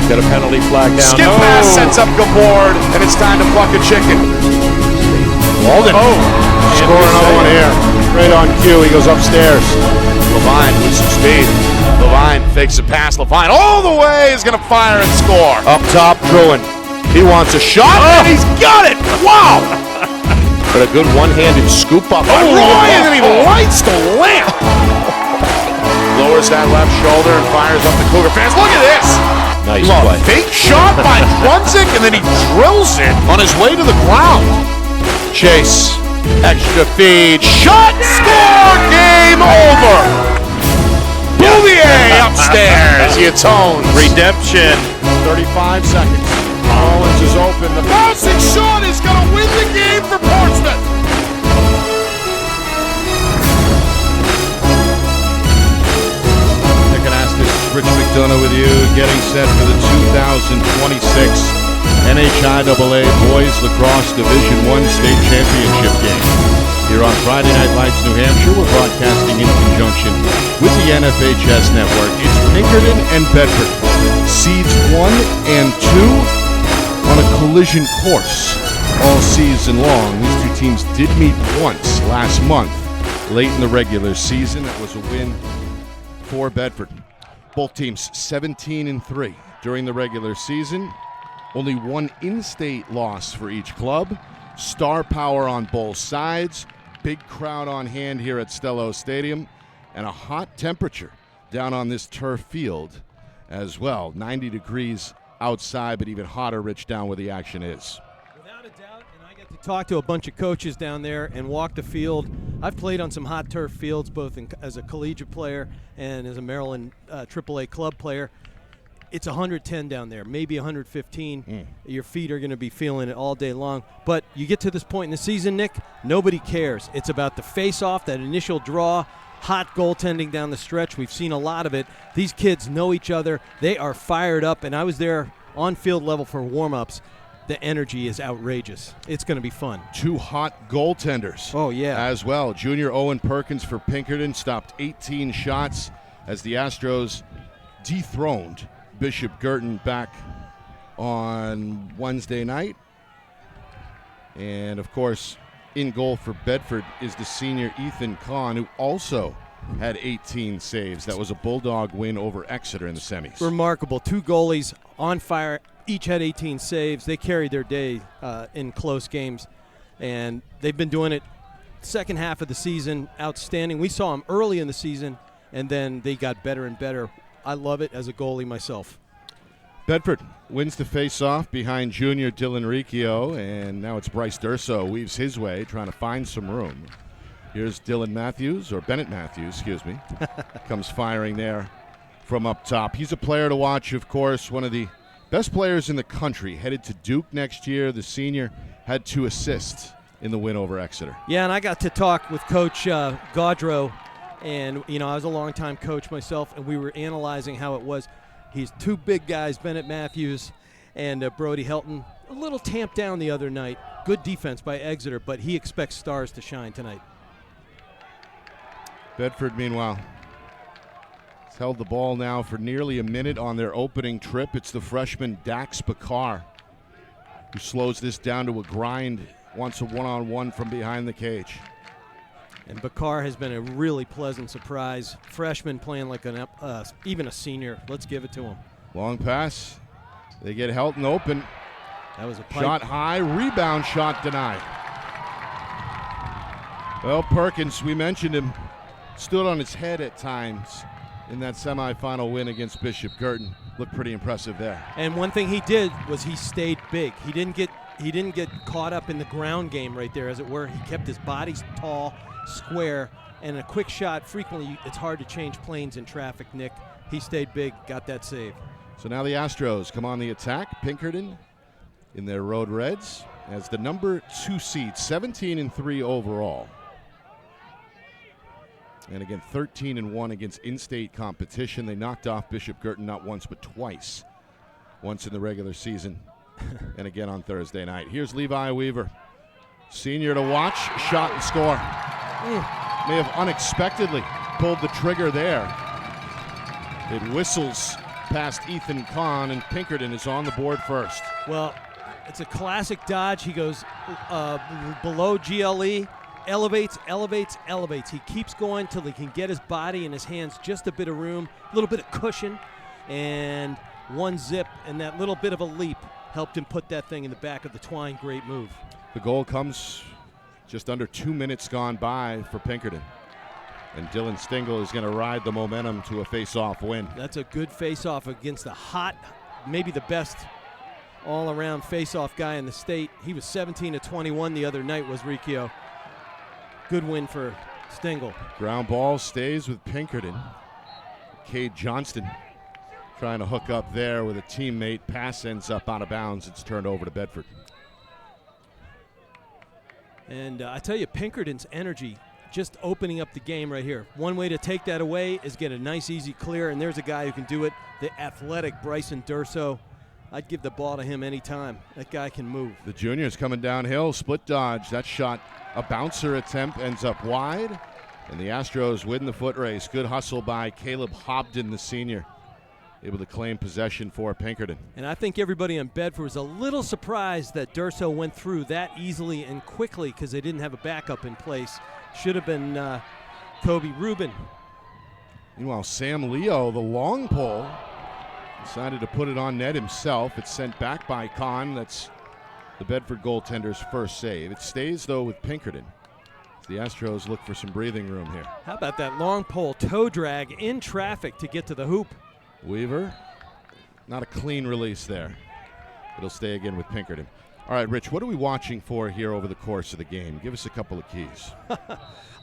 Got a penalty flag down. Skip pass sets up Gabord, and it's time to pluck a chicken. Walden. Score another one here. Right on cue, he goes upstairs. Levine with some speed. Levine fakes a pass. Levine all the way is going to fire and score. Up top, Druin. He wants a shot, and he's got it. Wow. But a good one-handed scoop up. Roy, and then he lights the lamp. Lowers that left shoulder and fires up the Cougar fans. Look at this. Nice play. Fake shot by Drunzik, and then he drills it on his way to the ground. Chase, extra feed, shot, score, game over. Bouvier upstairs, he atones. Redemption. 35 seconds. Rollins is open. The Bouncing shot is going to win the game for Portsmouth. Nick Anastas, Rich McDonough with you, getting set for the 2026 NHIAA Boys Lacrosse Division I State Championship game. Here on Friday Night Lights, New Hampshire, we're broadcasting in conjunction with the NFHS Network. It's Pinkerton and Bedford, seeds 1 and 2 on a collision course all season long. These two teams did meet once last month, late in the regular season. That was a win for Bedford. Both teams 17-3 during the regular season. Only one in-state loss for each club. Star power on both sides. Big crowd on hand here at Stello Stadium. And a hot temperature down on this turf field as well. 90 degrees outside, but even hotter, Rich, down where the action is. Without a doubt, and I get to talk to a bunch of coaches down there and walk the field. I've played on some hot turf fields, both as a collegiate player and as a Maryland AAA club player. It's 110 down there, maybe 115. Your feet are going to be feeling it all day long. But you get to this point in the season, Nick, nobody cares. It's about the face-off, that initial draw, hot goaltending down the stretch. We've seen a lot of it. These kids know each other. They are fired up, and I was there on field level for warm-ups. The energy is outrageous. It's going to be fun. Two hot goaltenders. Oh, yeah. As well. Junior Owen Perkins for Pinkerton stopped 18 shots as the Astros dethroned Bishop Girton back on Wednesday night. And, of course, in goal for Bedford is the senior Ethan Kahn, who also had 18 saves. That was a Bulldog win over Exeter in the semis. Remarkable. Two goalies on fire. Each had 18 saves. They carried their day in close games, and they've been doing it second half of the season. Outstanding. We saw them early in the season, and then they got better and better. I love it as a goalie myself. Bedford wins the face-off behind junior Dylan Riccio, and now it's Bryce Durso weaves his way, trying to find some room. Here's Dylan Matthews, or Bennett Matthews, excuse me, comes firing there from up top. He's a player to watch, of course, one of the best players in the country, headed to Duke next year. The senior had 2 assists in the win over Exeter. Yeah, and I got to talk with Coach Gaudreau, and, you know, I was a longtime coach myself, and we were analyzing how it was. He's 2 big guys, Bennett Matthews and Brody Helton. A little tamped down the other night. Good defense by Exeter, but he expects stars to shine tonight. Bedford, meanwhile, has held the ball now for nearly a minute on their opening trip. It's the freshman Dax Bakar who slows this down to a grind, wants a one-on-one from behind the cage. And Bakar has been a really pleasant surprise. Freshman playing like even a senior. Let's give it to him. Long pass. They get Helton open. That was a pipe. Shot high, rebound shot denied. Well, Perkins, we mentioned him, stood on his head at times in that semifinal win against Bishop Girton. Looked pretty impressive there. And one thing he did was he stayed big. He didn't get caught up in the ground game right there, as it were. He kept his body tall, square, and a quick shot. Frequently, it's hard to change planes in traffic, Nick. He stayed big, got that save. So now the Astros come on the attack. Pinkerton in their Road Reds as the number 2 seed, 17-3 overall. And again, 13-1 against in-state competition. They knocked off Bishop Girton not once but twice. Once in the regular season and again on Thursday night. Here's Levi Weaver, senior to watch, shot and score. May have unexpectedly pulled the trigger there. It whistles past Ethan Kahn, and Pinkerton is on the board first. Well, it's a classic dodge. He goes below GLE, elevates. He keeps going till he can get his body and his hands just a bit of room, a little bit of cushion, and one zip, and that little bit of a leap helped him put that thing in the back of the twine. Great move. The goal comes just under 2 minutes gone by for Pinkerton. And Dylan Stingle is going to ride the momentum to a face-off win. That's a good face-off against the hot, maybe the best all-around face-off guy in the state. He was 17 to 21 the other night, was Riccio. Good win for Stingle. Ground ball stays with Pinkerton. Cade Johnston trying to hook up there with a teammate. Pass ends up out of bounds. It's turned over to Bedford. And I tell you, Pinkerton's energy just opening up the game right here. One way to take that away is get a nice, easy clear, and there's a guy who can do it, the athletic Bryson Durso. I'd give the ball to him anytime. That guy can move. The junior's coming downhill, split dodge. That shot, a bouncer attempt, ends up wide, and the Astros win the foot race. Good hustle by Caleb Hobden, the senior, able to claim possession for Pinkerton. And I think everybody in Bedford was a little surprised that Durso went through that easily and quickly because they didn't have a backup in place. Should have been Kobe Rubin. Meanwhile, Sam Leo, the long pole, decided to put it on net himself. It's sent back by Kahn. That's the Bedford goaltender's first save. It stays, though, with Pinkerton. The Astros look for some breathing room here. How about that long pole toe drag in traffic to get to the hoop? Weaver, not a clean release there. It'll stay again with Pinkerton. All right, Rich, what are we watching for here over the course of the game? Give us a couple of keys.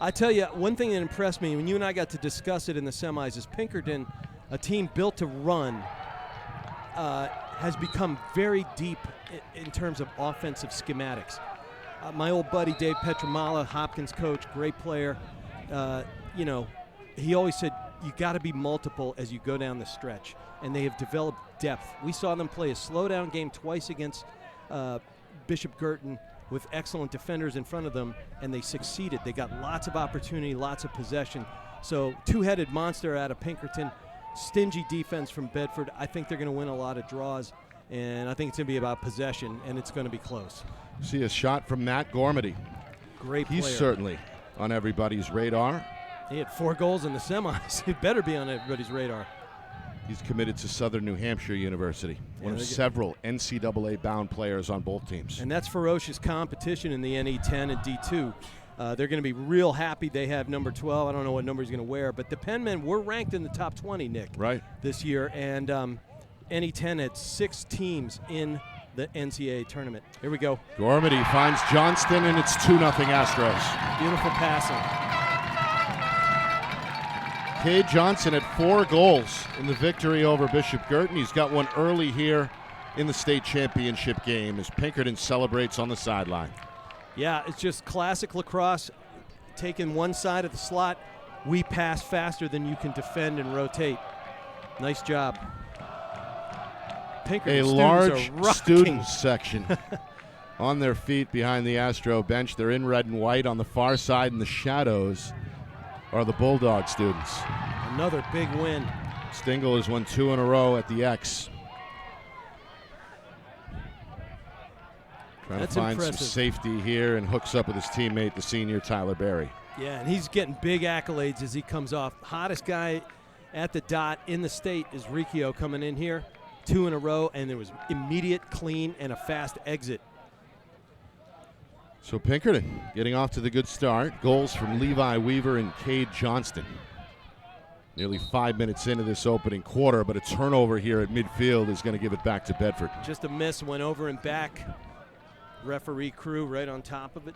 I tell you, one thing that impressed me when you and I got to discuss it in the semis is Pinkerton, a team built to run, has become very deep in terms of offensive schematics. My old buddy Dave Petramala, Hopkins coach, great player, he always said, you got to be multiple as you go down the stretch, and they have developed depth. We saw them play a slow-down game twice against Bishop Girton with excellent defenders in front of them, and they succeeded. They got lots of opportunity, lots of possession. So two-headed monster out of Pinkerton, stingy defense from Bedford. I think they're going to win a lot of draws, and I think it's going to be about possession, and it's going to be close. See a shot from Matt Gormady. Great player. He's certainly on everybody's radar. He had 4 goals in the semis. He better be on everybody's radar. He's committed to Southern New Hampshire University, one of several NCAA-bound players on both teams. And that's ferocious competition in the NE10 and D2. They're going to be real happy they have number 12. I don't know what number he's going to wear, but the Penmen were ranked in the top 20, Nick, right, this year. And NE10 had 6 teams in the NCAA tournament. Here we go. Gormady finds Johnston, and it's 2-0 Astros. Beautiful passing. Cade Johnson had 4 goals in the victory over Bishop Girton. He's got one early here in the state championship game as Pinkerton celebrates on the sideline. Yeah, it's just classic lacrosse. Taking one side of the slot, we pass faster than you can defend and rotate. Nice job. Pinkerton a large student section on their feet behind the Astro bench. They're in red and white. On the far side in the shadows are the Bulldog students. Another big win. Stingle has won 2 in a row at the X. Trying to find some safety here and hooks up with his teammate, the senior Tyler Berry. Yeah, and he's getting big accolades as he comes off. Hottest guy at the dot in the state is Riccio coming in here. 2 in a row, and there was immediate, clean, and a fast exit. So Pinkerton getting off to the good start. Goals from Levi Weaver and Cade Johnston. Nearly 5 minutes into this opening quarter, but a turnover here at midfield is going to give it back to Bedford. Just a miss, went over and back. Referee crew right on top of it.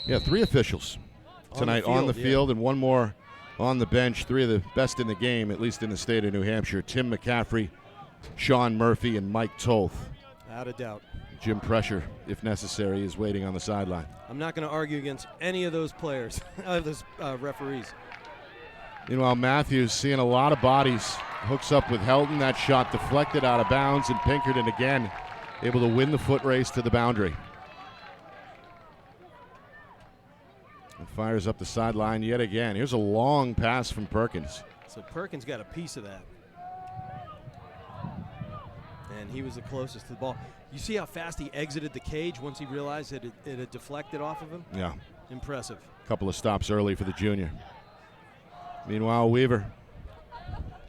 Yeah, 3 officials tonight on the field, and 1 more on the bench. 3 of the best in the game, at least in the state of New Hampshire. Tim McCaffrey, Sean Murphy, and Mike Toth. Without a doubt. Jim Pressure, if necessary, is waiting on the sideline. I'm not going to argue against any of those players, those referees. Meanwhile, Matthews seeing a lot of bodies. Hooks up with Helton. That shot deflected out of bounds, and Pinkerton again able to win the foot race to the boundary. And fires up the sideline yet again. Here's a long pass from Perkins. So Perkins got a piece of that. And he was the closest to the ball. You see how fast he exited the cage once he realized that it had deflected off of him? Yeah. Impressive. Couple of stops early for the junior. Meanwhile, Weaver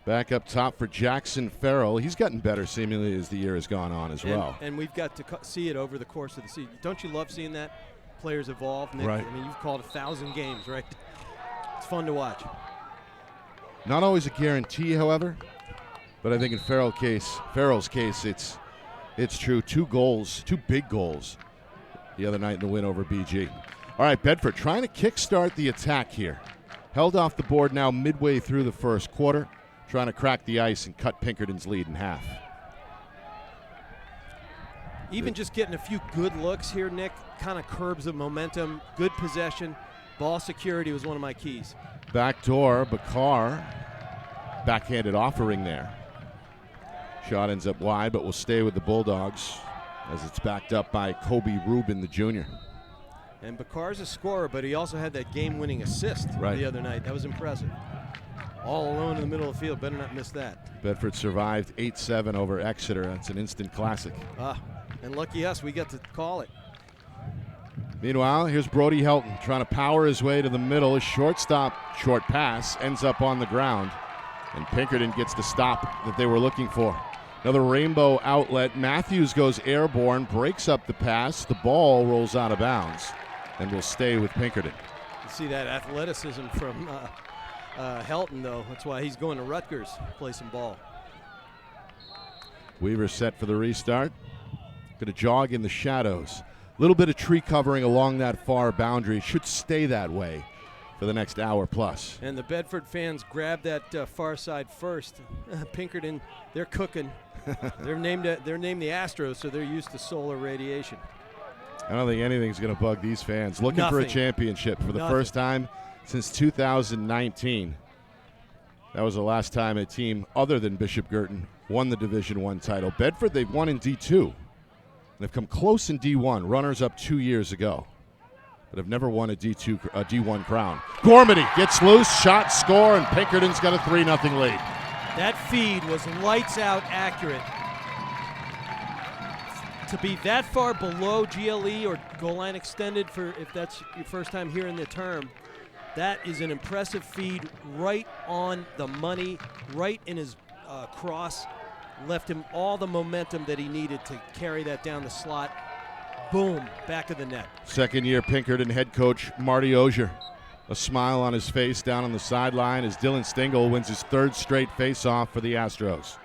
back up top for Jackson Farrell. He's gotten better seemingly as the year has gone on as well. And we've got to see it over the course of the season. Don't you love seeing that? Players evolve, Nick? Right. I mean, you've called 1,000 games, right? It's fun to watch. Not always a guarantee, however, but I think in Farrell's case, it's true. 2 goals, 2 big goals the other night in the win over BG. All right, Bedford trying to kickstart the attack here. Held off the board now midway through the first quarter, trying to crack the ice and cut Pinkerton's lead in half. Even just getting a few good looks here, Nick, kind of curbs the momentum. Good possession. Ball security was one of my keys. Backdoor, Bakar, backhanded offering there. Shot ends up wide, but will stay with the Bulldogs as it's backed up by Kobe Rubin, the junior. And Bakar's a scorer, but he also had that game-winning assist the other night. That was impressive. All alone in the middle of the field. Better not miss that. Bedford survived 8-7 over Exeter. That's an instant classic. And lucky us, we got to call it. Meanwhile, here's Brody Helton trying to power his way to the middle. A shortstop, short pass, ends up on the ground. And Pinkerton gets the stop that they were looking for. Another rainbow outlet. Matthews goes airborne, breaks up the pass. The ball rolls out of bounds and will stay with Pinkerton. You see that athleticism from Helton, though. That's why he's going to Rutgers to play some ball. Weaver set for the restart. Going to jog in the shadows. A little bit of tree covering along that far boundary. Should stay that way for the next hour plus. And the Bedford fans grab that far side first. Pinkerton, they're cooking. They're named the Astros, so they're used to solar radiation. I don't think anything's going to bug these fans. Looking for a championship for the first time since 2019. That was the last time a team other than Bishop Girton won the Division I title. Bedford, they've won in D2. They've come close in D1, runners up 2 years ago, but have never won a D1 crown. Gormady gets loose, shot, score, and Pinkerton's got a 3-0 lead. That feed was lights out accurate. To be that far below GLE or goal line extended, for if that's your first time hearing the term, that is an impressive feed, right on the money, right in his cross. Left him all the momentum that he needed to carry that down the slot. Boom, back of the net. Second-year Pinkerton head coach Marty Osier. A smile on his face down on the sideline as Dylan Stingle wins his 3rd straight face-off for the Astros.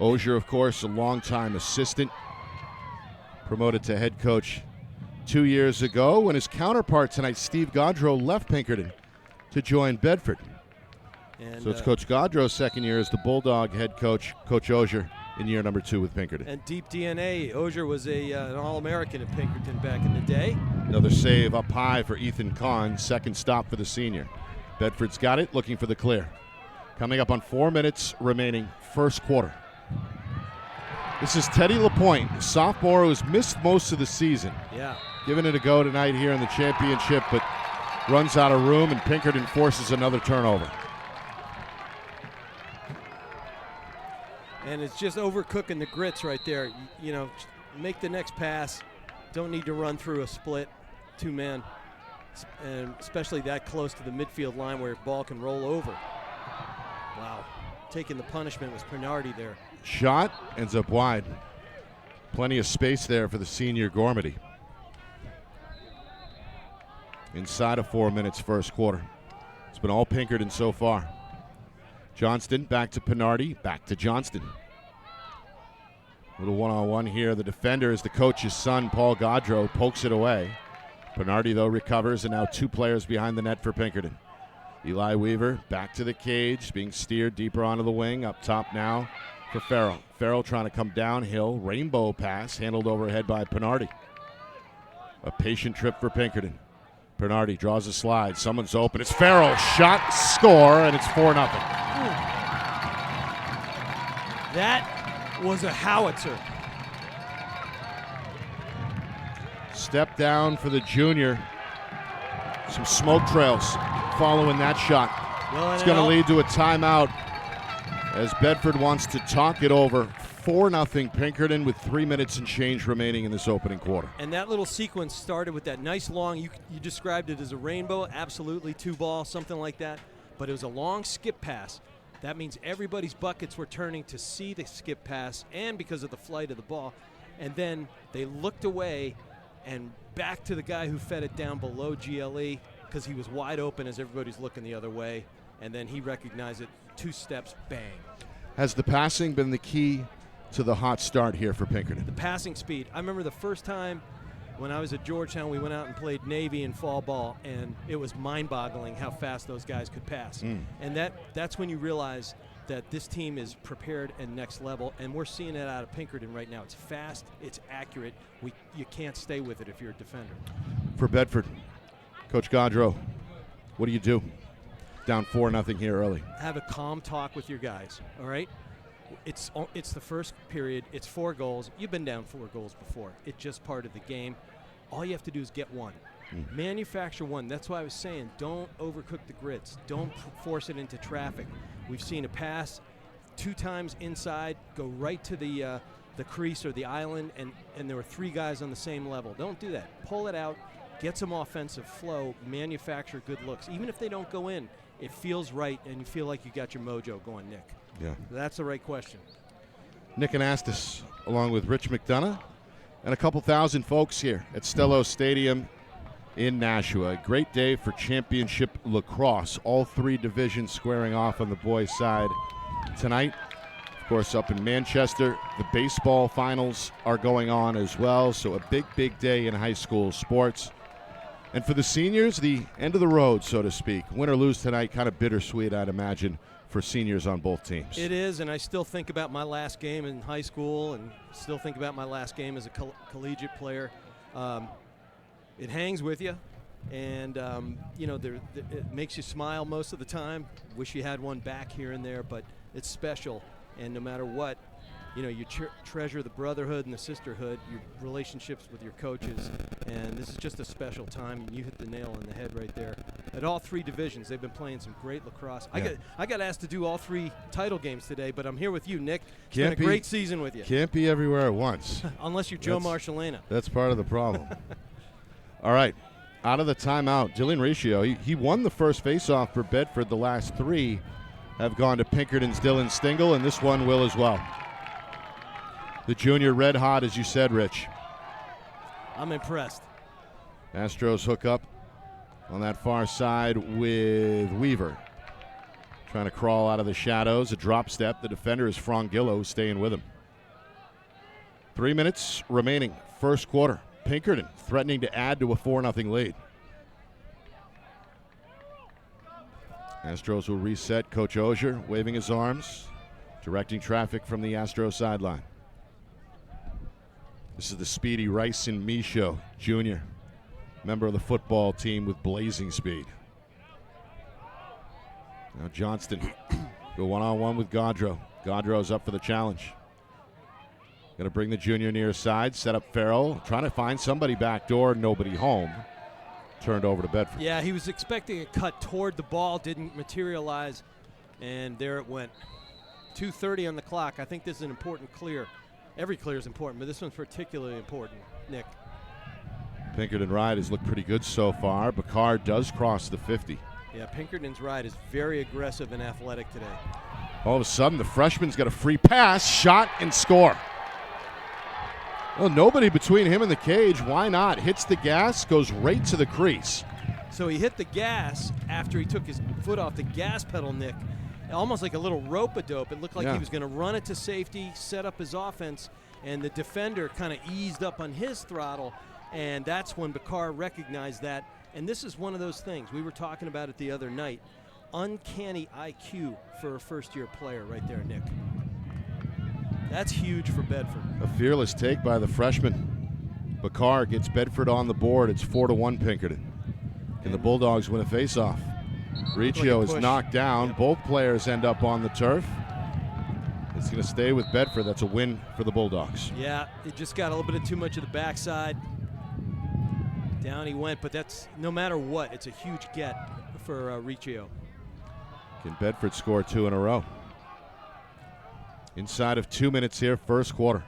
Osier, of course, a longtime assistant, promoted to head coach 2 years ago when his counterpart tonight, Steve Gaudreau, left Pinkerton to join Bedford. And, so it's Coach Gaudreau's second year as the Bulldog head coach, Coach Osier, in year number 2 with Pinkerton. And deep DNA. Osier was an All-American at Pinkerton back in the day. Another save up high for Ethan Kahn, second stop for the senior. Bedford's got it, looking for the clear. Coming up on 4 minutes remaining, first quarter. This is Teddy LaPointe, a sophomore who's missed most of the season. Yeah. Giving it a go tonight here in the championship, but runs out of room, and Pinkerton forces another turnover. And it's just overcooking the grits right there. You know, make the next pass. Don't need to run through a split 2-man, and especially that close to the midfield line where the ball can roll over. Wow. Taking the punishment was Pernardi there. Shot ends up wide. Plenty of space there for the senior Gormady. Inside of 4 minutes, first quarter. It's been all Pinkerton so far. Johnston back to Pernardi, back to Johnston. Little one-on-one here. The defender is the coach's son, Paul Gaudreau, pokes it away. Pernardi, though, recovers, and now 2 players behind the net for Pinkerton. Eli Weaver back to the cage, being steered deeper onto the wing. Up top now for Farrell. Farrell trying to come downhill. Rainbow pass handled overhead by Pernardi. A patient trip for Pinkerton. Pernardi draws a slide. Someone's open. It's Farrell. Shot, score, and it's 4-0. That was a howitzer. Step down for the junior. Some smoke trails following that shot. Well, It's going to lead to a timeout as Bedford wants to talk it over. 4-0 Pinkerton with 3 minutes and change remaining in this opening quarter. And that little sequence started with that nice long, you described it as a rainbow, absolutely 2-ball, something like that. But it was a long skip pass. That means everybody's buckets were turning to see the skip pass and because of the flight of the ball. And then they looked away and back to the guy who fed it down below GLE because he was wide open as everybody's looking the other way. And then he recognized it, 2 steps, bang. Has the passing been the key to the hot start here for Pinkerton? The passing speed. I remember the first time when I was at Georgetown, we went out and played Navy in fall ball, and it was mind-boggling how fast those guys could pass. And that's when you realize that this team is prepared and next level, and we're seeing it out of Pinkerton right now. It's fast, it's accurate. You can't stay with it if you're a defender. For Bedford, Coach Gaudreau, what do you do? Down 4-0 here early. Have a calm talk with your guys, all right? It's the first period. It's 4 goals. You've been down 4 goals before. It's just part of the game. All you have to do is get 1. Manufacture 1. That's why I was saying don't overcook the grits. Don't force it into traffic. We've seen a pass 2 times inside, go right to the crease or the island, and there were 3 guys on the same level. Don't do that. Pull it out. Get some offensive flow. Manufacture good looks. Even if they don't go in, it feels right, and you feel like you got your mojo going, Nick. Yeah. That's the right question. Nick Anastas, along with Rich McDonough, and a couple thousand folks here at Stello Stadium in Nashua. A great day for championship lacrosse. All 3 divisions squaring off on the boys' side tonight. Of course, up in Manchester, the baseball finals are going on as well. So a big, big day in high school sports. And for the seniors, the end of the road, so to speak. Win or lose tonight, kind of bittersweet, I'd imagine, for seniors on both teams. It is, and I still think about my last game in high school and still think about my last game as a collegiate player. It hangs with you, and it makes you smile most of the time. Wish you had one back here and there, but it's special, and no matter what, you treasure the brotherhood and the sisterhood, your relationships with your coaches, and this is just a special time. You hit the nail on the head right there. At all 3 divisions, they've been playing some great lacrosse. Yeah. I got asked to do all 3 title games today, but I'm here with you, Nick. It's been a great season with you. Can't be everywhere at once. Unless you're Joe Marshallana. That's part of the problem. All right, out of the timeout, Dylan Riccio, he won the first faceoff for Bedford. The last 3 have gone to Pinkerton's Dylan Stingle, and this one will as well. The junior red hot, as you said, Rich. I'm impressed. Astros hook up on that far side with Weaver. Trying to crawl out of the shadows. A drop step. The defender is Frongillo, staying with him. 3 minutes remaining. First quarter. Pinkerton threatening to add to a 4-0 lead. Astros will reset. Coach Ozier waving his arms, directing traffic from the Astros sideline. This is the speedy Ryson Michaud, Jr., member of the football team with blazing speed. Now Johnston go one-on-one with Gaudreau. Gaudreau's up for the challenge. Going to bring the junior near side, set up Farrell, trying to find somebody backdoor, nobody home. Turned over to Bedford. Yeah, he was expecting a cut toward the ball, didn't materialize, and there it went. 2:30 on the clock. I think this is an important clear. Every clear is important, but this one's particularly important, Nick. Pinkerton ride has looked pretty good so far. Bakar does cross the 50. Yeah, Pinkerton's ride is very aggressive and athletic today. All of a sudden, the freshman's got a free pass, shot, and score. Well, nobody between him and the cage. Why not? Hits the gas, goes right to the crease. So he hit the gas after he took his foot off the gas pedal, Nick. Almost like a little rope-a-dope. It looked like he was going to run it to safety, set up his offense, and the defender kind of eased up on his throttle, and that's when Bakar recognized that. And this is one of those things. We were talking about it the other night. Uncanny IQ for a first-year player right there, Nick. That's huge for Bedford. A fearless take by the freshman. Bakar gets Bedford on the board. It's 4-1 Pinkerton. Can the Bulldogs win a face-off? Riccio is knocked down. Both players end up on the turf. It's going to stay with Bedford. That's a win for the Bulldogs. Yeah, it just got a little bit too much of the backside. Down he went, but that's no matter what, it's a huge get for Riccio. Can Bedford score 2 in a row? Inside of 2 minutes here, first quarter.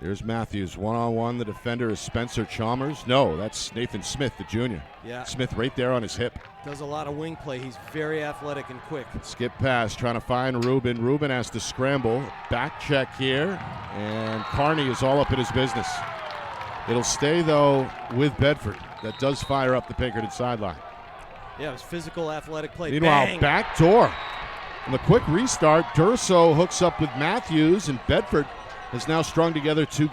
Here's Matthews, one-on-one. The defender is Spencer Chalmers. No, that's Nathan Smith, the junior. Yeah. Smith right there on his hip. Does a lot of wing play. He's very athletic and quick. Skip pass, trying to find Rubin. Rubin has to scramble. Back check here, and Carney is all up in his business. It'll stay, though, with Bedford. That does fire up the Pinkerton sideline. Yeah, it was physical, athletic play. Meanwhile, Bang! back door. On the quick restart, Durso hooks up with Matthews, and Bedford has now strung together two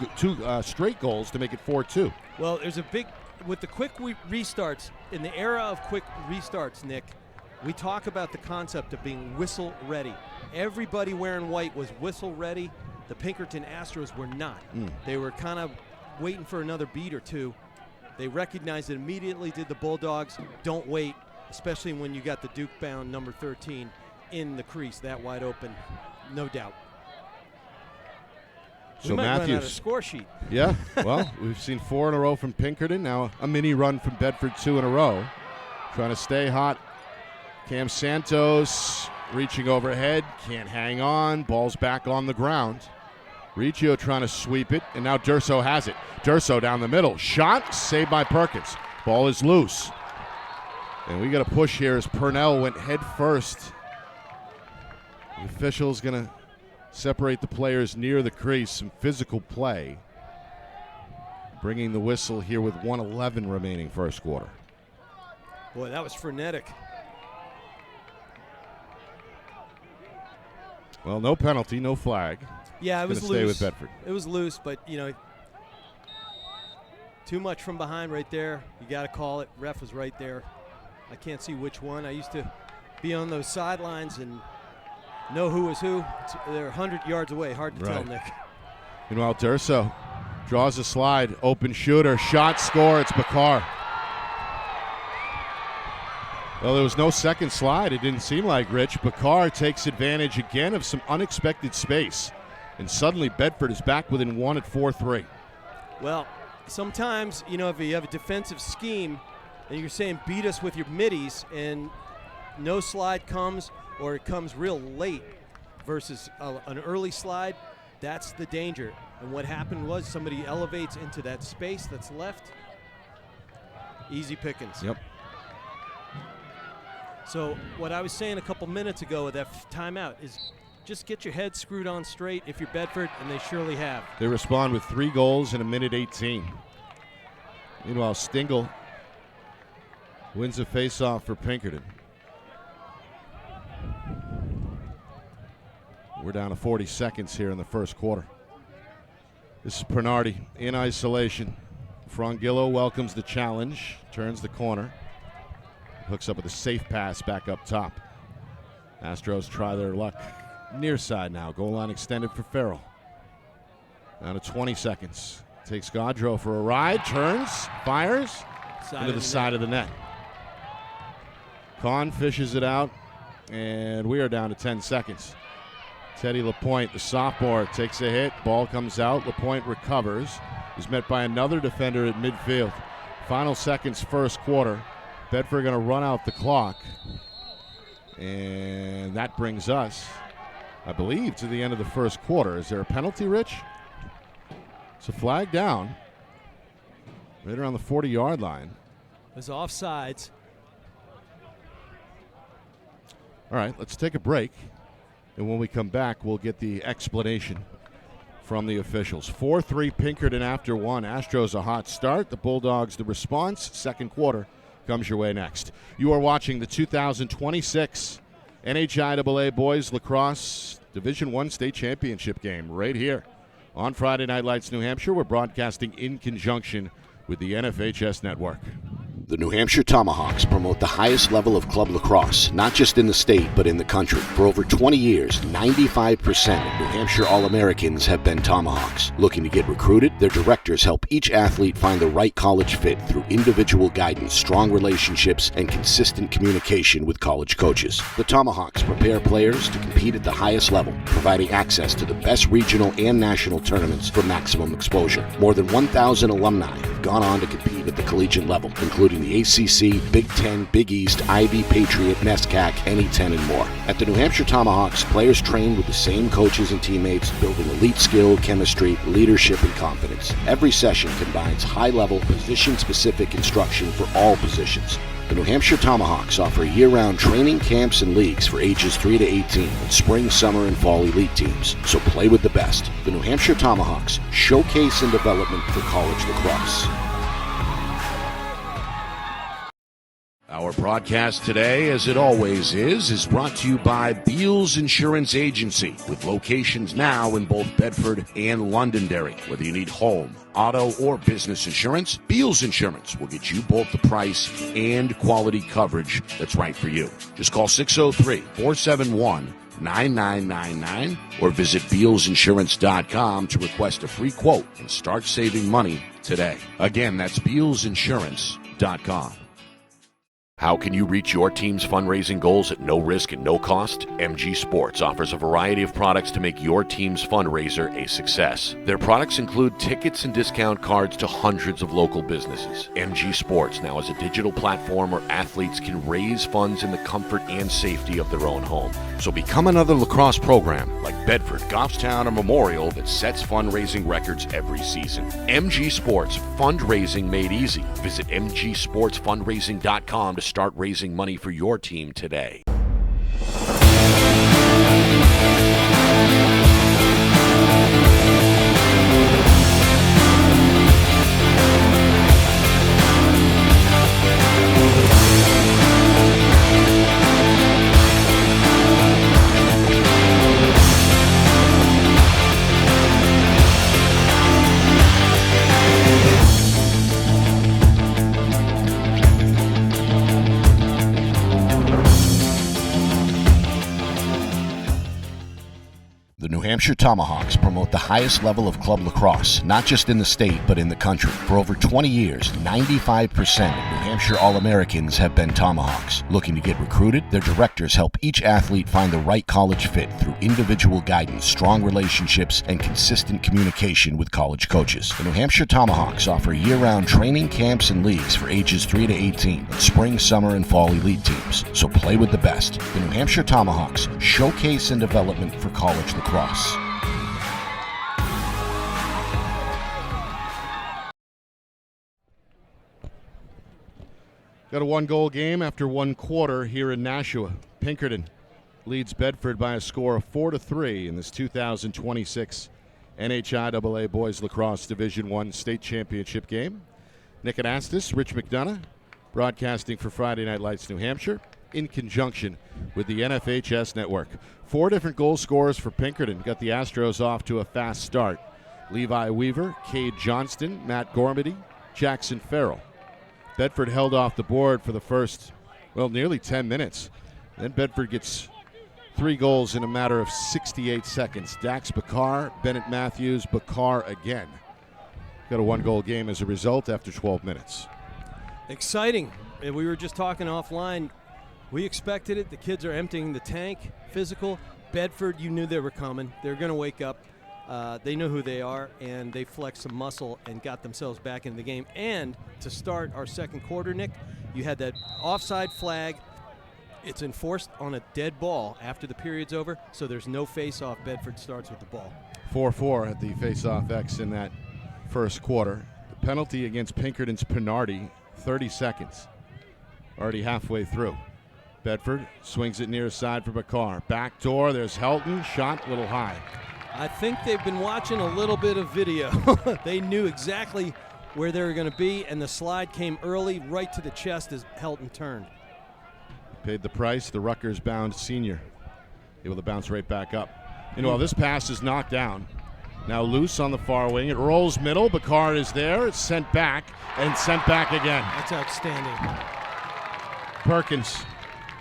straight goals to make it 4-2. Well, there's a big, with the quick restarts, in the era of quick restarts, Nick, we talk about the concept of being whistle ready. Everybody wearing white was whistle ready. The Pinkerton Astros were not. They were kind of waiting for another beat or two. They recognized it immediately, did the Bulldogs. Don't wait, especially when you got the Duke-bound number 13 in the crease, that wide open, no doubt. So we might Matthews, run out of score sheet. Yeah, well, we've seen 4 in a row from Pinkerton. Now a mini run from Bedford, 2 in a row. Trying to stay hot. Cam Santos reaching overhead, can't hang on. Ball's back on the ground. Riccio trying to sweep it, and now Durso has it. Durso down the middle. Shot, saved by Perkins. Ball is loose. And we got a push here as Purnell went head first. The official's going to separate the players near the crease, some physical play. Bringing the whistle here with 1:11 remaining first quarter. Boy, that was frenetic. Well, no penalty, no flag. Yeah, it was gonna stay loose. with Bedford. It was loose, but, you know, too much from behind right there. You got to call it. Ref was right there. I can't see which one. I used to be on those sidelines and know who was who. They're 100 yards away. Hard to tell, Nick. Meanwhile, Durso draws a slide. Open shooter. Shot, score. It's Bakar. Well, there was no second slide. It didn't seem like, Rich. Bakar takes advantage again of some unexpected space. And suddenly Bedford is back within 1 at 4-3. Well, sometimes, you know, if you have a defensive scheme and you're saying beat us with your middies and no slide comes or it comes real late versus an early slide, that's the danger. And what happened was somebody elevates into that space that's left. Easy pickings. Yep. So what I was saying a couple minutes ago with that timeout is just get your head screwed on straight if you're Bedford, and they surely have. They respond with 3 goals in 1:18. Meanwhile, Stingle wins a faceoff for Pinkerton. We're down to 40 seconds here in the first quarter. This is Pernardi in isolation. Frongillo welcomes the challenge, turns the corner, hooks up with a safe pass back up top. Astros try their luck near side now. Goal line extended for Farrell. Down to 20 seconds. Takes Gaudreau for a ride, turns, fires into the side of the net. Kahn fishes it out, and we are down to 10 seconds. Teddy Lapointe, the sophomore, takes a hit. Ball comes out. Lapointe recovers. He's met by another defender at midfield. Final seconds, first quarter. Bedford going to run out the clock. And that brings us, I believe, to the end of the first quarter. Is there a penalty, Rich? It's a flag down. Right around the 40-yard line. It was offsides. All right, let's take a break. And when we come back, we'll get the explanation from the officials. 4-3 Pinkerton after 1. Astros a hot start. The Bulldogs the response. Second quarter comes your way next. You are watching the 2026 NHIAA Boys Lacrosse Division I State Championship game right here on Friday Night Lights, New Hampshire. We're broadcasting in conjunction with the NFHS Network. The New Hampshire Tomahawks promote the highest level of club lacrosse, not just in the state, but in the country. For over 20 years, 95% of New Hampshire All-Americans have been Tomahawks. Looking to get recruited? Their directors help each athlete find the right college fit through individual guidance, strong relationships, and consistent communication with college coaches. The Tomahawks prepare players to compete at the highest level, providing access to the best regional and national tournaments for maximum exposure. More than 1,000 alumni have gone on to compete at the collegiate level, including in the ACC, Big Ten, Big East, Ivy, Patriot, NESCAC, NE10, and more. At the New Hampshire Tomahawks, players train with the same coaches and teammates, building elite skill, chemistry, leadership, and confidence. Every session combines high-level, position-specific instruction for all positions. The New Hampshire Tomahawks offer year-round training camps and leagues for ages 3 to 18 and spring, summer, and fall elite teams. So play with the best. The New Hampshire Tomahawks, showcase and development for college lacrosse. Our broadcast today, as it always is brought to you by Beals Insurance Agency, with locations now in both Bedford and Londonderry. Whether you need home, auto, or business insurance, Beals Insurance will get you both the price and quality coverage that's right for you. Just call 603-471-9999 or visit BealsInsurance.com to request a free quote and start saving money today. Again, that's BealsInsurance.com. How can you reach your team's fundraising goals at no risk and no cost? MG Sports offers a variety of products to make your team's fundraiser a success. Their products include tickets and discount cards to hundreds of local businesses. MG Sports now has a digital platform where athletes can raise funds in the comfort and safety of their own home. So become another lacrosse program like Bedford, Goffstown, or Memorial that sets fundraising records every season. MG Sports, fundraising made easy. Visit mgsportsfundraising.com to start raising money for your team today. New Hampshire Tomahawks promote the highest level of club lacrosse, not just in the state, but in the country. For over 20 years, 95% of New Hampshire All-Americans have been Tomahawks. Looking to get recruited? Their directors help each athlete find the right college fit through individual guidance, strong relationships, and consistent communication with college coaches. The New Hampshire Tomahawks offer year-round training camps and leagues for ages 3 to 18, and spring, summer, and fall elite teams. So play with the best. The New Hampshire Tomahawks, showcase and development for college lacrosse. Got a one-goal game after one quarter here in Nashua. Pinkerton leads Bedford by a score of 4-3 in this 2026 NHIAA Boys Lacrosse Division I State Championship game. Nick Anastas, Rich McDonough, broadcasting for Friday Night Lights New Hampshire in conjunction with the NFHS Network. 4 different goal scorers for Pinkerton. Got the Astros off to a fast start. Levi Weaver, Cade Johnston, Matt Gormady, Jackson Farrell. Bedford held off the board for the first, nearly 10 minutes. Then Bedford gets 3 goals in a matter of 68 seconds. Dax Bakar, Bennett Matthews, Bakar again. Got a one-goal game as a result after 12 minutes. Exciting. We were just talking offline. We expected it. The kids are emptying the tank. Physical. Bedford, you knew they were coming. They're going to wake up. They know who they are, and they flexed some muscle and got themselves back into the game. And to start our second quarter, Nick, you had that offside flag. It's enforced on a dead ball after the period's over, so there's no face-off. Bedford starts with the ball. 4-4 at the face-off X in that first quarter. The penalty against Pinkerton's Pinardi, 30 seconds. Already halfway through. Bedford swings it near side for Bakar. Back door, there's Helton. Shot a little high. I think they've been watching a little bit of video. They knew exactly where they were going to be, and the slide came early right to the chest as Helton turned. Paid the price, the Rutgers-bound senior. Able to bounce right back up. While this pass is knocked down, now loose on the far wing. It rolls middle. Bakar is there. It's sent back and sent back again. That's outstanding. Perkins.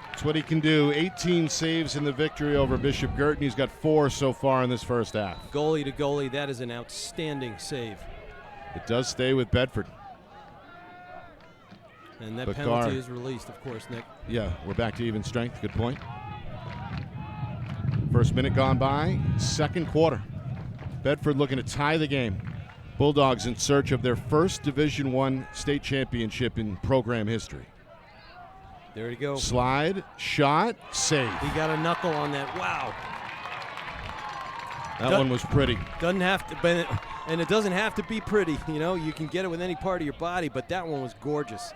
That's what he can do. 18 saves in the victory over Bishop Girton. He's got 4 so far in this first half. Goalie to goalie, that is an outstanding save. It does stay with Bedford. And that penalty is released, of course, Nick. Yeah, we're back to even strength. Good point. First minute gone by. Second quarter. Bedford looking to tie the game. Bulldogs in search of their first Division I state championship in program history. There you go. Slide, shot, save. He got a knuckle on that. Wow. That one was pretty. Doesn't have to, and it doesn't have to be pretty. You know, you can get it with any part of your body, but that one was gorgeous.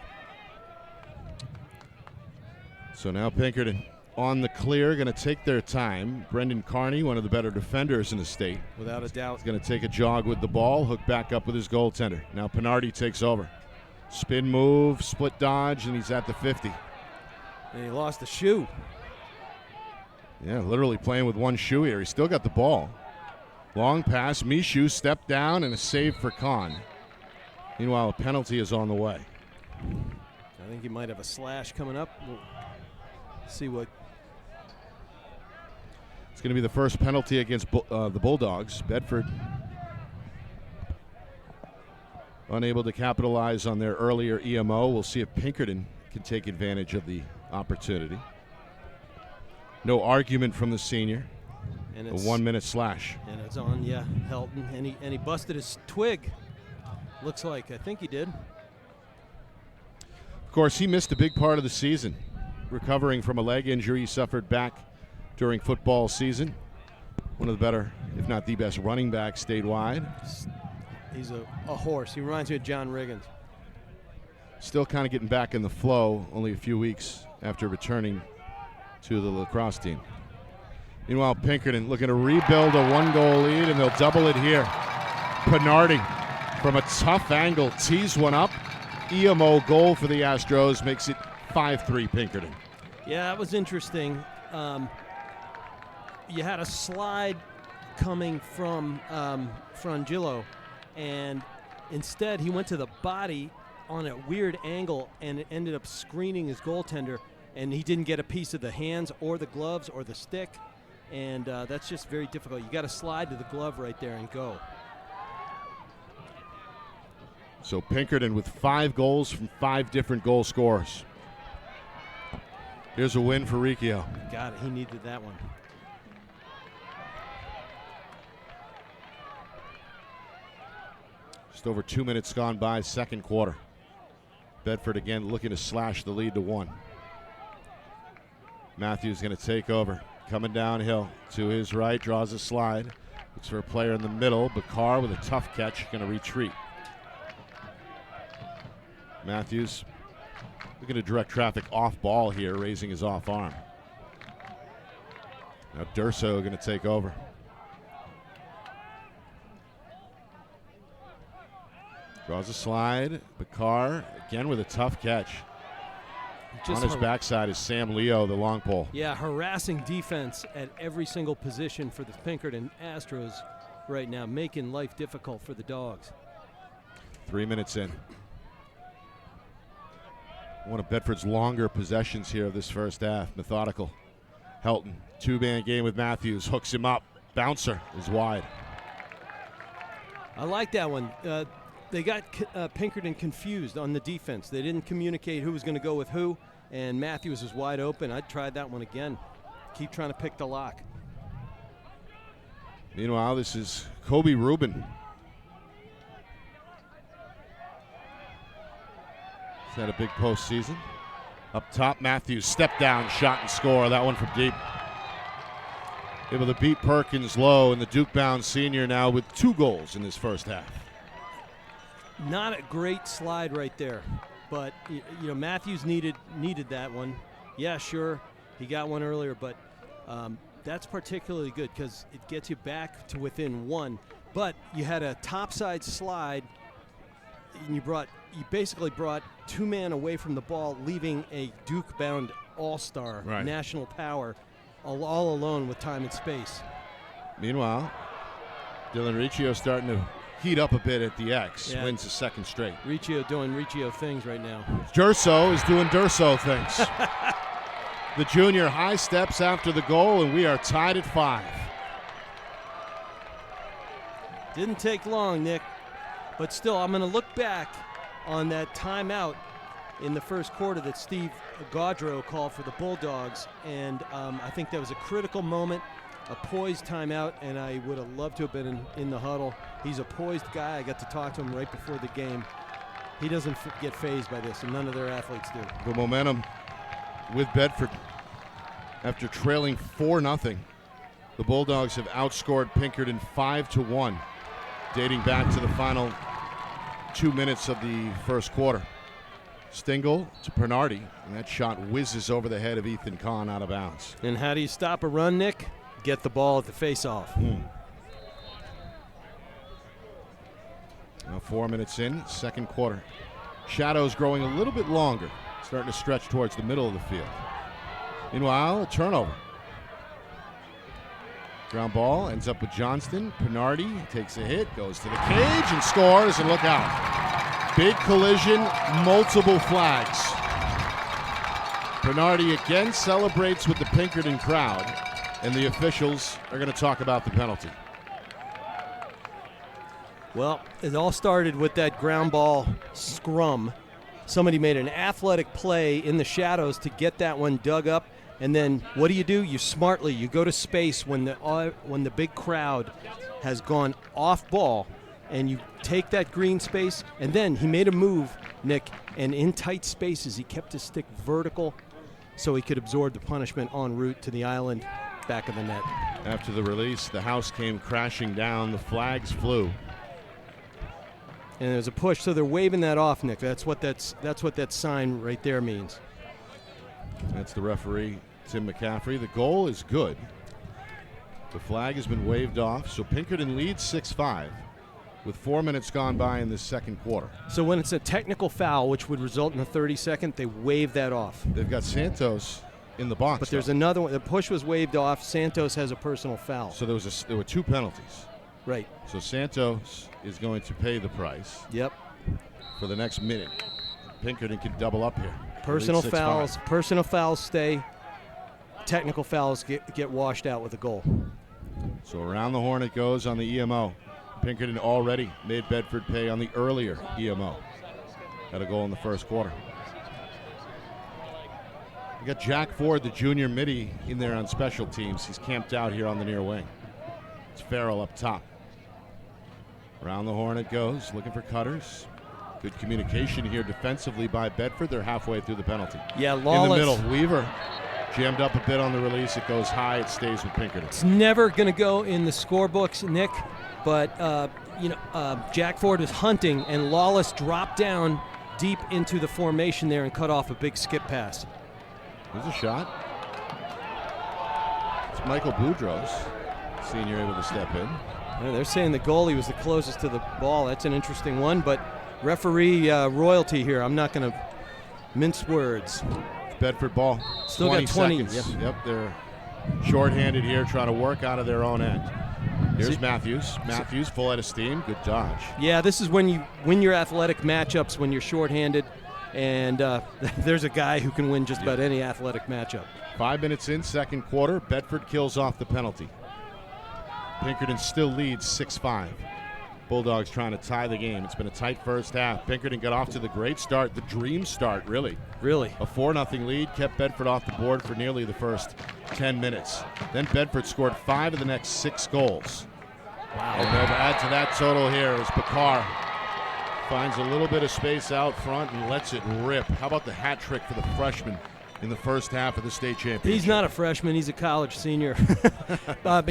So now Pinkerton on the clear, going to take their time. Brendan Carney, one of the better defenders in the state. Without a doubt. He's going to take a jog with the ball, hook back up with his goaltender. Now Pinardi takes over. Spin move, split dodge, and he's at the 50. And he lost the shoe. Yeah, literally playing with one shoe here. He's still got the ball. Long pass, Mishu, step down, and a save for Kahn. Meanwhile, a penalty is on the way. I think he might have a slash coming up. We'll see what. It's going to be the first penalty against the Bulldogs. Bedford unable to capitalize on their earlier EMO. We'll see if Pinkerton can take advantage of the opportunity. No argument from the senior. And A it's 1 minute slash. And it's on, Helton. And he busted his twig. Looks like. I think he did. Of course, he missed a big part of the season, recovering from a leg injury he suffered back during football season. One of the better, if not the best, running back statewide. He's a horse. He reminds me of John Riggins. Still kind of getting back in the flow only a few weeks after returning to the lacrosse team. Meanwhile, Pinkerton looking to rebuild a one-goal lead, and they'll double it here. Pinardi from a tough angle tees one up. EMO goal for the Astros makes it 5-3 Pinkerton. Yeah, that was interesting. You had a slide coming from Frangillo, and instead he went to the body on a weird angle, and it ended up screening his goaltender, and he didn't get a piece of the hands or the gloves or the stick, and that's just very difficult. You got to slide to the glove right there and go. So Pinkerton with 5 goals from 5 different goal scorers. Here's a win for Riccio. Got it. He needed that one. Just over 2 minutes gone by, second quarter. Bedford again looking to slash the lead to 1. Matthews going to take over. Coming downhill to his right, draws a slide. Looks for a player in the middle. Bakar with a tough catch, going to retreat. Matthews looking to direct traffic off ball here, raising his off arm. Now Durso going to take over. Draws a slide. Bakar again with a tough catch. On his backside is Sam Leo, the long pole. Yeah, harassing defense at every single position for the Pinkerton Astros right now, making life difficult for the Dogs. 3 minutes in. One of Bedford's longer possessions here of this first half. Methodical. Helton, 2-man game with Matthews, hooks him up. Bouncer is wide. I like that one. They got Pinkerton confused on the defense. They didn't communicate who was going to go with who, and Matthews was wide open. I'd try that one again. Keep trying to pick the lock. Meanwhile, this is Kobe Rubin. He's had a big postseason. Up top, Matthews, step down, shot and score. That one from deep. Able to beat Perkins low, and the Duke-bound senior now with 2 goals in this first half. Not a great slide right there, but you know Matthews needed that one. Yeah, sure, he got one earlier, but that's particularly good because it gets you back to within 1. But you had a topside slide, and you basically brought 2-man away from the ball, leaving a Duke-bound all-star national power all alone with time and space. Meanwhile, Dylan Riccio starting to heat up a bit at the X. Yeah. Wins his second straight. Riccio doing Riccio things right now. Durso is doing Durso things. The junior high steps after the goal, and we are tied at 5. Didn't take long, Nick. But still, I'm going to look back on that timeout in the first quarter that Steve Gaudreau called for the Bulldogs, and I think that was a critical moment. a poised timeout, and I would have loved to have been in the huddle. He's a poised guy. I got to talk to him right before the game. He doesn't get fazed by this, and none of their athletes do. The momentum with Bedford. After trailing 4-0, the Bulldogs have outscored Pinkerton 5-1, dating back to the final 2 minutes of the first quarter. Stingle to Pernardi, and that shot whizzes over the head of Ethan Kahn out of bounds. And how do you stop a run, Nick? Get the ball at the face-off. Now 4 minutes in, second quarter. Shadows growing a little bit longer, starting to stretch towards the middle of the field. Meanwhile, a turnover. Ground ball ends up with Johnston. Pernardi takes a hit, goes to the cage and scores, and look out. Big collision, multiple flags. Pernardi again celebrates with the Pinkerton crowd, and the officials are going to talk about the penalty. Well, it all started with that ground ball scrum. Somebody made an athletic play in the shadows to get that one dug up, and then what do? You go to space when the big crowd has gone off ball, and you take that green space, and then he made a move, Nick, and in tight spaces he kept his stick vertical so he could absorb the punishment en route to the island back of the net. After the release, the house came crashing down, the flags flew. And there's a push, so they're waving that off, Nick. That's what that sign right there means. That's the referee, Tim McCaffrey. The goal is good. The flag has been waved off, so Pinkerton leads 6-5 with 4 minutes gone by in this second quarter. So when it's a technical foul, which would result in a 30-second, they wave that off. They've got Santos in the box. But there's another one. The push was waved off. Santos has a personal foul. So there were two penalties. Right. So Santos is going to pay the price. Yep. For the next minute. Pinkerton can double up here. Personal fouls stay. Technical fouls get washed out with a goal. So around the horn it goes on the EMO. Pinkerton already made Bedford pay on the earlier EMO. Had a goal in the first quarter. We got Jack Ford, the junior midi, in there on special teams. He's camped out here on the near wing. It's Farrell up top. Around the horn it goes, looking for cutters. Good communication here defensively by Bedford. They're halfway through the penalty. Yeah, Lawless. In the middle, Weaver jammed up a bit on the release. It goes high. It stays with Pinkerton. It's never going to go in the scorebooks, Nick, but Jack Ford is hunting, and Lawless dropped down deep into the formation there and cut off a big skip pass. There's a shot. It's Michael Boudreaux, senior, able to step in. Yeah, they're saying the goalie was the closest to the ball. That's an interesting one, but referee royalty here. I'm not going to mince words. Bedford ball. Still got 20 seconds. Yep, they're shorthanded here, trying to work out of their own end. Here's Matthews. Matthews, full head of steam. Good dodge. Yeah, this is when you win your athletic matchups when you're shorthanded, and there's a guy who can win just about any athletic matchup. 5 minutes in, second quarter. Bedford kills off the penalty. Pinkerton still leads 6-5. Bulldogs trying to tie the game. It's been a tight first half. Pinkerton got off to the great start, the dream start, really. Really. A 4-0 lead kept Bedford off the board for nearly the first 10 minutes. Then Bedford scored 5 of the next 6 goals. Wow. And they'll add to that total here as Bakar finds a little bit of space out front and lets it rip. How about the hat trick for the freshman in the first half of the state championship? He's not a freshman. He's a college senior. But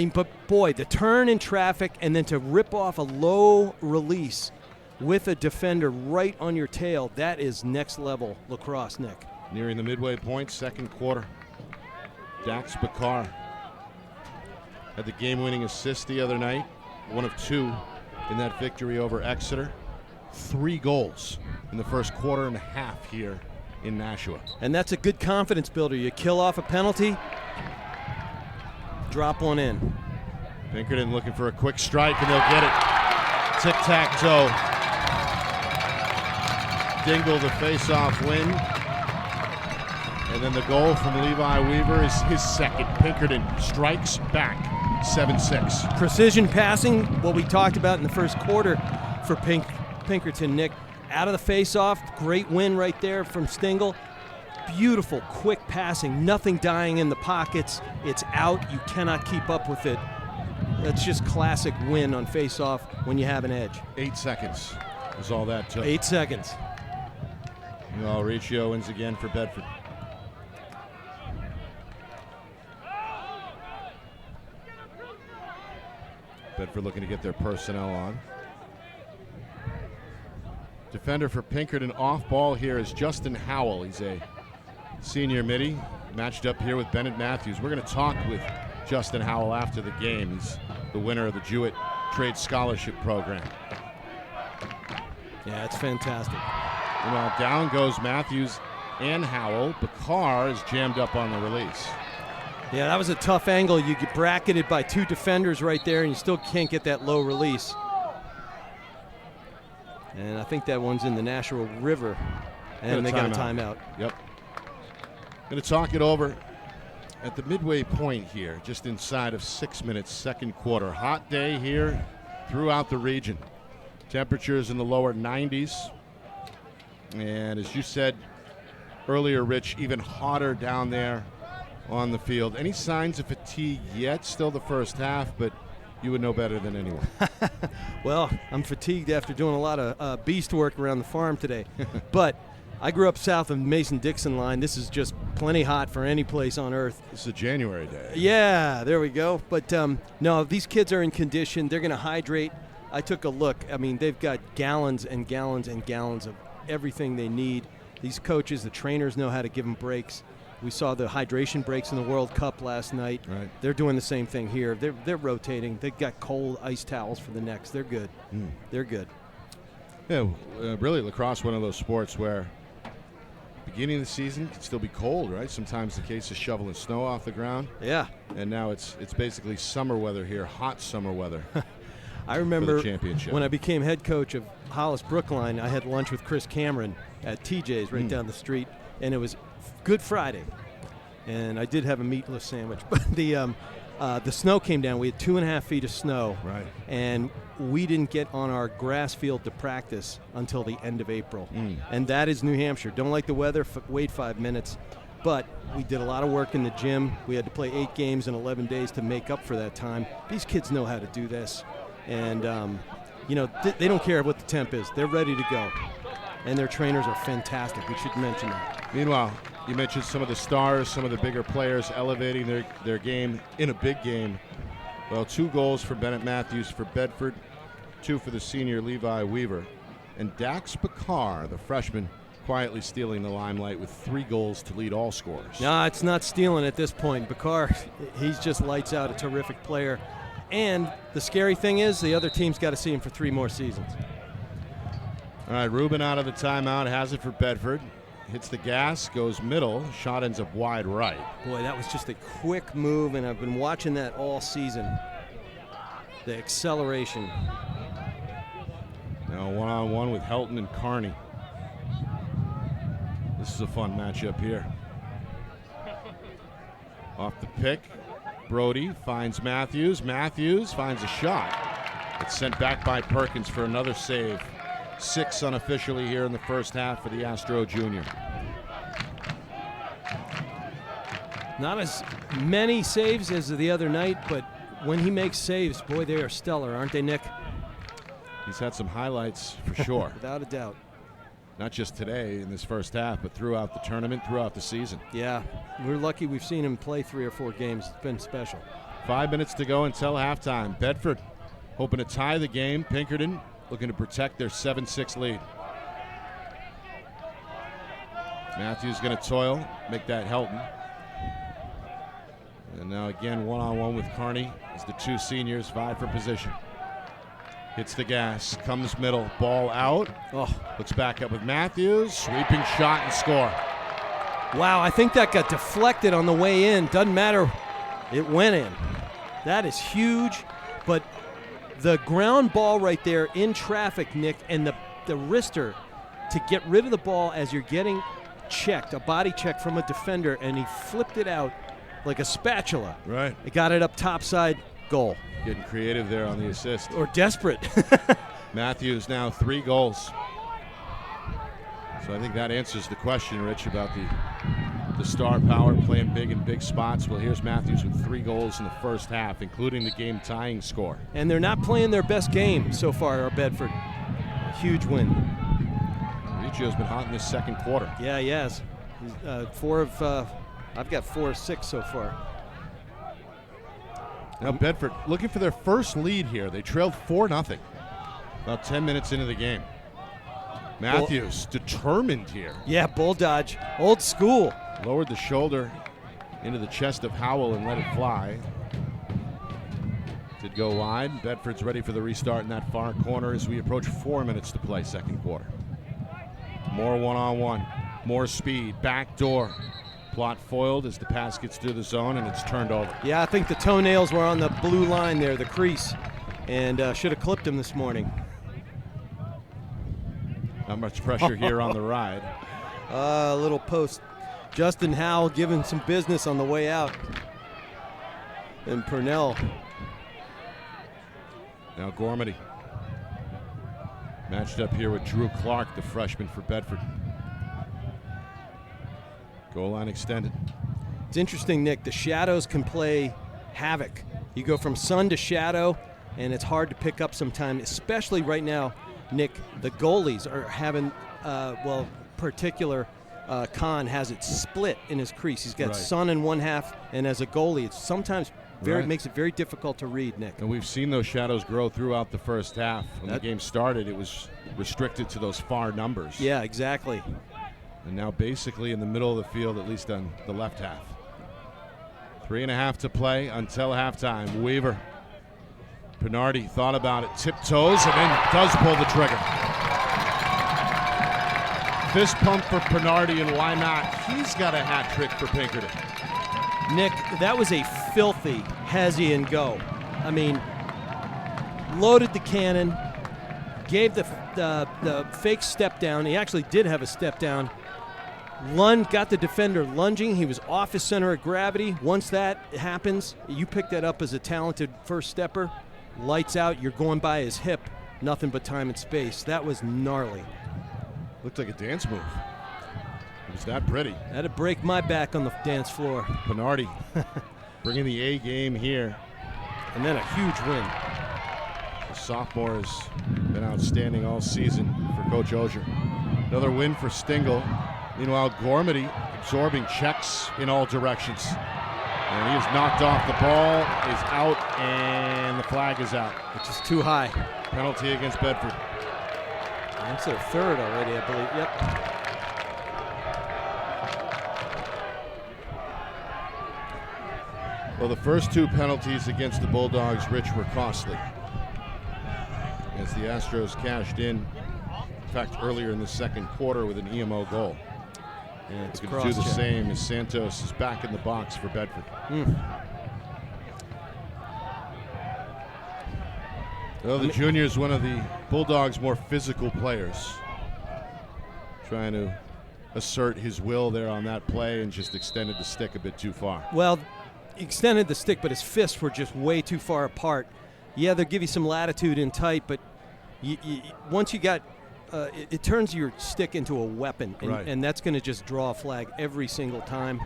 boy, the turn in traffic and then to rip off a low release with a defender right on your tail, that is next level lacrosse, Nick. Nearing the midway point, second quarter. Dax Bakar had the game-winning assist the other night, one of 2 in that victory over Exeter. 3 goals in the first quarter and a half here in Nashua. And that's a good confidence builder. You kill off a penalty, drop one in. Pinkerton looking for a quick strike, and they'll get it. Tic-tac-toe. Dingle the face-off win. And then the goal from Levi Weaver is his second. Pinkerton strikes back 7-6. Precision passing, what we talked about in the first quarter for Pinkerton, Nick. Out of the face-off, great win right there from Stingle. beautiful, quick passing, nothing dying in the pockets. It's out. You cannot keep up with it. That's just classic win on face-off when you have an edge. 8 seconds is all that took. 8 seconds. Well, Riccio wins again for Bedford. Bedford looking to get their personnel on. Defender for Pinkerton off ball here is Justin Howell. He's a senior midi, matched up here with Bennett Matthews. We're going to talk with Justin Howell after the game. He's the winner of the Jewett Trade Scholarship Program. Yeah, it's fantastic. Well, down goes Matthews and Howell. Bakar is jammed up on the release. Yeah, that was a tough angle. You get bracketed by 2 defenders right there, and you still can't get that low release. And I think that one's in the Nashua River, and they got a timeout. Yep. Going to talk it over at the midway point here, just inside of 6 minutes, second quarter. Hot day here throughout the region. Temperatures in the lower 90s. And as you said earlier, Rich, even hotter down there on the field. Any signs of fatigue yet? Still the first half, but you would know better than anyone. Well, I'm fatigued after doing a lot of beast work around the farm today. But I grew up south of Mason-Dixon line. This is just plenty hot for any place on earth. This is a January day. Yeah, there we go. But no, these kids are in condition. They're going to hydrate. I took a look. I mean, they've got gallons and gallons and gallons of everything they need. These coaches, the trainers know how to give them breaks. We saw the hydration breaks in the World Cup last night. Right. They're doing the same thing here. They're rotating. They've got cold ice towels for the necks. They're good. They're good. Yeah, really, lacrosse, one of those sports where beginning of the season can still be cold, right? Sometimes the case is shoveling snow off the ground. Yeah. And now it's basically summer weather here, hot summer weather. I remember championship. when I became head coach of Hollis Brookline, I had lunch with Chris Cameron at TJ's right down the street, and it was Good Friday, and I did have a meatless sandwich. But the snow came down. We had 2.5 feet of snow, right? And we didn't get on our grass field to practice until the end of April. And that is New Hampshire. Don't like the weather, wait 5 minutes. But we did a lot of work in the gym. We had to play 8 games in 11 days to make up for that time. These kids know how to do this. And, they don't care what the temp is. They're ready to go. And their trainers are fantastic. We should mention that. Meanwhile, you mentioned some of the stars, some of the bigger players elevating their game in a big game. Well, 2 goals for Bennett Matthews for Bedford, 2 for the senior Levi Weaver. And Dax Bakar, the freshman, quietly stealing the limelight with 3 goals to lead all scorers. No, it's not stealing at this point. Bakar, he's just lights out, a terrific player. And the scary thing is the other team's got to see him for 3 more seasons. All right, Rubin out of the timeout, has it for Bedford. Hits the gas, goes middle, shot ends up wide right. Boy, that was just a quick move, and I've been watching that all season. The acceleration. Now 1-on-1 with Helton and Carney. This is a fun matchup here. Off the pick, Brody finds Matthews. Matthews finds a shot. It's sent back by Perkins for another save. 6 unofficially here in the first half for the Astro Junior. Not as many saves as the other night, but when he makes saves, boy, they are stellar, aren't they, Nick? He's had some highlights for sure. Without a doubt. Not just today in this first half, but throughout the tournament, throughout the season. Yeah, we're lucky we've seen him play 3 or 4 games. It's been special. 5 minutes to go until halftime. Bedford hoping to tie the game. Pinkerton looking to protect their 7-6 lead. Matthews going to toil, make that Helton. And now again 1-on-1 with Carney as the 2 seniors vie for position. Hits the gas, comes middle, ball out. Looks back up with Matthews, sweeping shot and score. Wow, I think that got deflected on the way in. Doesn't matter, it went in. That is huge, but the ground ball right there in traffic, Nick, and the wrister to get rid of the ball as you're getting checked, a body check from a defender, and he flipped it out like a spatula. Right. He got it up topside, goal. Getting creative there on the assist. Or desperate. Matthews now 3 goals. So I think that answers the question, Rich, about the star power playing big in big spots. Well, here's Matthews with 3 goals in the first half, including the game-tying score. And they're not playing their best game so far, Bedford. A huge win. Riccio's been hot in this second quarter. Yeah, he has. I've got 4 of 6 so far. Now Bedford looking for their first lead here. They trailed 4-0 about 10 minutes into the game. Matthews determined here. Yeah, bull dodge. Old school. Lowered the shoulder into the chest of Howell and let it fly. Did go wide. Bedford's ready for the restart in that far corner as we approach 4 minutes to play second quarter. More one-on-one. More speed. Back door. Plot foiled as the pass gets through the zone and it's turned over. Yeah, I think the toenails were on the blue line there, the crease, and should have clipped him this morning. Not much pressure here on the ride. A little post. Justin Howell giving some business on the way out. And Purnell. Now Gormady. Matched up here with Drew Clark, the freshman for Bedford. Goal line extended. It's interesting, Nick. The shadows can play havoc. You go from sun to shadow, and it's hard to pick up sometimes, especially right now, Nick. The goalies are having, Khan has it split in his crease. He's got sun in one half, and as a goalie, it's sometimes makes it very difficult to read, Nick. And we've seen those shadows grow throughout the first half. When the game started, it was restricted to those far numbers. Yeah, exactly. And now basically in the middle of the field, at least on the left half. 3.5 to play until halftime. Weaver. Pinkerton thought about it, tiptoes, and then does pull the trigger. Fist pump for Pinkerton, and why not? He's got a hat trick for Pinkerton. Nick, that was a filthy hezzy and go. I mean, loaded the cannon, gave the fake step down. He actually did have a step down. Got the defender lunging. He was off his center of gravity. Once that happens, you pick that up as a talented first stepper. Lights out, you're going by his hip. Nothing but time and space. That was gnarly. Looked like a dance move. It was that pretty. That'd break my back on the dance floor. Pinkerton bringing the A game here. And then a huge win. The sophomore has been outstanding all season for Coach Ogier. Another win for Stingle. Meanwhile, Gormady absorbing checks in all directions. And he is knocked off. The ball is out, and the flag is out. Which is too high. Penalty against Bedford. That's their third already, I believe. Yep. Well, the first 2 penalties against the Bulldogs, Rich, were costly. As the Astros cashed in fact, earlier in the second quarter with an EMO goal. And it's going to do the same as Santos is back in the box for Bedford. Well, the junior is one of the Bulldogs' more physical players. Trying to assert his will there on that play and just extended the stick a bit too far. Well, he extended the stick, but his fists were just way too far apart. Yeah, they'll give you some latitude in tight, but once you got it turns your stick into a weapon, and that's going to just draw a flag every single time.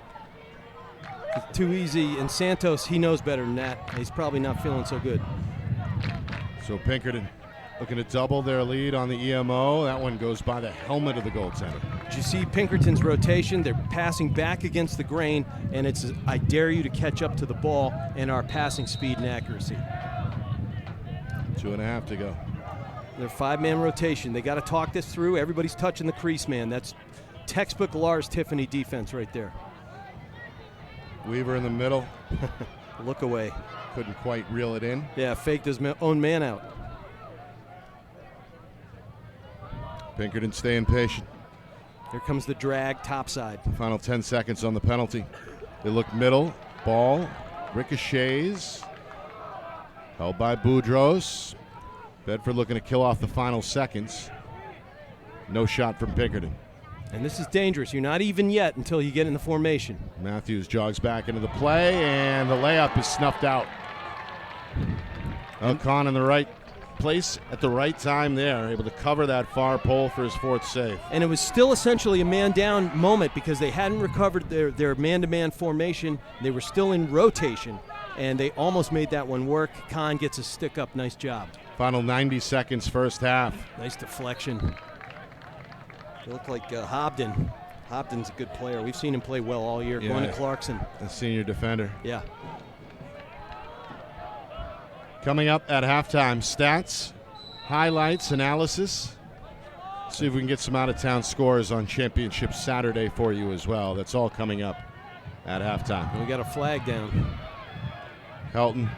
It's too easy, and Santos, he knows better than that. He's probably not feeling so good. So Pinkerton looking to double their lead on the EMO. That one goes by the helmet of the goaltender. Did you see Pinkerton's rotation? They're passing back against the grain, and it's I dare you to catch up to the ball and our passing speed and accuracy. 2.5 to go. Their 5-man rotation. They got to talk this through. Everybody's touching the crease, man. That's textbook Lars Tiffany defense right there. Weaver in the middle. Look away. Couldn't quite reel it in. Yeah, faked his own man out. Pinkerton staying patient. Here comes the drag topside. Final 10 seconds on the penalty. They look middle. Ball ricochets. Held by Boudreaux. Bedford looking to kill off the final seconds. No shot from Pinkerton. And this is dangerous. You're not even yet until you get in the formation. Matthews jogs back into the play, and the layup is snuffed out. Khan on the right. place at the right time there, able to cover that far pole for his 4th save. And it was still essentially a man-down moment because they hadn't recovered their man-to-man formation. They were still in rotation, and they almost made that one work. Kahn gets a stick up. Nice job. Final 90 seconds, first half. Nice deflection. It looked like Hobden. Hobden's a good player. We've seen him play well all year. Yeah. Going to Clarkson. The senior defender. Yeah. Coming up at halftime, stats, highlights, analysis. See if we can get some out-of-town scores on Championship Saturday for you as well. That's all coming up at halftime. And we got a flag down. Helton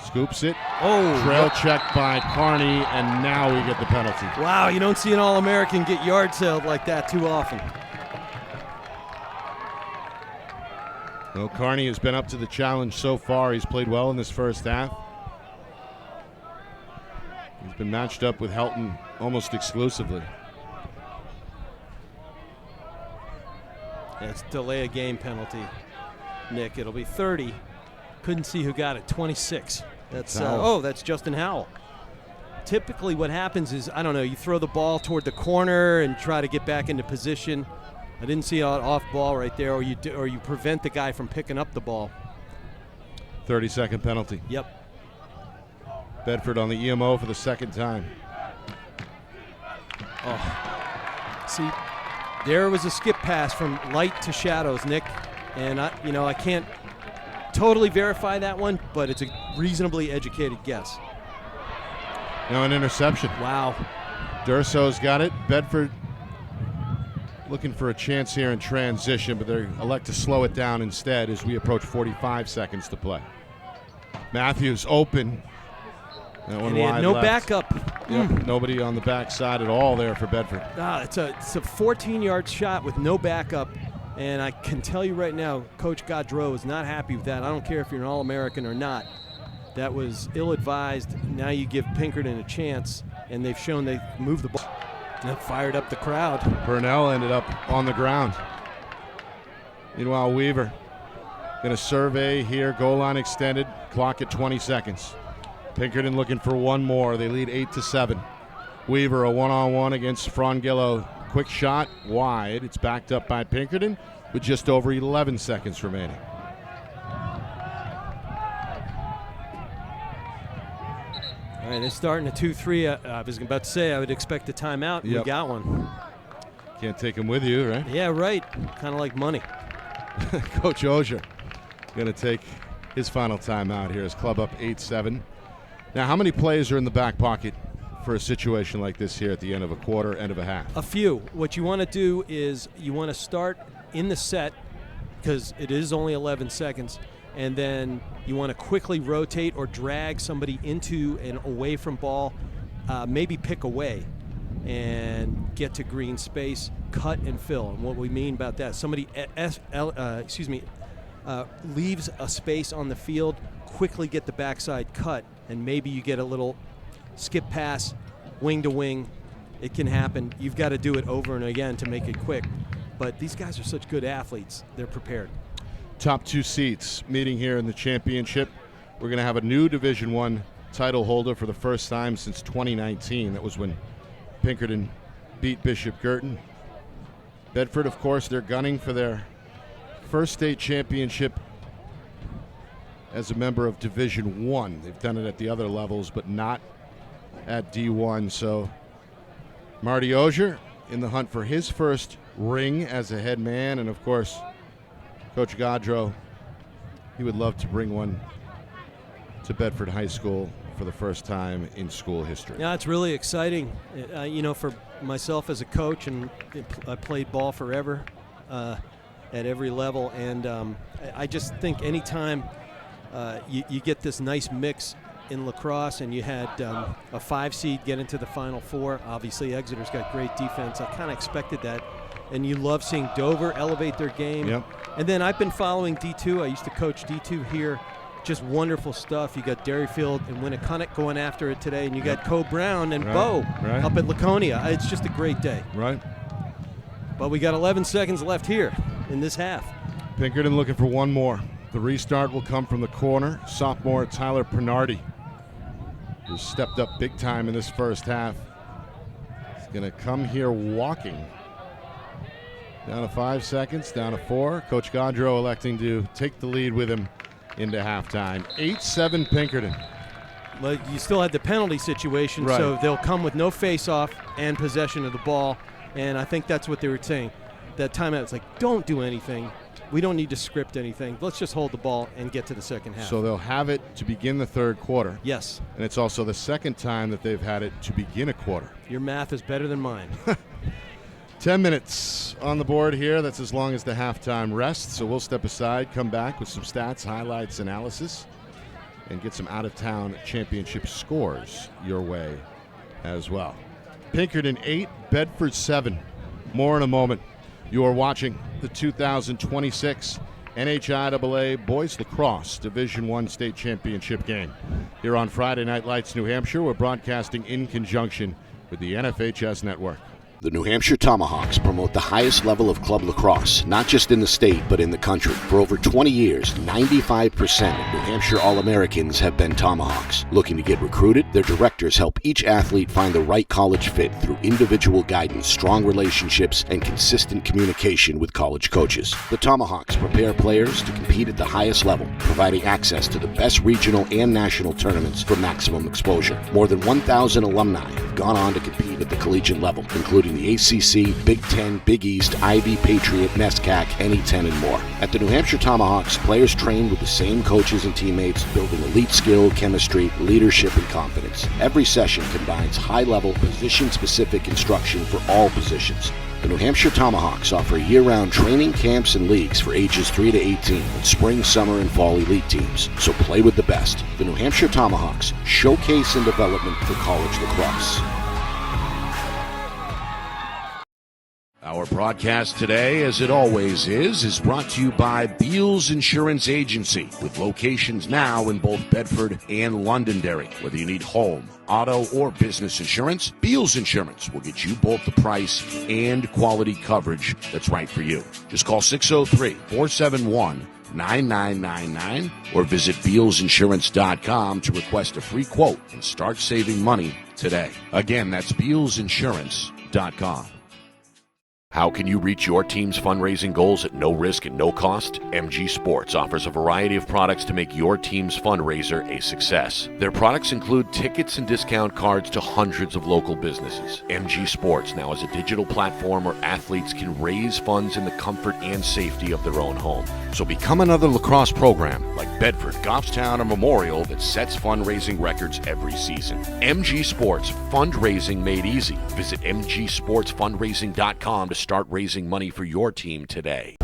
scoops it. Oh, Trail check by Carney, and now we get the penalty. Wow, you don't see an All-American get yard sailed like that too often. Well, Carney has been up to the challenge so far. He's played well in this first half. He's been matched up with Helton almost exclusively. That's delay a game penalty, Nick. It'll be 30. Couldn't see who got it. 26. That's that's Justin Howell. Typically what happens is, I don't know, you throw the ball toward the corner and try to get back into position. I didn't see an off ball right there, or you prevent the guy from picking up the ball. 30-second penalty. Yep. Bedford on the EMO for the second time. Oh, see, there was a skip pass from light to shadows, Nick, and I can't totally verify that one, but it's a reasonably educated guess. Now an interception. Wow. Durso's got it. Bedford looking for a chance here in transition, but they elect to slow it down instead as we approach 45 seconds to play. Matthews open. That one And he wide had no left. backup. Yep, nobody on the backside at all there for Bedford. It's a 14-yard shot with no backup, and I can tell you right now, Coach Gaudreau is not happy with that. I don't care if you're an All-American or not. That was ill-advised. Now you give Pinkerton a chance, and they've shown they move the ball. That fired up the crowd. Purnell ended up on the ground. Meanwhile, Weaver going to survey here. Goal line extended. Clock at 20 seconds. Pinkerton looking for one more. They lead 8-7. Weaver a one-on-one against Frangillo. Quick shot wide. It's backed up by Pinkerton with just over 11 seconds remaining. All right, they're starting a 2-3. I was about to say I would expect a timeout. Yep. We got one. Can't take him with you, right? Yeah, right. Kind of like money. Coach Ozier going to take his final timeout here. His club up 8-7. Now, how many plays are in the back pocket for a situation like this here at the end of a quarter, end of a half? A few. What you want to do is you want to start in the set because it is only 11 seconds, and then you want to quickly rotate or drag somebody into and away from ball, maybe pick away and get to green space, cut and fill. And what we mean about that, somebody leaves a space on the field, quickly get the backside cut, and maybe you get a little skip pass, wing to wing. It can happen. You've got to do it over and again to make it quick. But these guys are such good athletes. They're prepared. Top two seats meeting here in the championship. We're going to have a new Division I title holder for the first time since 2019. That was when Pinkerton beat Bishop Girton. Bedford, of course, they're gunning for their first state championship as a member of Division I. They've done it at the other levels, but not at D1. So Marty Ozier in the hunt for his first ring as a head man, and of course, Coach Gaudreau, he would love to bring one to Bedford High School for the first time in school history. Yeah, it's really exciting. For myself as a coach, and I played ball forever at every level, and I just think anytime you get this nice mix in lacrosse, and you had a 5 seed get into the Final Four. Obviously, Exeter's got great defense. I kind of expected that. And you love seeing Dover elevate their game. Yep. And then I've been following D2. I used to coach D2 here. Just wonderful stuff. You got Derryfield and Winnicunnet going after it today, and you got Co Brown and Bo up at Laconia. It's just a great day. Right. But we got 11 seconds left here in this half. Pinkerton looking for one more. The restart will come from the corner. Sophomore Tyler Pernardi. who stepped up big time in this first half, is going to come here walking. Down to 5 seconds, down to 4. Coach Gaudreau electing to take the lead with him into halftime. 8-7 Pinkerton. But you still had the penalty situation, Right. so they'll come with no face-off and possession of the ball. And I think that's what they were saying. That timeout, it's like, don't do anything. We don't need to script anything. Let's just hold the ball and get to the second half. So they'll have it to begin the third quarter. Yes. And it's also the second time that they've had it to begin a quarter. Your math is better than mine. 10 minutes on the board here. That's as long as the halftime rest. So we'll step aside, come back with some stats, highlights, analysis, and get some out-of-town championship scores your way as well. Pinkerton 8, Bedford 7. More in a moment. You are watching the 2026 NHIAA Boys Lacrosse Division I State Championship game. Here on Friday Night Lights, New Hampshire, we're broadcasting in conjunction with the NFHS Network. The New Hampshire Tomahawks promote the highest level of club lacrosse, not just in the state, but in the country. For over 20 years, 95% of New Hampshire All-Americans have been Tomahawks. Looking to get recruited? Their directors help each athlete find the right college fit through individual guidance, strong relationships, and consistent communication with college coaches. The Tomahawks prepare players to compete at the highest level, providing access to the best regional and national tournaments for maximum exposure. More than 1,000 alumni have gone on to compete at the collegiate level, including the ACC, Big Ten, Big East, Ivy, Patriot, NESCAC, NE10, and more. At the New Hampshire Tomahawks, players train with the same coaches and teammates, building elite skill, chemistry, leadership, and confidence. Every session combines high-level, position-specific instruction for all positions. The New Hampshire Tomahawks offer year-round training camps and leagues for ages 3 to 18 with spring, summer, and fall elite teams. So play with the best. The New Hampshire Tomahawks, showcase and development for college lacrosse. Our broadcast today, as it always is brought to you by Beals Insurance Agency, with locations now in both Bedford and Londonderry. Whether you need home, auto, or business insurance, Beals Insurance will get you both the price and quality coverage that's right for you. Just call 603-471-9999 or visit BealsInsurance.com to request a free quote and start saving money today. Again, that's BealsInsurance.com. How can you reach your team's fundraising goals at no risk and no cost? MG Sports offers a variety of products to make your team's fundraiser a success. Their products include tickets and discount cards to hundreds of local businesses. MG Sports now has a digital platform where athletes can raise funds in the comfort and safety of their own home. So become another lacrosse program like Bedford, Goffstown, or Memorial that sets fundraising records every season. MG Sports, fundraising made easy. Visit mgsportsfundraising.com to start raising money for your team today.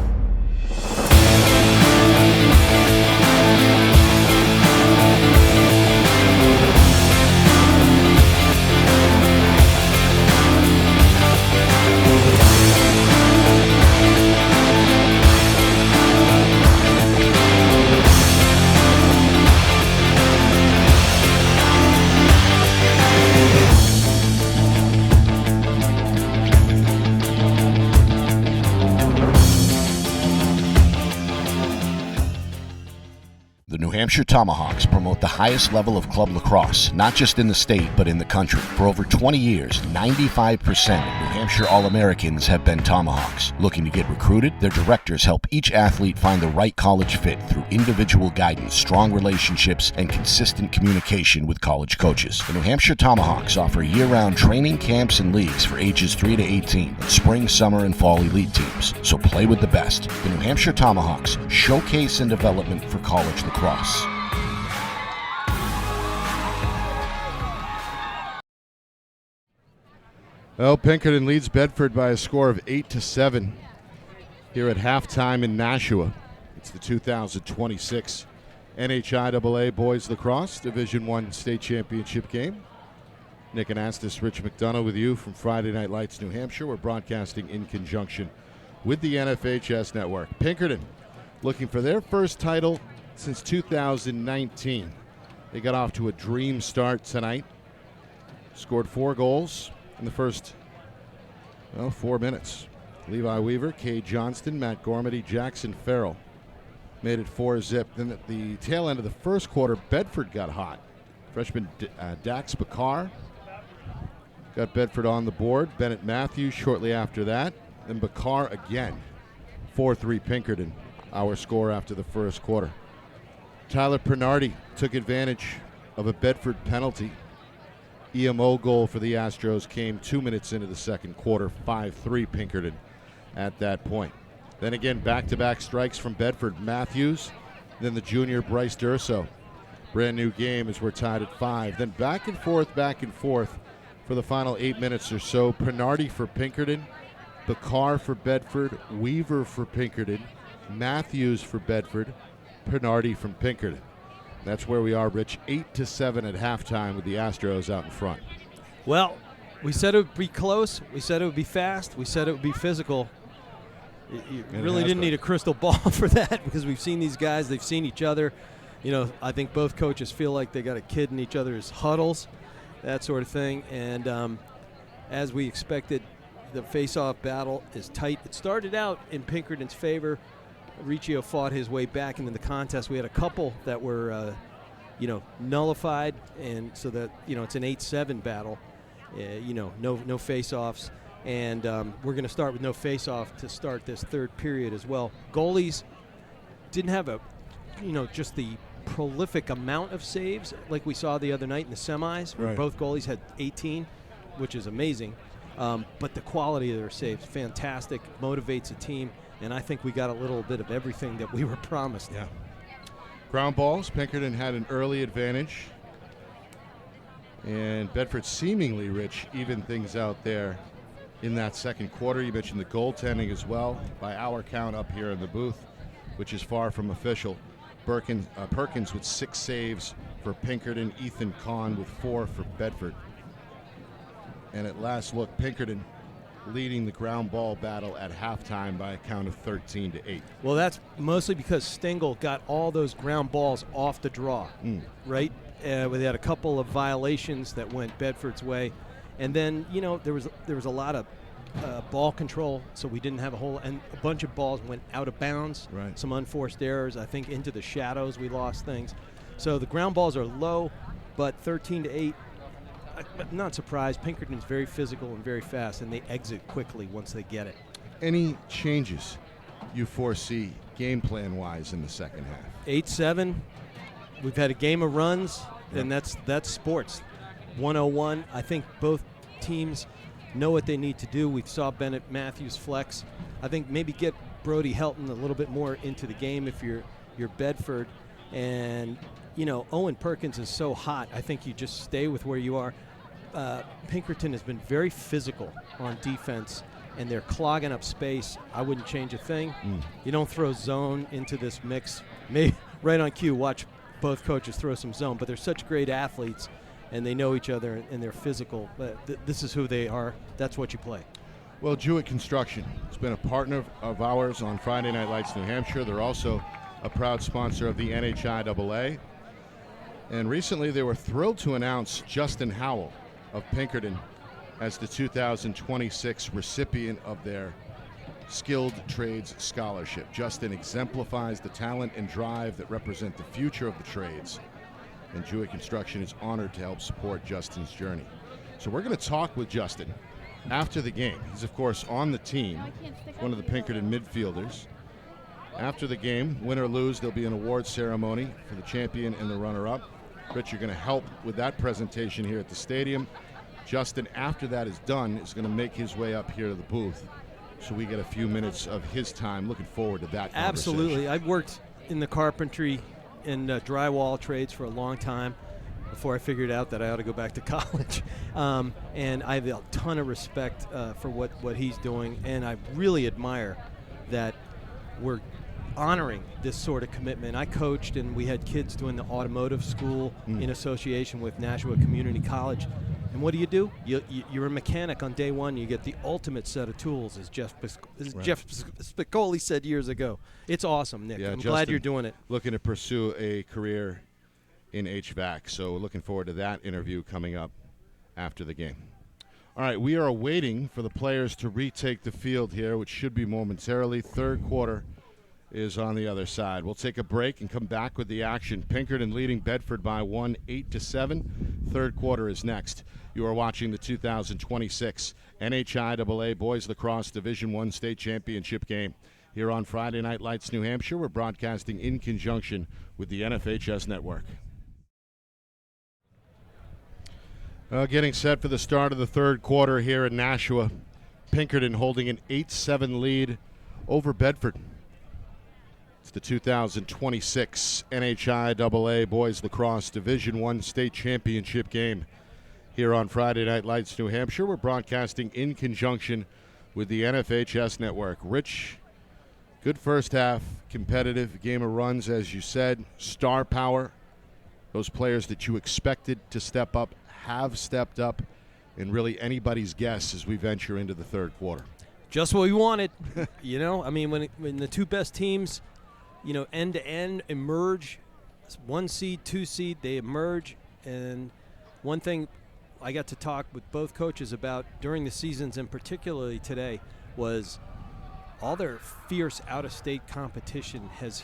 New Hampshire Tomahawks promote the highest level of club lacrosse, not just in the state, but in the country. For over 20 years, 95% of New Hampshire All-Americans have been Tomahawks. Looking to get recruited? Their directors help each athlete find the right college fit through individual guidance, strong relationships, and consistent communication with college coaches. The New Hampshire Tomahawks offer year-round training camps and leagues for ages 3 to 18 with spring, summer, and fall elite teams. So play with the best. The New Hampshire Tomahawks, showcase and development for college lacrosse. Well, Pinkerton leads Bedford by a score of 8-7 here at halftime in Nashua. It's the 2026 NHIAA Boys Lacrosse Division I State Championship game. Nick Anastas, Rich McDonough with you from Friday Night Lights, New Hampshire. We're broadcasting in conjunction with the NFHS Network. Pinkerton looking for their first title since 2019. They got off to a dream start tonight. Scored 4 goals in the first 4 minutes. Levi Weaver, Kay Johnston, Matt Gormady, Jackson Farrell made it 4-0. Then at the tail end of the first quarter, Bedford got hot. Freshman Dax Bakar got Bedford on the board. Bennett Matthews shortly after that. Then Bakar again. 4-3 Pinkerton, our score after the first quarter. Tyler Pernardi took advantage of a Bedford penalty. EMO goal for the Astros came 2 minutes into the second quarter. 5-3 Pinkerton at that point. Then again, back-to-back strikes from Bedford. Matthews, then the junior Bryce Durso. Brand new game as we're tied at 5. Then back and forth for the final 8 minutes or so. Pernardi for Pinkerton, Bakar for Bedford, Weaver for Pinkerton, Matthews for Bedford, Pernardi from Pinkerton. That's where we are, Rich. 8-7 at halftime with the Astros out in front. Well, we said it would be close. We said it would be fast. We said it would be physical. You really didn't need a crystal ball for that because we've seen these guys. They've seen each other. You know, I think both coaches feel like they got a kid in each other's huddles, that sort of thing. And as we expected, the face-off battle is tight. It started out in Pinkerton's favor. Riccio fought his way back into the contest. We had a couple that were, nullified, and so that, it's an 8-7 battle. No face-offs. And we're going to start with no face-off to start this third period as well. Goalies didn't have just the prolific amount of saves like we saw the other night in the semis. Where both goalies had 18, which is amazing. But the quality of their saves, fantastic, motivates a team, and I think we got a little bit of everything that we were promised. Yeah. Ground balls, Pinkerton had an early advantage, and Bedford seemingly, Rich, evened things out there in that second quarter. You mentioned the goaltending as well, by our count up here in the booth, which is far from official. Perkins with 6 saves for Pinkerton, Ethan Kahn with 4 for Bedford. And at last look, Pinkerton leading the ground ball battle at halftime by a count of 13-8. Well, that's mostly because Stengel got all those ground balls off the draw, right? We had a couple of violations that went Bedford's way. And then, there was a lot of ball control, so we didn't have and a bunch of balls went out of bounds. Right. Some unforced errors. I think into the shadows we lost things. So the ground balls are low, but 13-8. I'm not surprised. Pinkerton's very physical and very fast, and they exit quickly once they get it. Any changes you foresee game plan-wise in the second half? 8-7. We've had a game of runs, and that's sports. 101. I think both teams know what they need to do. We saw Bennett Matthews flex. I think maybe get Brody Helton a little bit more into the game if you're Bedford. And, Owen Perkins is so hot. I think you just stay with where you are. Pinkerton has been very physical on defense, and they're clogging up space. I wouldn't change a thing. You don't throw zone into this mix. Maybe right on cue, watch both coaches throw some zone, but they're such great athletes, and they know each other, and they're physical. But this is who they are. That's what you play. Well, Jewett Construction has been a partner of ours on Friday Night Lights New Hampshire. They're also a proud sponsor of the NHIAA. And recently they were thrilled to announce Justin Howell of Pinkerton as the 2026 recipient of their Skilled Trades Scholarship. Justin exemplifies the talent and drive that represent the future of the trades, and Jewett Construction is honored to help support Justin's journey. So we're going to talk with Justin after the game. He's, of course, on the team, one of the Pinkerton midfielders. After the game, win or lose, there'll be an award ceremony for the champion and the runner-up. Rich, you're going to help with that presentation here at the stadium. Justin, after that is done, is going to make his way up here to the booth, so we get a few minutes of his time. Looking forward to that conversation. Absolutely. I've worked in the carpentry and drywall trades for a long time before I figured out that I ought to go back to college. And I have a ton of respect for what he's doing, and I really admire that we're honoring this sort of commitment. I coached, and we had kids doing the automotive school in association with Nashua Community College. And what do? You're a mechanic on day one. You get the ultimate set of tools, as Jeff Spicoli said years ago. It's awesome, Nick. I'm glad you're doing it. Looking to pursue a career in HVAC, so looking forward to that interview coming up after the game. All right, we are waiting for the players to retake the field here, which should be momentarily. Third quarter is on the other side. We'll take a break and come back with the action. Pinkerton leading Bedford by 1, 8-7. Third quarter is next. You are watching the 2026 NHIAA Boys Lacrosse Division I State Championship game. Here on Friday Night Lights, New Hampshire, we're broadcasting in conjunction with the NFHS Network. Getting set for the start of the third quarter here in Nashua. Pinkerton holding an 8-7 lead over Bedford. It's the 2026 NHIAA Boys Lacrosse Division I State Championship game. Here on Friday Night Lights, New Hampshire, we're broadcasting in conjunction with the NFHS Network. Rich, good first half, competitive game of runs, as you said, star power. Those players that you expected to step up have stepped up, and really anybody's guess as we venture into the third quarter. Just what we wanted. I mean, when the two best teams, end to end emerge, 1 seed, 2 seed, they emerge. And one thing I got to talk with both coaches about during the seasons, and particularly today, was all their fierce out-of-state competition has,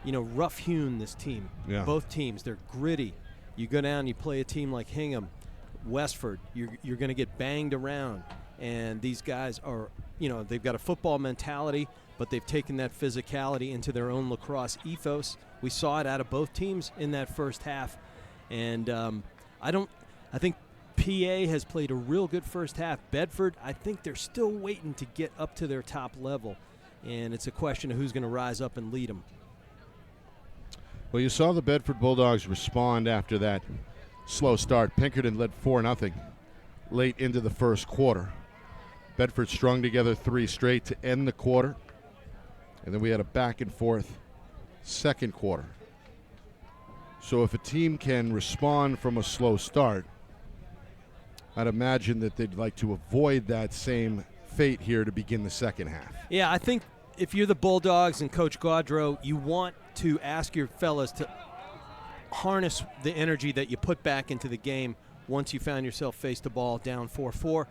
rough-hewn this team. Yeah. Both teams, they're gritty. You go down, you play a team like Hingham, Westford, you're going to get banged around. And these guys are, they've got a football mentality, but they've taken that physicality into their own lacrosse ethos. We saw it out of both teams in that first half. And I think PA has played a real good first half. Bedford, I think they're still waiting to get up to their top level. And it's a question of who's going to rise up and lead them. Well, you saw the Bedford Bulldogs respond after that slow start. Pinkerton led 4-0 late into the first quarter. Bedford strung together 3 straight to end the quarter. And then we had a back-and-forth second quarter. So if a team can respond from a slow start, I'd imagine that they'd like to avoid that same fate here to begin the second half. Yeah, I think if you're the Bulldogs and Coach Gaudreau, you want to ask your fellas to harness the energy that you put back into the game once you found yourself face the ball down 4-4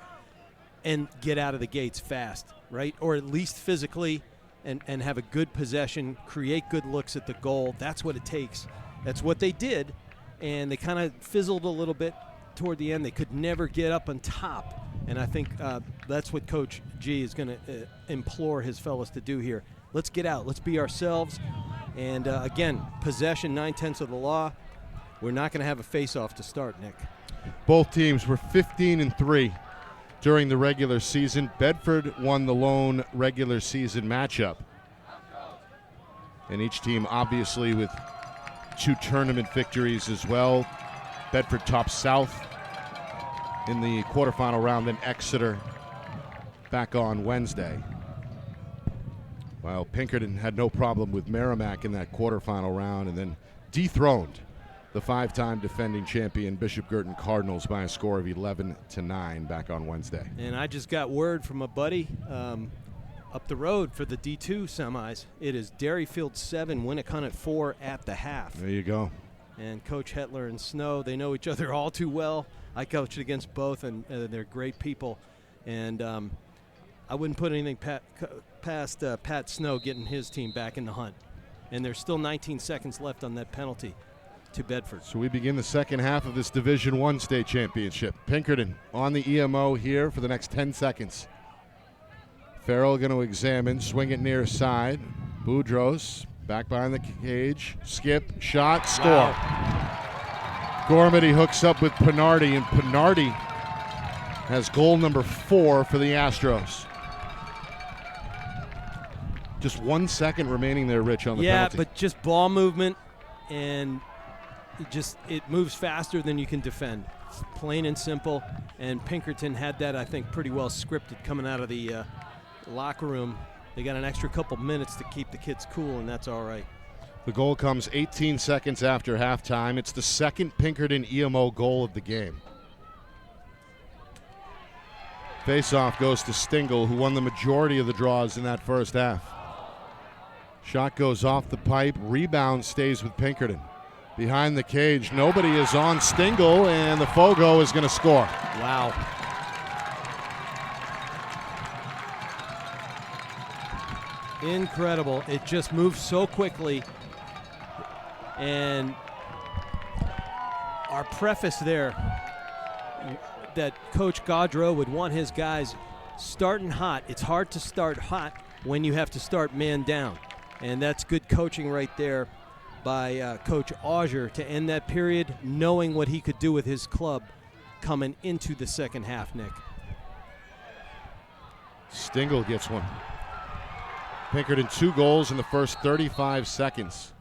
and get out of the gates fast, right? Or at least physically and have a good possession, create good looks at the goal. That's what it takes. That's what they did, and they kind of fizzled a little bit toward the end. They could never get up on top, and I think that's what Coach G is going to implore his fellas to do here. Let's get out. Let's be ourselves. And, again, possession, 9/10 of the law. We're not going to have a face-off to start, Nick. Both teams were 15-3 during the regular season. Bedford won the lone regular season matchup. And each team obviously with 2 tournament victories as well. Bedford topped South in the quarterfinal round, then Exeter back on Wednesday. While Pinkerton had no problem with Merrimack in that quarterfinal round, and then dethroned the 5-time defending champion Bishop Girton Cardinals by a score of 11-9 back on Wednesday. And I just got word from a buddy up the road for the D2 semis. It is Derryfield 7, Winnicott 4 at the half. There you go. And Coach Hetler and Snow, they know each other all too well. I coached against both, and they're great people. And I wouldn't put anything past Pat Snow getting his team back in the hunt. And there's still 19 seconds left on that penalty to Bedford. So we begin the second half of this Division I state championship. Pinkerton on the EMO here for the next 10 seconds. Farrell going to examine, swing it near side. Boudros back behind the cage. Skip, shot, score. Wow. Gormady hooks up with Pinardi, and Pinardi has goal number 4 for the Astros. Just 1 second remaining there, Rich, on the penalty. Yeah, but just ball movement, and it moves faster than you can defend. It's plain and simple. And Pinkerton had that, I think, pretty well scripted coming out of the locker room. They got an extra couple minutes to keep the kids cool, and that's all right. The goal comes 18 seconds after halftime. It's the second Pinkerton EMO goal of the game. Faceoff goes to Stingle, who won the majority of the draws in that first half. Shot goes off the pipe. Rebound stays with Pinkerton. Behind the cage, nobody is on Stingle, and the Fogo is going to score. Wow. Incredible. It just moved so quickly. And our preface there, that Coach Gaudreau would want his guys starting hot. It's hard to start hot when you have to start man down. And that's good coaching right there by Coach Auger to end that period, knowing what he could do with his club coming into the second half, Nick. Stingle gets one. Pinkerton 2 goals in the first 35 seconds.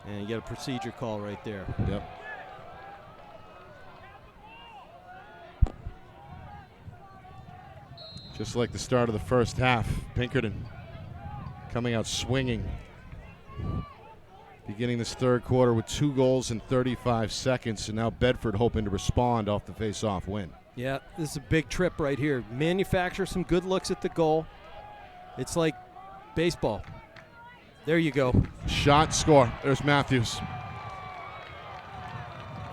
And you get a procedure call right there. Yep. Just like the start of the first half, Pinkerton coming out swinging. Beginning this third quarter with 2 goals in 35 seconds, and now Bedford hoping to respond off the face-off win. Yeah, this is a big trip right here. Manufacture some good looks at the goal. It's like baseball. There you go. Shot, score. There's Matthews.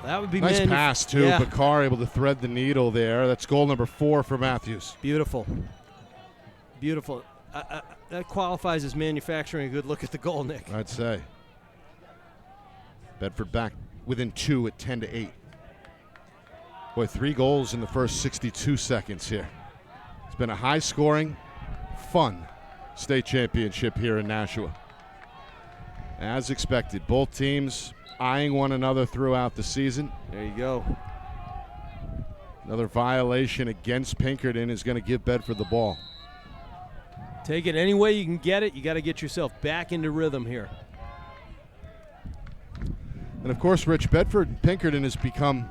That would be nice pass, too. Yeah. Bakar able to thread the needle there. That's goal number 4 for Matthews. Beautiful. Beautiful. That qualifies as manufacturing a good look at the goal, Nick. I'd say. Bedford back within 2 at 10-8. Boy, 3 goals in the first 62 seconds here. It's been a high-scoring, fun state championship here in Nashua. As expected, both teams eyeing one another throughout the season. There you go. Another violation against Pinkerton is going to give Bedford the ball. Take it any way you can get it. You got to get yourself back into rhythm here. And of course, Rich, Bedford and Pinkerton has become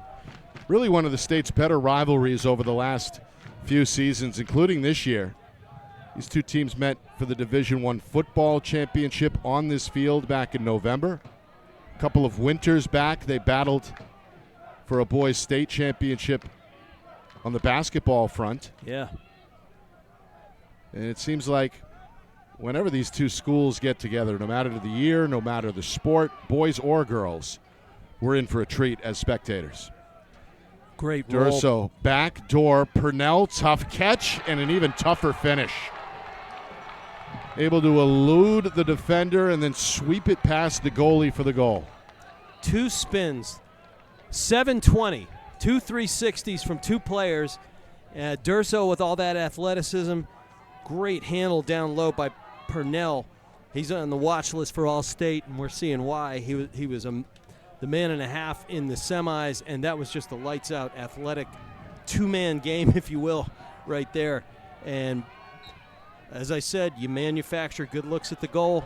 really one of the state's better rivalries over the last few seasons, including this year. These two teams met for the Division I football championship on this field back in November. A couple of winters back, they battled for a boys' state championship on the basketball front. Yeah. And it seems like whenever these two schools get together, no matter the year, no matter the sport, boys or girls, we're in for a treat as spectators. Great roll. Durso, back door, Purnell, tough catch, and an even tougher finish. Able to elude the defender and then sweep it past the goalie for the goal. 2 spins, 720, 2 360s from 2 players. Durso with all that athleticism. Great handle down low by Purnell. He's on the watch list for All-State, and we're seeing why. He was the man and a half in the semis, and that was just a lights-out athletic 2-man game, if you will, right there. And as I said, you manufacture good looks at the goal.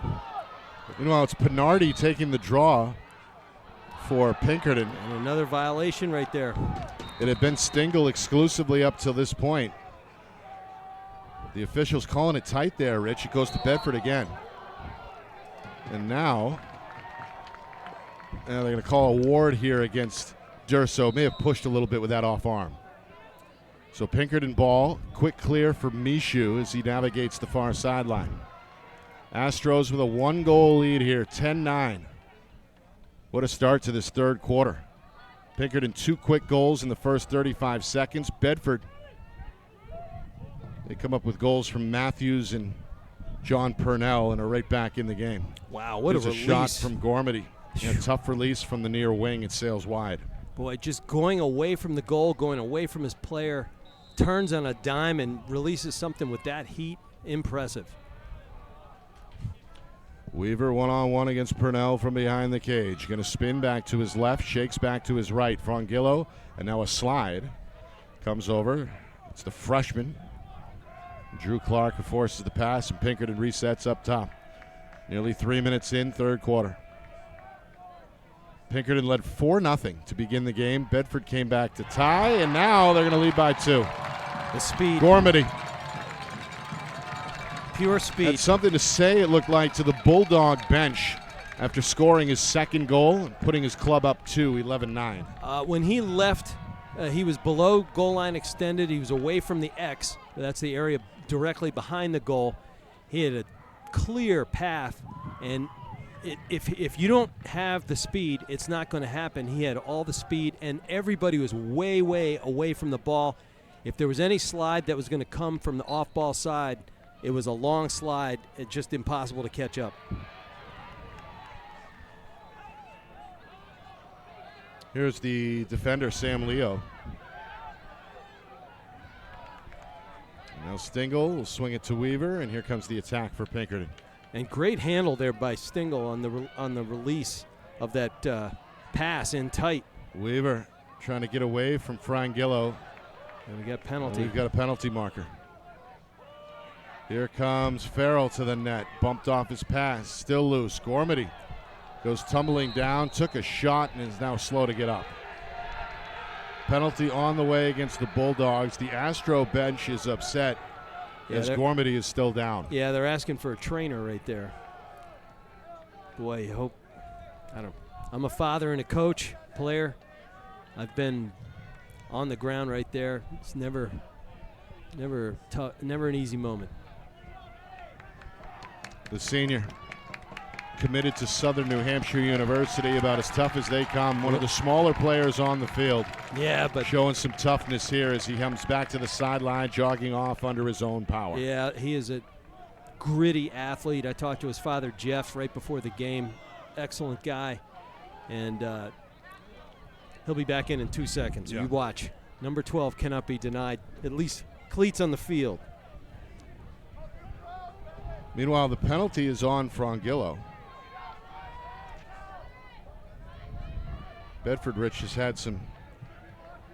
Meanwhile, it's Pinardi taking the draw for Pinkerton. And another violation right there. It had been Stingle exclusively up till this point. The officials calling it tight there, Rich. It goes to Bedford again. And now they're going to call a ward here against Durso. May have pushed a little bit with that off arm. So Pinkerton ball, quick clear for Mishu as he navigates the far sideline. Astros with a 1-goal lead here, 10-9. What a start to this third quarter. Pinkerton 2 quick goals in the first 35 seconds. Bedford, they come up with goals from Matthews and John Purnell and are right back in the game. Wow, what a release. Shot from Gormady. A tough release from the near wing. It sails wide. Boy, just going away from the goal, going away from his player, turns on a dime and releases something with that heat. Impressive. Weaver one-on-one against Purnell from behind the cage. Going to spin back to his left, shakes back to his right. Frongillo, and now a slide. Comes over. It's the freshman. Drew Clark who forces the pass, and Pinkerton resets up top. Nearly 3 minutes in, third quarter. Pinkerton led 4-0 to begin the game. Bedford came back to tie, and now they're going to lead by 2. The speed. Gormady. Pure speed. Had something to say, it looked like, to the Bulldog bench after scoring his second goal and putting his club up 11-9. When he left, he was below goal line extended. He was away from the X. That's the area directly behind the goal. He had a clear path, and if you don't have the speed, it's not going to happen. He had all the speed, and everybody was way, way away from the ball. If there was any slide that was going to come from the off-ball side, It was a long slide. It's just impossible to catch up. Here's the defender, Sam Leo. Now Stingle will swing it to Weaver, and here comes the attack for Pinkerton. And great handle there by Stingle on the release of that pass in tight. Weaver trying to get away from Frangillo. And we got penalty. We've got a penalty marker. Here comes Farrell to the net. Bumped off his pass. Still loose. Gormady goes tumbling down, took a shot, and is now slow to get up. Penalty on the way against the Bulldogs. The Astro bench is upset as Gormady is still down. Yeah, they're asking for a trainer right there. Boy, I'm a father and a coach, player. I've been on the ground right there. It's never an easy moment. The senior committed to Southern New Hampshire University, about as tough as they come. One of the smaller players on the field. Yeah, but showing some toughness here as he comes back to the sideline, jogging off under his own power. Yeah, he is a gritty athlete. I talked to his father, Jeff, right before the game. Excellent guy. And he'll be back in 2 seconds. Yeah. You watch. Number 12 cannot be denied. At least cleats on the field. Meanwhile, the penalty is on Frangillo. Bedford, Rich, has had some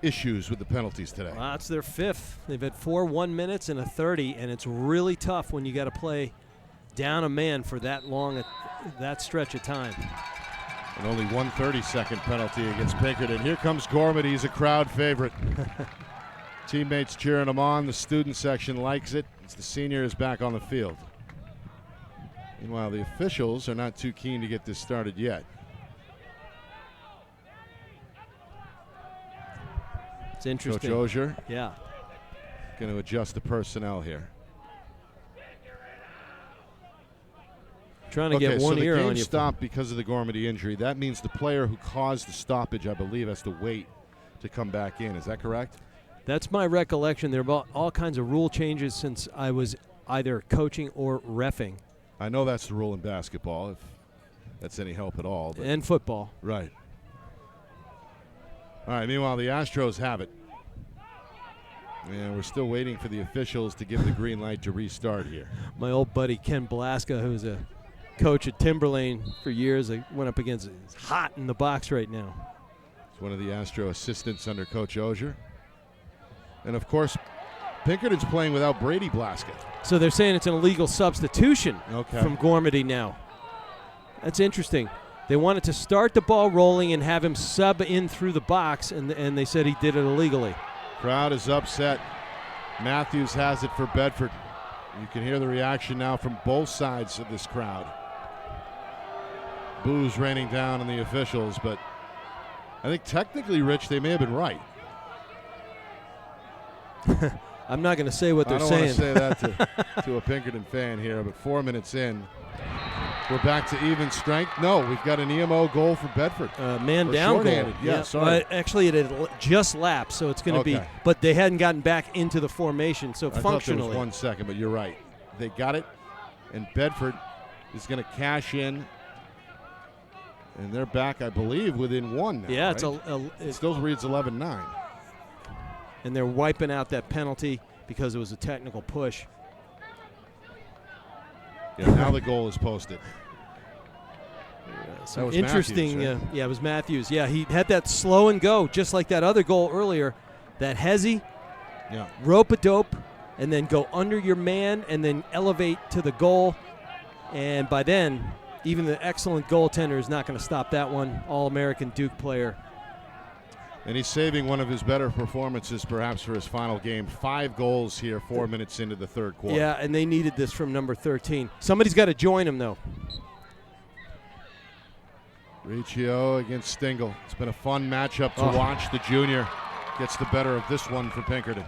issues with the penalties today. Well, that's their fifth. They've had 4 1-minutes and a 30, and it's really tough when you got to play down a man for that long, that stretch of time. And only 1 30-second penalty against Pinkerton. Here comes Gormady. He's a crowd favorite. Teammates cheering him on. The student section likes it as the senior is back on the field. Meanwhile, the officials are not too keen to get this started yet. It's interesting. Coach Ogier, yeah, going to adjust the personnel here. Trying to get one ear on you. So the game stopped because of the Gormady injury. That means the player who caused the stoppage, I believe, has to wait to come back in. Is that correct? That's my recollection. There have all kinds of rule changes since I was either coaching or reffing. I know that's the rule in basketball, if that's any help at all. But and football. Right. All right, meanwhile, the Astros have it. And we're still waiting for the officials to give the green light to restart here. My old buddy Ken Blaska, who's a coach at Timberlane for years, I went up against it. He's hot in the box right now. It's one of the Astro assistants under Coach Ogier. And, of course, Pinkerton's playing without Brady Blaska. So they're saying it's an illegal substitution from Gormady now. That's interesting. They wanted to start the ball rolling and have him sub in through the box, and they said he did it illegally. Crowd is upset. Matthews has it for Bedford. You can hear the reaction now from both sides of this crowd. Boos raining down on the officials, but I think technically, Rich, they may have been right. I'm not going to say what they're saying. I don't want to say that to a Pinkerton fan here, but 4 minutes in, we're back to even strength. No, we've got an EMO goal for Bedford. Man down goal. Yeah, sorry. Actually, it had just lapsed, so it's going to be. But they hadn't gotten back into the formation, so I functionally. thought there was 1 second, but you're right. They got it, and Bedford is going to cash in. And they're back, I believe, within 1 now. Yeah, right? It still reads 11-9. And they're wiping out that penalty because it was a technical push. Yeah, now the goal is posted. So interesting. Matthews, right? Yeah, it was Matthews. Yeah, he had that slow and go, just like that other goal earlier. That hezzy, rope-a-dope, and then go under your man and then elevate to the goal. And by then, even the excellent goaltender is not going to stop that one. All-American Duke player. And he's saving one of his better performances perhaps for his final game. 5 goals here 4 minutes into the third quarter. Yeah, and they needed this from number 13. Somebody's got to join him, though. Riccio against Stingle. It's been a fun matchup to watch. The junior gets the better of this one for Pinkerton.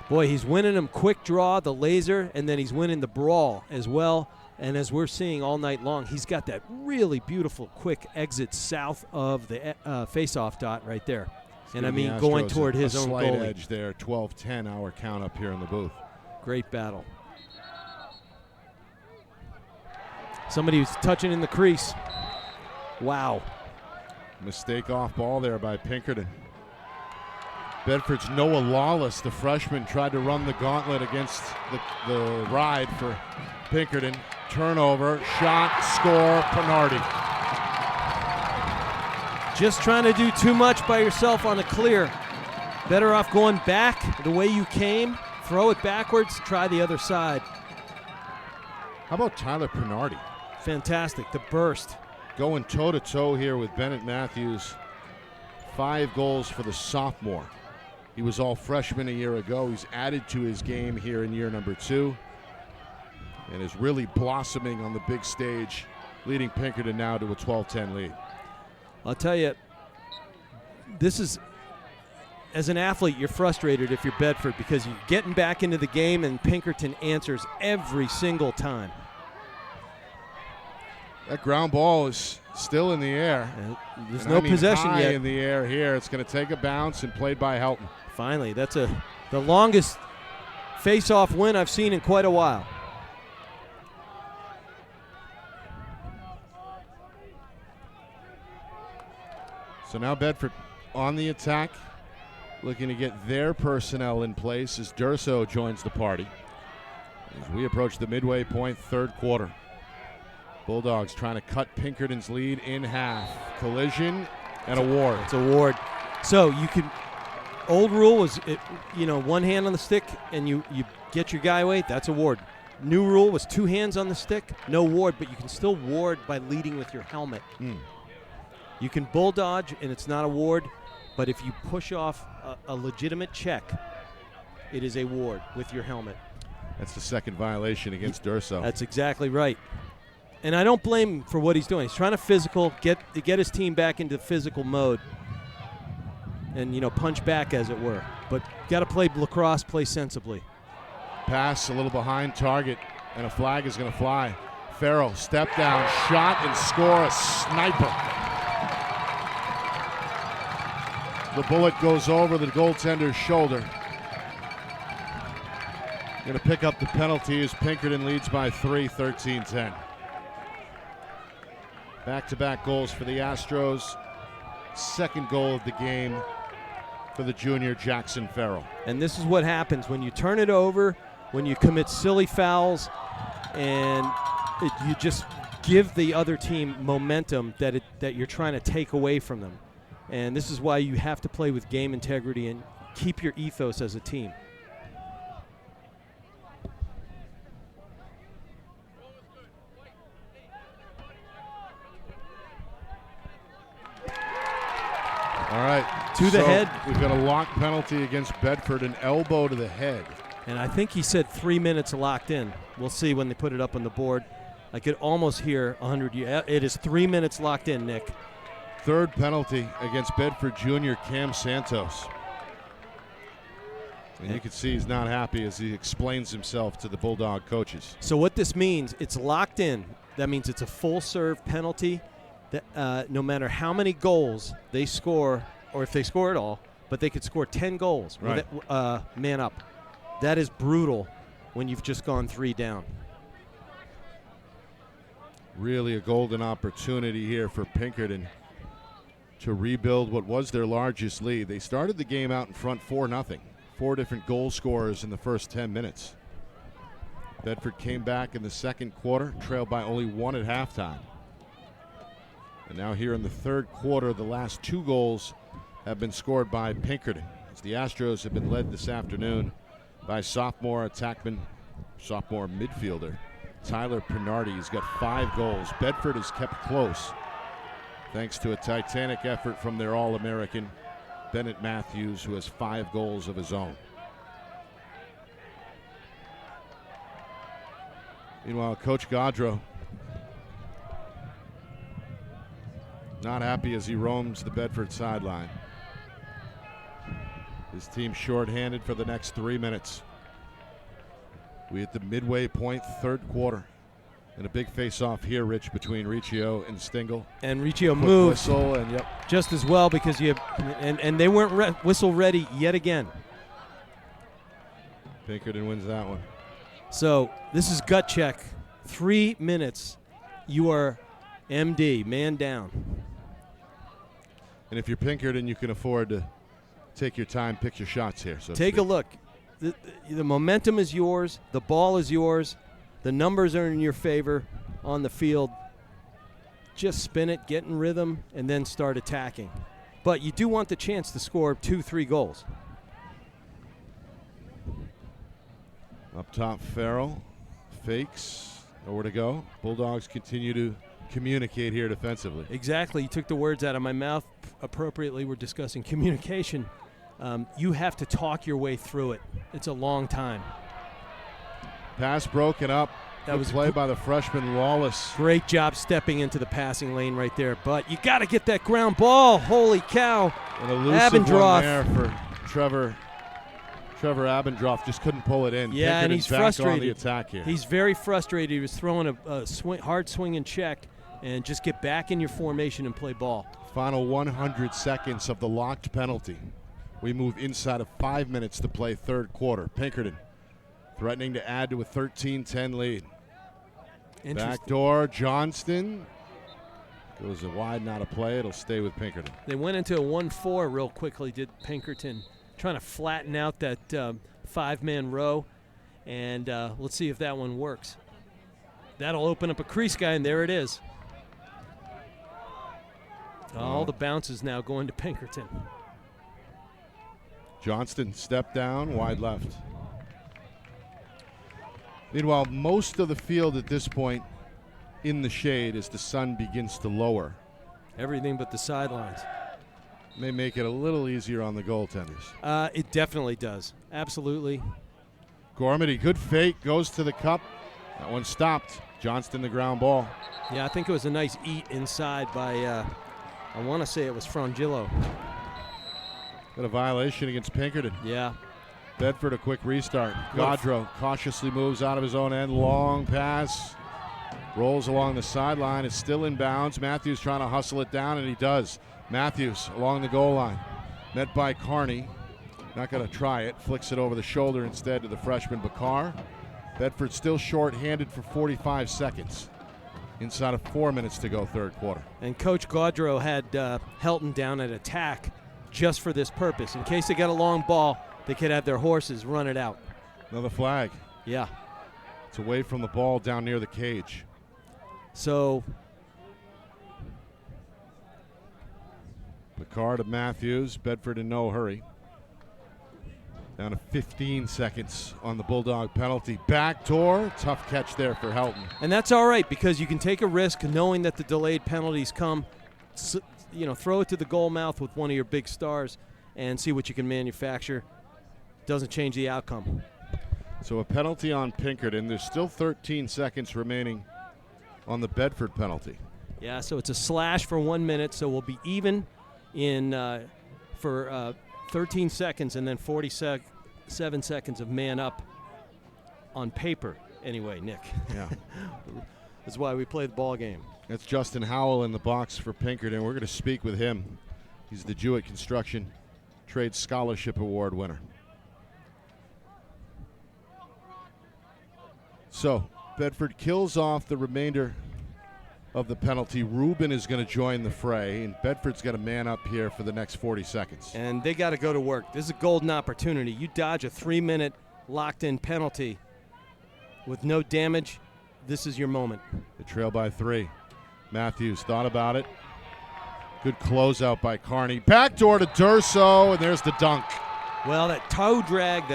Boy, he's winning them quick draw, the laser, and then he's winning the brawl as well. And as we're seeing all night long, he's got that really beautiful quick exit south of the face-off dot right there. And I mean, going toward his own slight goalie. edge there, 12-10 hour count up here in the booth. Great battle. Somebody who's touching in the crease. Wow. Mistake off ball there by Pinkerton. Bedford's Noah Lawless, the freshman, tried to run the gauntlet against the ride for Pinkerton. Turnover, shot, score, Pinardi. Just trying to do too much by yourself on a clear. Better off going back the way you came, throw it backwards, try the other side. How about Tyler Pinardi? Fantastic, the burst. Going toe-to-toe here with Bennett Matthews. 5 goals for the sophomore. He was all freshman a year ago. He's added to his game here in year number 2 and is really blossoming on the big stage, leading Pinkerton now to a 12-10 lead. I'll tell you, this is, as an athlete, you're frustrated if you're Bedford because you're getting back into the game and Pinkerton answers every single time. That ground ball is still in the air. There's no possession high yet. In the air here. It's going to take a bounce and played by Helton. Finally, that's the longest face-off win I've seen in quite a while. So now Bedford on the attack, looking to get their personnel in place as Durso joins the party. As we approach the midway point, third quarter. Bulldogs trying to cut Pinkerton's lead in half. Collision and a ward. It's a ward. So you can, old rule was, one hand on the stick and you get your guy away, that's a ward. New rule was 2 hands on the stick, no ward, but you can still ward by leading with your helmet. You can bull dodge and it's not a ward, but if you push off a legitimate check, it is a ward with your helmet. That's the second violation against Durso. That's exactly right. And I don't blame him for what he's doing. He's trying to get his team back into physical mode and, punch back, as it were. But got to play lacrosse, play sensibly. Pass a little behind target, and a flag is going to fly. Farrell, step down, shot, and score, a sniper. The bullet goes over the goaltender's shoulder. Going to pick up the penalty as Pinkerton leads by 3, 13-10. Back-to-back goals for the Astros. Second goal of the game for the junior Jackson Farrell. And this is what happens when you turn it over, when you commit silly fouls, and you just give the other team momentum that you're trying to take away from them. And this is why you have to play with game integrity and keep your ethos as a team. All right. To the head. We've got a lock penalty against Bedford, an elbow to the head. And I think he said 3 minutes locked in. We'll see when they put it up on the board. I could almost hear 100 years. It is 3 minutes locked in, Nick. Third penalty against Bedford junior Cam Santos. And you can see he's not happy as he explains himself to the Bulldog coaches. So what this means, it's locked in. That means it's a full serve penalty. That, no matter how many goals they score, or if they score at all, but they could score 10 goals, right. Man up. That is brutal when you've just gone 3 down. Really a golden opportunity here for Pinkerton to rebuild what was their largest lead. They started the game out in front 4-0. 4 different goal scorers in the first 10 minutes. Bedford came back in the second quarter, trailed by only 1 at halftime. And now here in the third quarter, the last 2 goals have been scored by Pinkerton, as the Astros have been led this afternoon by sophomore midfielder Tyler Pinardi. He's got 5 goals. Bedford has kept close thanks to a titanic effort from their All-American Bennett Matthews, who has 5 goals of his own. Meanwhile, Coach Gaudreau not happy as he roams the Bedford sideline. His team shorthanded for the next 3 minutes. We at the midway point, third quarter. And a big face-off here, Rich, between Riccio and Stingle. And Riccio Quick moved whistle and just as well because and they weren't whistle ready yet again. Pinkerton wins that one. So this is gut check. 3 minutes. you are MD, man down. And if you're Pinkerton, you can afford to take your time, pick your shots here. So Take a look. The momentum is yours. The ball is yours. The numbers are in your favor on the field. Just spin it, get in rhythm, and then start attacking. But you do want the chance to score 2-3 goals. Up top, Farrell fakes. Nowhere to go. Bulldogs continue to communicate here defensively. Exactly. You took the words out of my mouth. Appropriately, we're discussing communication. You have to talk your way through it. It's a long time. Pass broken up. That was play by the freshman Lawless. Great job stepping into the passing lane right there. But you got to get that ground ball. Holy cow. An elusive one there for Trevor Abendroth. Just couldn't pull it in. Yeah, and he's frustrated. On the attack here. He's very frustrated. He was throwing a hard swing and check, and just get back in your formation and play ball. Final 100 seconds of the locked penalty. We move inside of 5 minutes to play third quarter. Pinkerton threatening to add to a 13-10 lead. Backdoor, Johnston. Goes a wide, not a play. It'll stay with Pinkerton. They went into a 1-4 real quickly, did Pinkerton, trying to flatten out that five-man row. And let's see if that one works. That'll open up a crease guy, and there it is. All the bounces now going to Pinkerton. Johnston step down, wide left. Meanwhile, most of the field at this point in the shade as the sun begins to lower. Everything but the sidelines. May make it a little easier on the goaltenders. It definitely does. Absolutely. Gormady, good fake, goes to the cup. That one stopped. Johnston, the ground ball. Yeah, I think it was a nice eat inside by, I want to say it was Frangillo. Got a violation against Pinkerton. Yeah. Bedford, a quick restart. Gaudreau cautiously moves out of his own end. Long pass. Rolls along the sideline. It's still in bounds. Matthews trying to hustle it down, and he does. Matthews along the goal line. Met by Carney. Not going to try it. Flicks it over the shoulder instead to the freshman Bakar. Bedford still short-handed for 45 seconds. Inside of 4 minutes to go third quarter. And Coach Gaudreau had Helton down at attack just for this purpose. In case they got a long ball, they could have their horses run it out. Another flag. Yeah. It's away from the ball down near the cage. So Picard to Matthews. Bedford in no hurry. Down to 15 seconds on the Bulldog penalty. Backdoor. Tough catch there for Helton. And that's all right because you can take a risk knowing that the delayed penalties come. Throw it to the goal mouth with one of your big stars and see what you can manufacture. Doesn't change the outcome. So a penalty on Pinkerton. There's still 13 seconds remaining on the Bedford penalty. Yeah, so it's a slash for 1 minute, so we'll be even for 13 seconds and then 47 seconds of man up on paper. Anyway, Nick. Yeah. That's why we play the ball game. That's Justin Howell in the box for Pinkerton. We're going to speak with him. He's the Jewett Construction Trade Scholarship Award winner. So, Bedford kills off the remainder of the penalty. Rubin is going to join the fray, and Bedford's got a man up here for the next 40 seconds. And they got to go to work. This is a golden opportunity. You dodge a 3-minute locked-in penalty with no damage. This is your moment. They trail by 3. Matthews thought about it. Good closeout by Carney. Backdoor to Durso, and there's the dunk. Well, that toe drag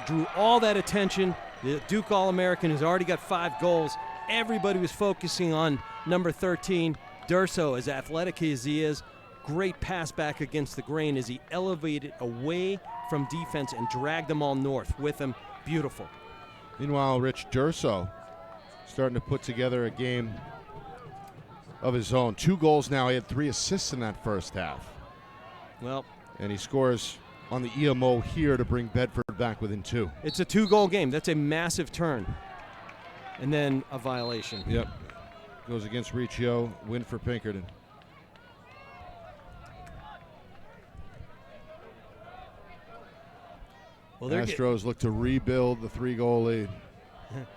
drew all that attention. The Duke All-American has already got 5 goals. Everybody was focusing on number 13, Durso, as athletic as he is. Great pass back against the grain as he elevated away from defense and dragged them all north with him. Beautiful. Meanwhile, Rich Durso starting to put together a game of his own. 2 goals now. He had 3 assists in that first half. Well, and he scores on the EMO here to bring Bedford back within 2. It's a 2-goal game. That's a massive turn. And then a violation. Yep. Goes against Riccio. Win for Pinkerton. Well, Astros look to rebuild the 3-goal lead.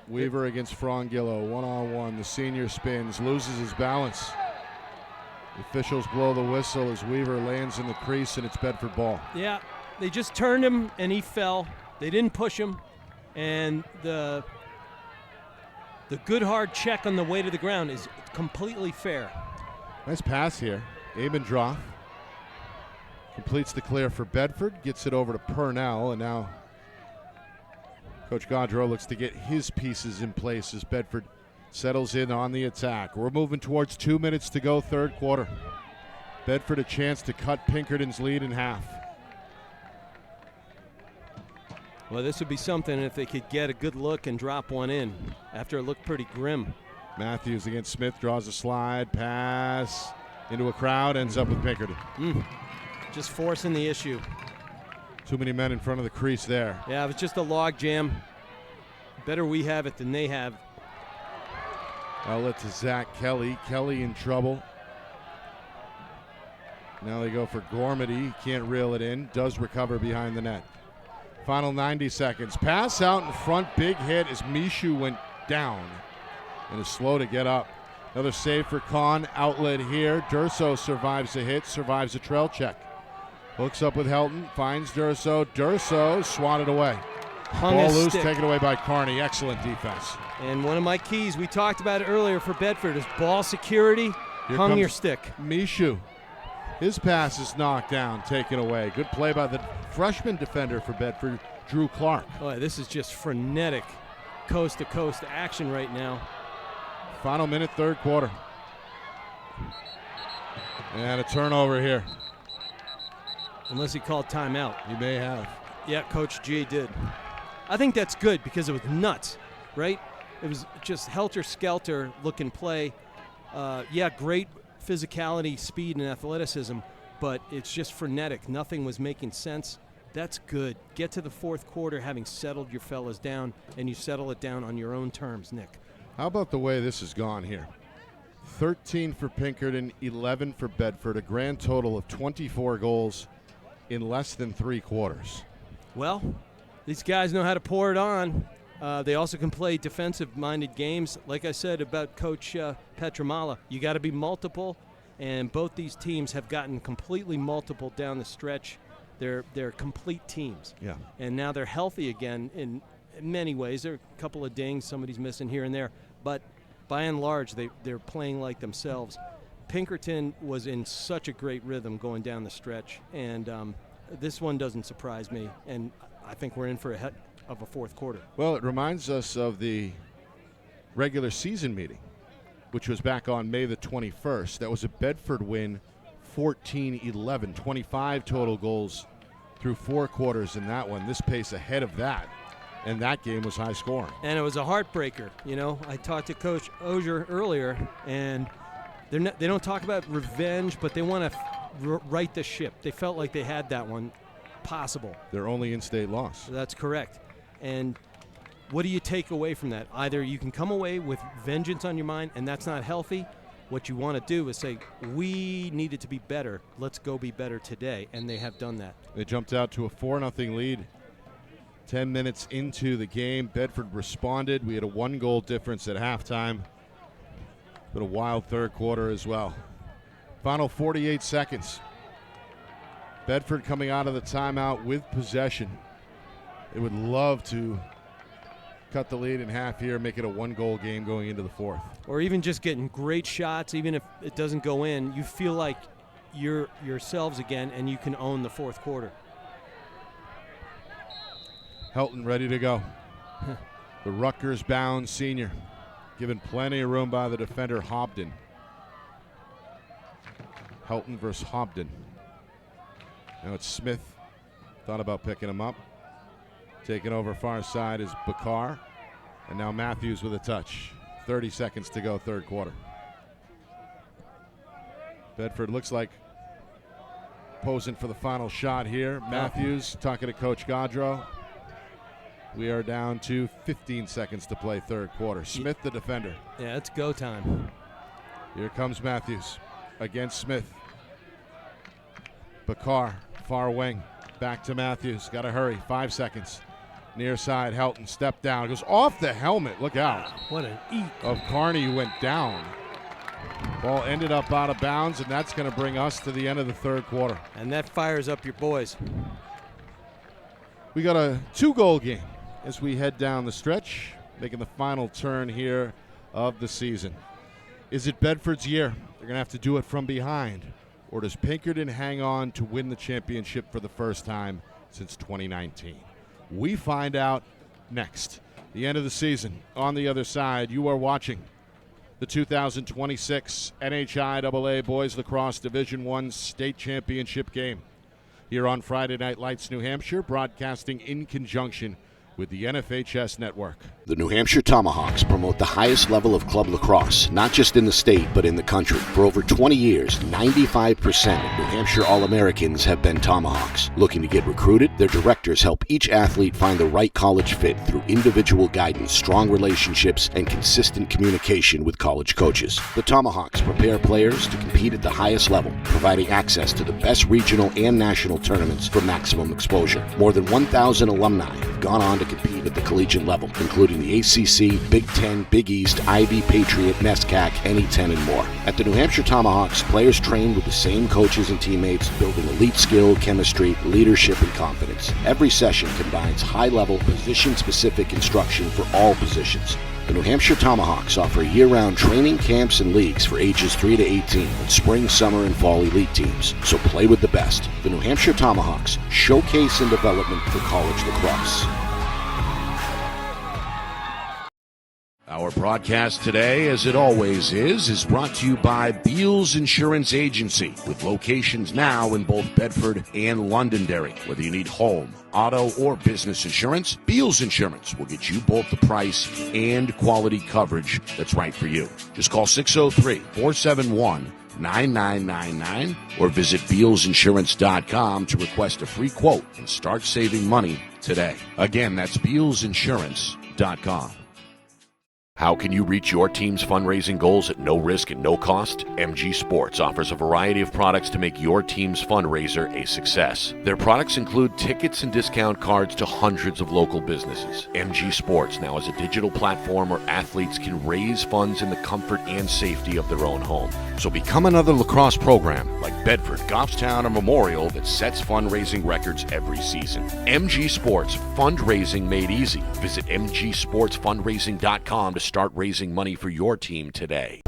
Weaver against Frongillo, one-on-one. The senior spins, loses his balance. The officials blow the whistle as Weaver lands in the crease, and it's Bedford ball. Yeah, they just turned him, and he fell. They didn't push him, and the good hard check on the way to the ground is completely fair. Nice pass here. Abendroth completes the clear for Bedford, gets it over to Purnell, and now Coach Gaudreau looks to get his pieces in place as Bedford settles in on the attack. We're moving towards 2 minutes to go, third quarter. Bedford a chance to cut Pinkerton's lead in half. Well, this would be something if they could get a good look and drop one in after it looked pretty grim. Matthews against Smith, draws a slide, pass into a crowd, ends up with Pinkerton. Just forcing the issue. Too many men in front of the crease there. Yeah, it was just a log jam. Better we have it than they have. Outlet to Zach Kelly. Kelly in trouble. Now they go for Gormady. Can't reel it in. Does recover behind the net. Final 90 seconds. Pass out in front. Big hit as Mishu went down and is slow to get up. Another save for Kahn. Outlet here. Durso survives the hit. Survives a trail check. Hooks up with Helton. Finds Durso. Durso swatted away. Ball loose, taken away by Carney. Excellent defense. And one of my keys, we talked about it earlier for Bedford, is ball security. Hung your stick. Mishu. His pass is knocked down, taken away. Good play by the freshman defender for Bedford, Drew Clark. Oh, this is just frenetic coast-to-coast action right now. Final minute, third quarter. And a turnover here. Unless he called timeout. He may have. Yeah, Coach G did. I think that's good because it was nuts, right? It was just helter-skelter looking play. Yeah, great physicality, speed, and athleticism, but it's just frenetic. Nothing was making sense. That's good. Get to the fourth quarter having settled your fellas down, and you settle it down on your own terms, Nick. How about the way this has gone here? 13 for Pinkerton, 11 for Bedford, a grand total of 24 goals in less than 3 quarters. Well, these guys know how to pour it on. They also can play defensive-minded games. Like I said about Coach Petramala, you got to be multiple, and both these teams have gotten completely multiple down the stretch. They're complete teams. Yeah. And now they're healthy again in many ways. There are a couple of dings, somebody's missing here and there, but by and large, they're playing like themselves. Pinkerton was in such a great rhythm going down the stretch, and this one doesn't surprise me, and I think we're in for a fourth quarter. Well, it reminds us of the regular season meeting, which was back on May the 21st. That was a Bedford win, 14-11, 25 total goals through 4 quarters in that one. This pace ahead of that, and that game was high scoring. And it was a heartbreaker. You know, I talked to Coach Ogier earlier, and they don't talk about revenge, but they want to right the ship. They felt like they had that one possible. Their only in-state loss. That's correct. And what do you take away from that? Either you can come away with vengeance on your mind, and that's not healthy. What you want to do is say, we needed to be better. Let's go be better today. And they have done that. They jumped out to a 4-0 lead 10 minutes into the game. Bedford responded. We had a 1-goal difference at halftime, but a wild third quarter as well. Final 48 seconds. Bedford coming out of the timeout with possession. They would love to cut the lead in half here, make it a 1-goal game going into the fourth. Or even just getting great shots, even if it doesn't go in, you feel like you're yourselves again and you can own the fourth quarter. Helton ready to go. The Rutgers-bound senior, given plenty of room by the defender, Hobden. Helton versus Hobden. Now it's Smith. Thought about picking him up. Taking over far side is Bakar. And now Matthews with a touch. 30 seconds to go, third quarter. Bedford looks like posing for the final shot here. Matthews talking to Coach Gaudreau. We are down to 15 seconds to play third quarter. Smith, the defender. Yeah, it's go time. Here comes Matthews against Smith. Bakar, far wing. Back to Matthews. Got to hurry. 5 seconds. Near side, Helton, step down. It goes off the helmet. Look out. What an eat. Of Carney, who went down. Ball ended up out of bounds, and that's going to bring us to the end of the third quarter. And that fires up your boys. We got a 2-goal game as we head down the stretch, making the final turn here of the season. Is it Bedford's year? They're going to have to do it from behind. Or does Pinkerton hang on to win the championship for the first time since 2019? We find out next. The end of the season. On the other side, you are watching the 2026 NHIAA Boys Lacrosse Division I State Championship game here on Friday Night Lights, New Hampshire, broadcasting in conjunction with the NFHS Network. The New Hampshire Tomahawks promote the highest level of club lacrosse, not just in the state, but in the country. For over 20 years, 95% of New Hampshire All-Americans have been Tomahawks. Looking to get recruited? Their directors help each athlete find the right college fit through individual guidance, strong relationships, and consistent communication with college coaches. The Tomahawks prepare players to compete at the highest level, providing access to the best regional and national tournaments for maximum exposure. More than 1,000 alumni have gone on to compete at the collegiate level, including the ACC, Big Ten, Big East, Ivy, Patriot, NESCAC, NE10, and more. At the New Hampshire Tomahawks, players train with the same coaches and teammates, building elite skill, chemistry, leadership, and confidence. Every session combines high-level, position-specific instruction for all positions. The New Hampshire Tomahawks offer year-round training camps and leagues for ages 3 to 18 with spring, summer, and fall elite teams. So play with the best. The New Hampshire Tomahawks, showcase and development for college lacrosse. Our broadcast today, as it always is brought to you by Beals Insurance Agency, with locations now in both Bedford and Londonderry. Whether you need home, auto, or business insurance, Beals Insurance will get you both the price and quality coverage that's right for you. Just call 603-471-9999 or visit BealsInsurance.com to request a free quote and start saving money today. Again, that's BealsInsurance.com. How can you reach your team's fundraising goals at no risk and no cost? MG Sports offers a variety of products to make your team's fundraiser a success. Their products include tickets and discount cards to hundreds of local businesses. MG Sports now has a digital platform where athletes can raise funds in the comfort and safety of their own home. So become another lacrosse program like Bedford, Goffstown, or Memorial that sets fundraising records every season. MG Sports, fundraising made easy. Visit mgsportsfundraising.com to start raising money for your team today.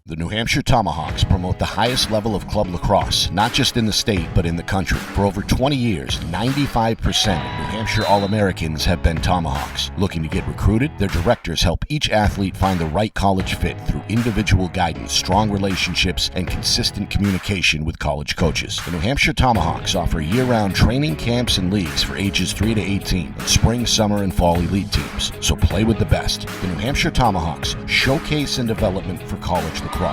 The New Hampshire Tomahawks promote the highest level of club lacrosse, not just in the state, but in the country. For over 20 years, 95% of New Hampshire All-Americans have been Tomahawks. Looking to get recruited? Their directors help each athlete find the right college fit through individual guidance, strong relationships, and consistent communication with college coaches. The New Hampshire Tomahawks offer year-round training camps and leagues for ages 3 to 18 with spring, summer, and fall elite teams. So play with the best. The New Hampshire Tomahawks, showcase and development for college lacrosse.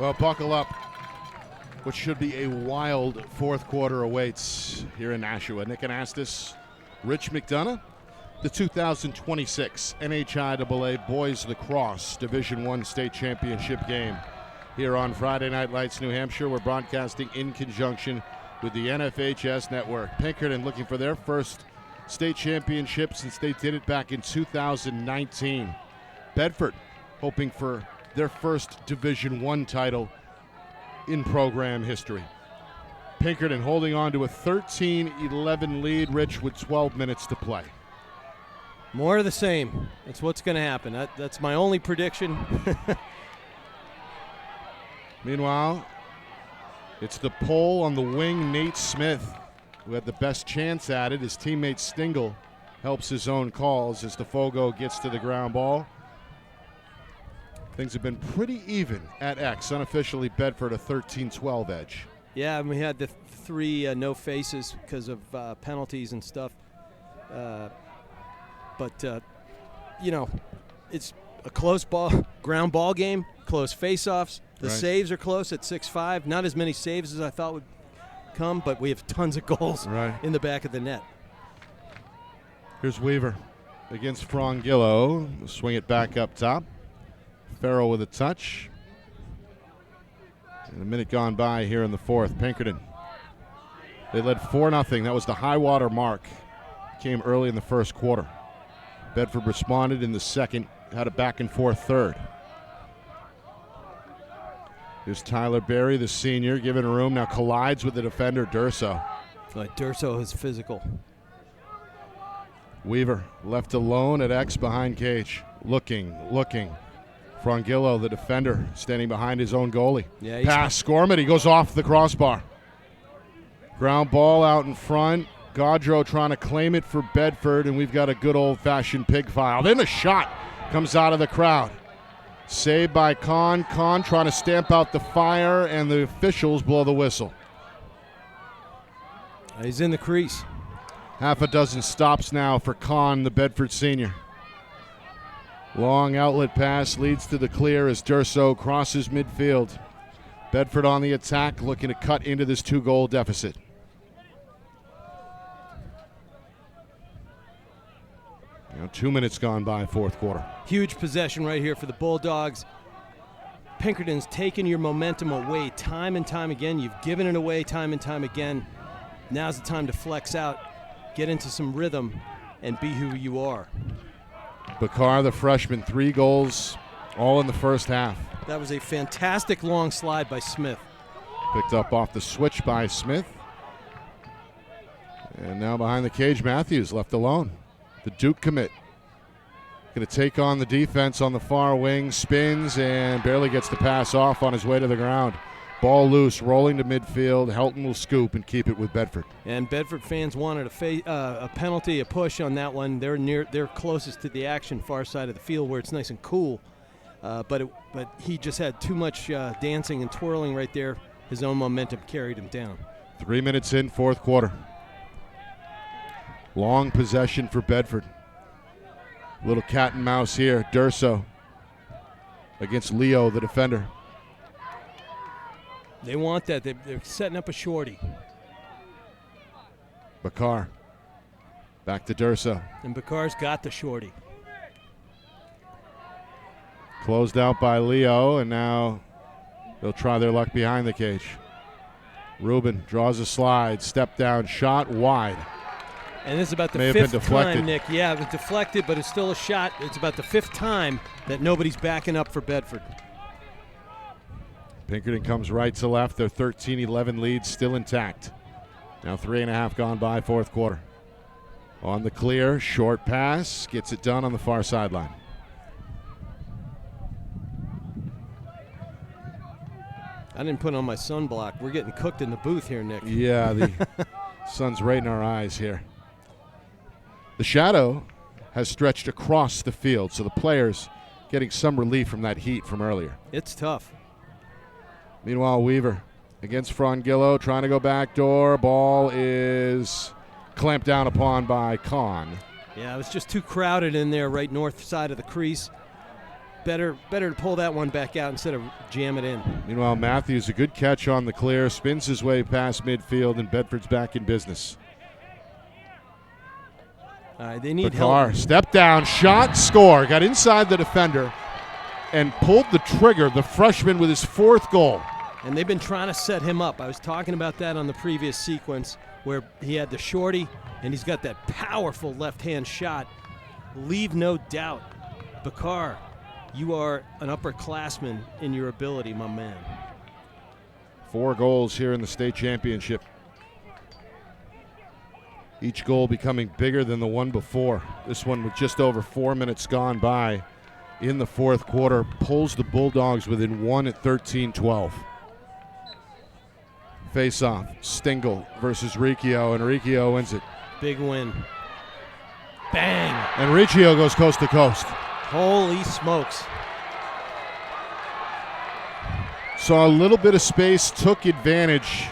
Well, buckle up. What should be a wild fourth quarter awaits here in Nashua. Nick Anastas, Rich McDonough, the 2026 NHIAA Boys Lacrosse Division I State Championship game. Here on Friday Night Lights, New Hampshire, we're broadcasting in conjunction with the NFHS Network. Pinkerton looking for their first state championship since they did it back in 2019. Bedford hoping for their first Division I title in program history. Pinkerton holding on to a 13-11 lead, Rich, with 12 minutes to play. More of the same. That's what's going to happen. That's my only prediction. Meanwhile, it's the pole on the wing, Nate Smith, who had the best chance at it. His teammate Stingle helps his own calls as DeFogo gets to the ground ball. Things have been pretty even at X. Unofficially, Bedford a 13-12 edge. Yeah, and we had the 3 no faces because of penalties and stuff. But it's a close ground ball game, close face-offs. The saves are close at 6-5. Not as many saves as I thought would come, but we have tons of goals in the back of the net. Here's Weaver against Frongillo. Swing it back up top. Farrell with a touch. And a minute gone by here in the fourth. Pinkerton. They led 4-0. That was the high water mark. Came early in the first quarter. Bedford responded in the second. Had a back and forth third. Here's Tyler Berry, the senior, giving room. Now collides with the defender, Durso. Durso is physical. Weaver left alone at X behind cage. Looking. Frongillo, the defender, standing behind his own goalie. Yeah, pass, Scormit, he goes off the crossbar. Ground ball out in front. Gaudreau trying to claim it for Bedford, and we've got a good old-fashioned pig file. Then the shot comes out of the crowd. Saved by Kahn. Kahn trying to stamp out the fire, and the officials blow the whistle. He's in the crease. Half a dozen stops now for Kahn, the Bedford senior. Long outlet pass leads to the clear as Durso crosses midfield. Bedford on the attack, looking to cut into this 2-goal deficit. Now 2 minutes gone by, fourth quarter. Huge possession right here for the Bulldogs. Pinkerton's taken your momentum away time and time again. You've given it away time and time again. Now's the time to flex out, get into some rhythm, and be who you are. Bakar, the freshman, 3 goals, all in the first half. That was a fantastic long slide by Smith. Picked up off the switch by Smith. And now behind the cage, Matthews left alone. The Duke commit. Going to take on the defense on the far wing, spins, and barely gets the pass off on his way to the ground. Ball loose, rolling to midfield. Helton will scoop and keep it with Bedford. And Bedford fans wanted a penalty, a push on that one. They're closest to the action, far side of the field where it's nice and cool. But he just had too much dancing and twirling right there. His own momentum carried him down. 3 minutes in, fourth quarter. Long possession for Bedford. Little cat and mouse here. Durso against Leo, the defender. They want that. They're setting up a shorty. Bakar. Back to Durso. And Bakar's got the shorty. Closed out by Leo, and now they'll try their luck behind the cage. Rubin draws a slide, step down, shot wide. And this is about the fifth time, Nick. Yeah, it was deflected, but it's still a shot. It's about the 5th time that nobody's backing up for Bedford. Pinkerton comes right to left. Their 13-11 lead still intact. Now 3.5 gone by, fourth quarter. On the clear, short pass, gets it done on the far sideline. I didn't put on my sunblock. We're getting cooked in the booth here, Nick. Yeah, the sun's right in our eyes here. The shadow has stretched across the field, so the players getting some relief from that heat from earlier. It's tough. Meanwhile, Weaver against Frongillo, trying to go back door. Ball is clamped down upon by Kahn. Yeah, it was just too crowded in there, right north side of the crease. Better to pull that one back out instead of jam it in. Meanwhile, Matthews, a good catch on the clear, spins his way past midfield, and Bedford's back in business. All right, they need help. help. Step down, shot, score. Got inside the defender and pulled the trigger, the freshman with his 4th goal. And they've been trying to set him up. I was talking about that on the previous sequence where he had the shorty and he's got that powerful left-hand shot. Leave no doubt, Bakar, you are an upperclassman in your ability, my man. 4 goals here in the state championship. Each goal becoming bigger than the one before. This one with just over 4 minutes gone by in the fourth quarter pulls the Bulldogs within 1 at 13-12. Face-off, Stengel versus Riccio, and Riccio wins it. Big win. Bang. And Riccio goes coast to coast. Holy smokes. Saw a little bit of space, took advantage,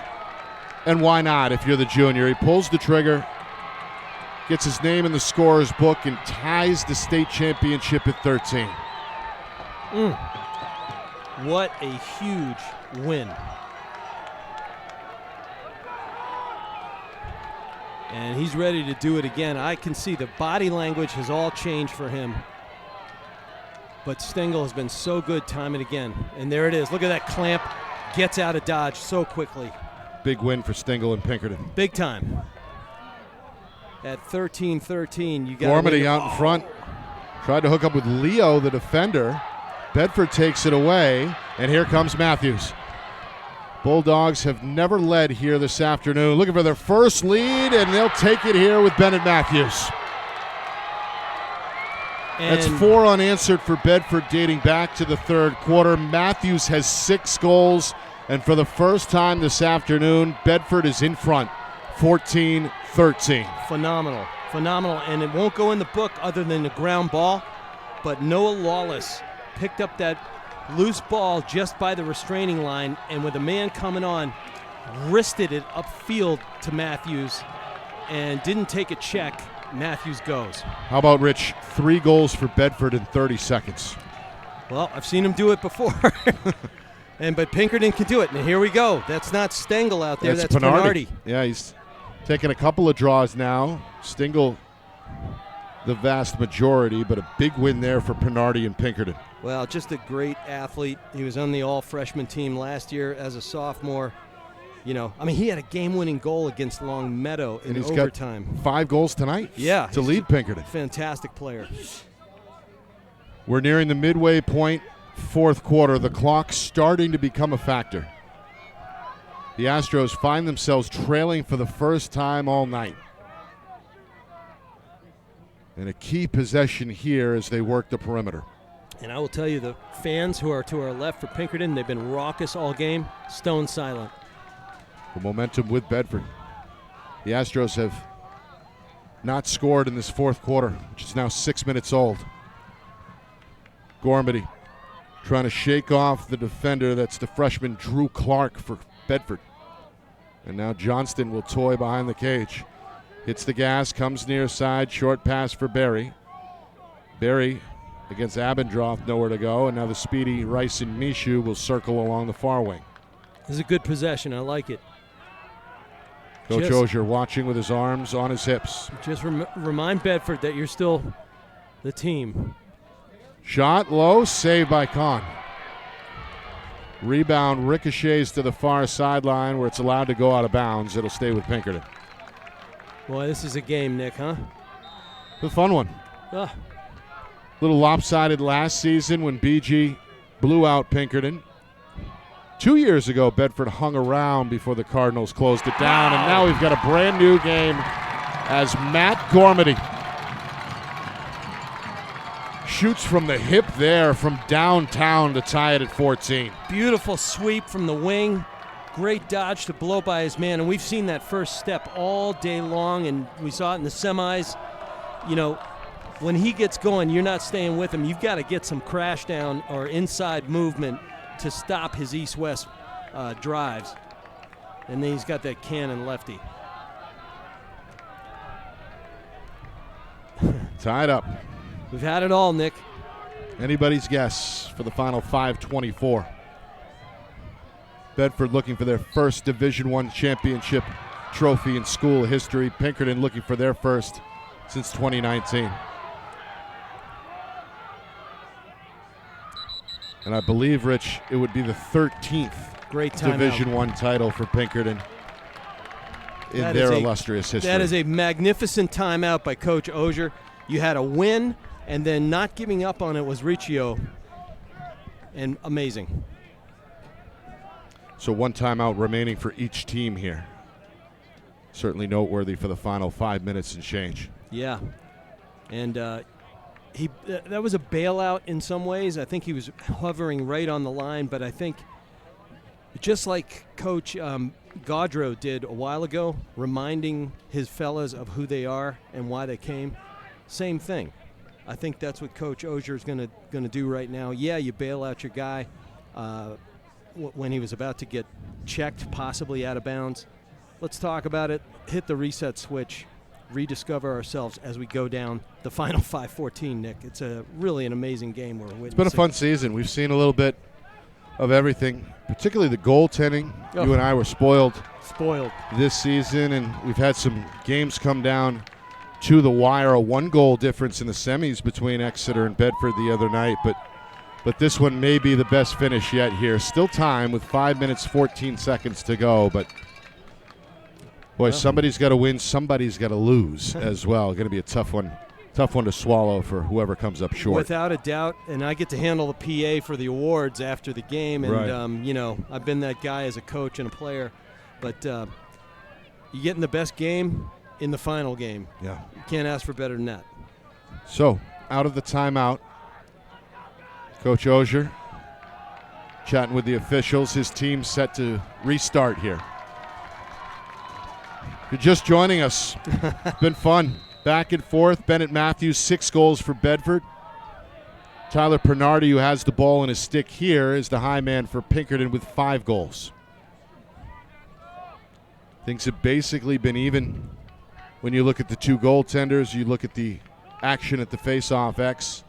and why not if you're the junior? He pulls the trigger, gets his name in the scorer's book, and ties the state championship at 13. What a huge win. And he's ready to do it again. I can see the body language has all changed for him. But Stengel has been so good time and again. And there it is. Look at that clamp. Gets out of dodge so quickly. Big win for Stengel and Pinkerton. Big time. At 13-13, you got Gormity out in front. Tried to hook up with Leo, the defender. Bedford takes it away, and here comes Matthews. Bulldogs have never led here this afternoon. Looking for their first lead, and they'll take it here with Bennett Matthews. And that's 4 unanswered for Bedford dating back to the third quarter. Matthews has 6 goals, and for the first time this afternoon, Bedford is in front, 14-13. Phenomenal, phenomenal. And it won't go in the book other than the ground ball, but Noah Lawless picked up that loose ball just by the restraining line, and with a man coming on, wristed it upfield to Matthews and didn't take a check. Matthews goes. How about Rich? 3 goals for Bedford in 30 seconds. Well, I've seen him do it before. But Pinkerton can do it. And here we go. That's not Stengel out there. That's Pinardi. Yeah, he's taking a couple of draws now. Stengel, the vast majority, but a big win there for Pinardi and Pinkerton. Well, just a great athlete. He was on the all-freshman team last year as a sophomore. You know, I mean, he had a game-winning goal against Long Meadow in overtime. Got 5 goals tonight. Yeah, to lead Pinkerton. Fantastic player. We're nearing the midway point, fourth quarter. The clock starting to become a factor. The Astros find themselves trailing for the first time all night. And a key possession here as they work the perimeter. And I will tell you, the fans who are to our left for Pinkerton, they've been raucous all game, stone silent. The momentum with Bedford. The Astros have not scored in this fourth quarter, which is now 6 minutes old. Gormity trying to shake off the defender. That's the freshman Drew Clark for Bedford. And now Johnston will toy behind the cage. Hits the gas, comes near side, short pass for Berry. Berry against Abendroth, nowhere to go. And now the speedy Rice and Mishu will circle along the far wing. This is a good possession. I like it. Coach Ogier watching with his arms on his hips. Just remind Bedford that you're still the team. Shot low, saved by Kahn. Rebound ricochets to the far sideline where it's allowed to go out of bounds. It'll stay with Pinkerton. Boy, this is a game, Nick, huh? A fun one. A little lopsided last season when BG blew out Pinkerton. 2 years ago, Bedford hung around before the Cardinals closed it down, and now we've got a brand new game as Matt Gormity shoots from the hip there from downtown to tie it at 14. Beautiful sweep from the wing. Great dodge to blow by his man, and we've seen that first step all day long, and we saw it in the semis. You know, when he gets going, you're not staying with him. You've got to get some crash down or inside movement to stop his east-west drives. And then he's got that cannon lefty. Tied up. We've had it all, Nick. Anybody's guess for the final 5:24. Bedford looking for their first Division I championship trophy in school history. Pinkerton looking for their first since 2019. And I believe, Rich, it would be the 13th Division I title for Pinkerton in their illustrious history. That is a magnificent timeout by Coach Ogier. You had a win, and then not giving up on it was Riccio. And amazing. So 1 timeout remaining for each team here. Certainly noteworthy for the final 5 minutes and change. Yeah. And that was a bailout in some ways. I think he was hovering right on the line, but I think just like Coach Gaudreau did a while ago, reminding his fellas of who they are and why they came, same thing. I think that's what Coach Ogier is going to do right now. Yeah, you bail out your guy when he was about to get checked, possibly out of bounds. Let's talk about it. Hit the reset switch. Rediscover ourselves as we go down the final 5-14, Nick. It's really an amazing game we're witnessing. It's been a fun season. We've seen a little bit of everything, particularly the goaltending. Oh. You and I were spoiled this season, and we've had some games come down to the wire. A 1-goal difference in the semis between Exeter and Bedford the other night, but this one may be the best finish yet here. Still time with 5 minutes, 14 seconds to go, but boy, somebody's got to win, somebody's got to lose as well. Going to be a tough one to swallow for whoever comes up short. Without a doubt, and I get to handle the PA for the awards after the game, and right. I've been that guy as a coach and a player, but you get in the best game in the final game. Yeah. You can't ask for better than that. So, out of the timeout, Coach Ogier chatting with the officials. His team set to restart here. If you're just joining us, it's been fun. Back and forth. Bennett Matthews, 6 goals for Bedford. Tyler Pernardi, who has the ball in his stick here, is the high man for Pinkerton with 5 goals. Things have basically been even when you look at the 2 goaltenders, you look at the action at the face-off X.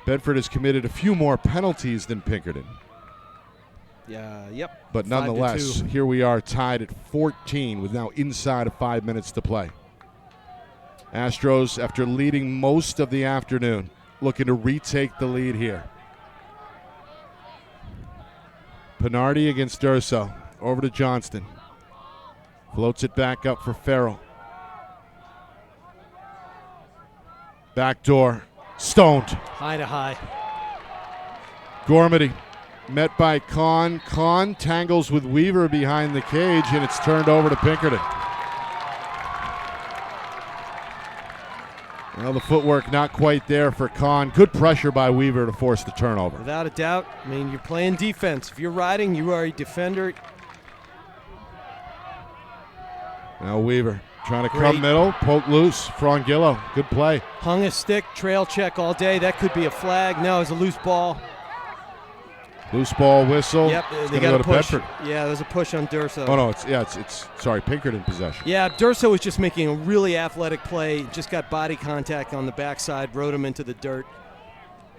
Bedford has committed a few more penalties than Pinkerton. Yeah, yep. But nonetheless, 5-2. here we are tied at 14 with now inside of 5 minutes to play. Astros, after leading most of the afternoon, looking to retake the lead here. Pernardi against Durso. Over to Johnston. Floats it back up for Farrell. Back door. Stoned. High to high. Gormady met by Kahn. Kahn tangles with Weaver behind the cage, and it's turned over to Pinkerton. Well, the footwork not quite there for Kahn. Good pressure by Weaver to force the turnover. Without a doubt. I mean, you're playing defense. If you're riding, you are a defender. Now Weaver trying to come middle, poke loose. Frongillo, good play. Hung a stick, trail check all day. That could be a flag. No, it's a loose ball. Loose ball whistle. Yep, it's they going got to a go to push. Bedford. Yeah, there's a push on Durso. Oh no, it's sorry, Pinkerton possession. Yeah, Durso was just making a really athletic play. Just got body contact on the backside, rode him into the dirt.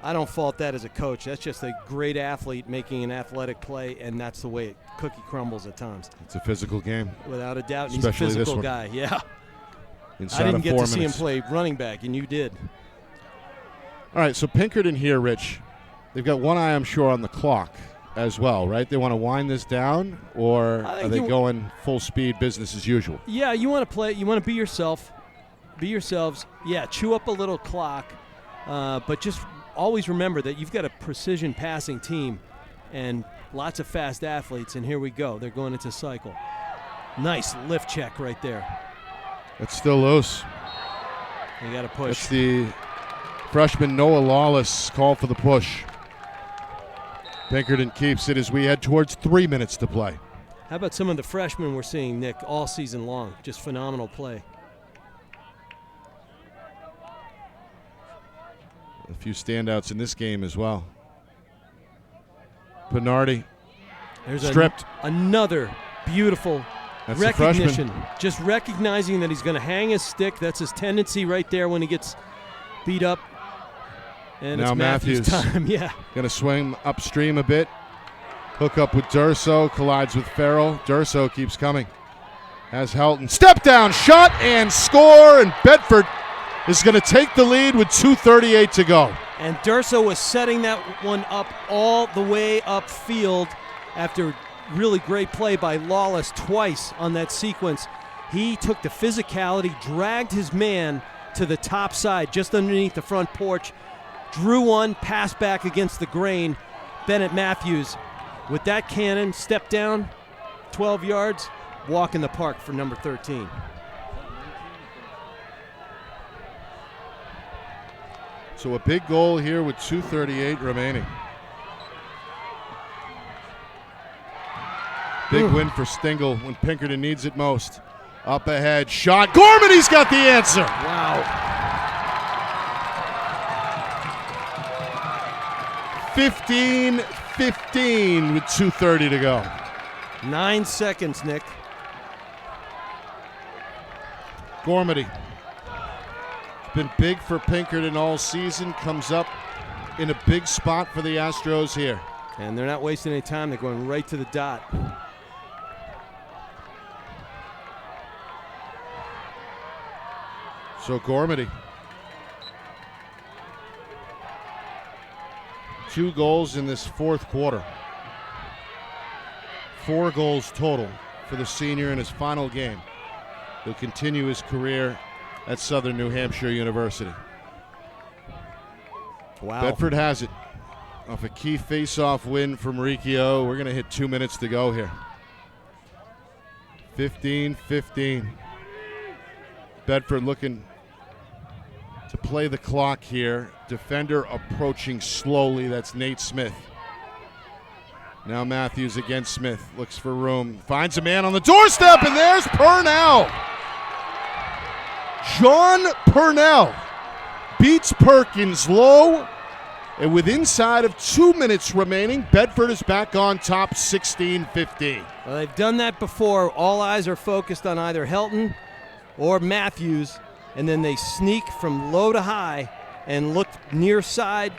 I don't fault that as a coach. That's just a great athlete making an athletic play, and that's the way cookie crumbles at times. It's a physical game. Without a doubt. And Especially he's a physical this guy, yeah. Inside I didn't of get 4 to see him minutes. play running back, and you did. All right, so Pinkerton here, Rich. They've got one eye, I'm sure, on the clock as well, right? They want to wind this down, or are they going full speed, business as usual? Yeah, you want to play. You want to be yourself. Be yourselves. Yeah, chew up a little clock, but just always remember that you've got a precision passing team and lots of fast athletes, and here we go. They're going into cycle. Nice lift check right there. It's still loose. They got to push. That's the freshman Noah Lawless call for the push. Pinkerton keeps it as we head towards 3 minutes to play. How about some of the freshmen we're seeing, Nick, all season long? Just phenomenal play. A few standouts in this game as well. Pernardi stripped. Another beautiful That's recognition. Just recognizing that he's going to hang his stick. That's his tendency right there when he gets beat up. And now it's Matthews' time. Yeah. Going to swing upstream a bit. Hook up with Durso. Collides with Farrell. Durso keeps coming. Has Helton. Step down shot and score. And Bedford is going to take the lead with 2:38 to go. And Durso was setting that one up all the way upfield after really great play by Lawless twice on that sequence. He took the physicality, dragged his man to the top side just underneath the front porch, drew one, pass back against the grain. Bennett Matthews with that cannon, step down, 12 yards, walk in the park for number 13. So a big goal here with 2:38 remaining. Big win for Stengel when Pinkerton needs it most. Up ahead, shot. Gormany's got the answer. Wow. 15-15 with 2:30 to go. 9 seconds, Nick. Gormany. Been big for Pinkerton all season. Comes up in a big spot for the Astros here. And they're not wasting any time. They're going right to the dot. So Gormany. 2 goals in this fourth quarter. 4 goals total for the senior in his final game. He'll continue his career at Southern New Hampshire University. Wow. Bedford has it. Off a key face-off win from Riccio. We're going to hit 2 minutes to go here. 15-15. Bedford looking to play the clock here. Defender approaching slowly. That's Nate Smith. Now Matthews against Smith. Looks for room. Finds a man on the doorstep, and there's Purnell. John Purnell beats Perkins low. And with inside of 2 minutes remaining, Bedford is back on top 16-15. Well, they've done that before. All eyes are focused on either Helton or Matthews, and then they sneak from low to high and look near side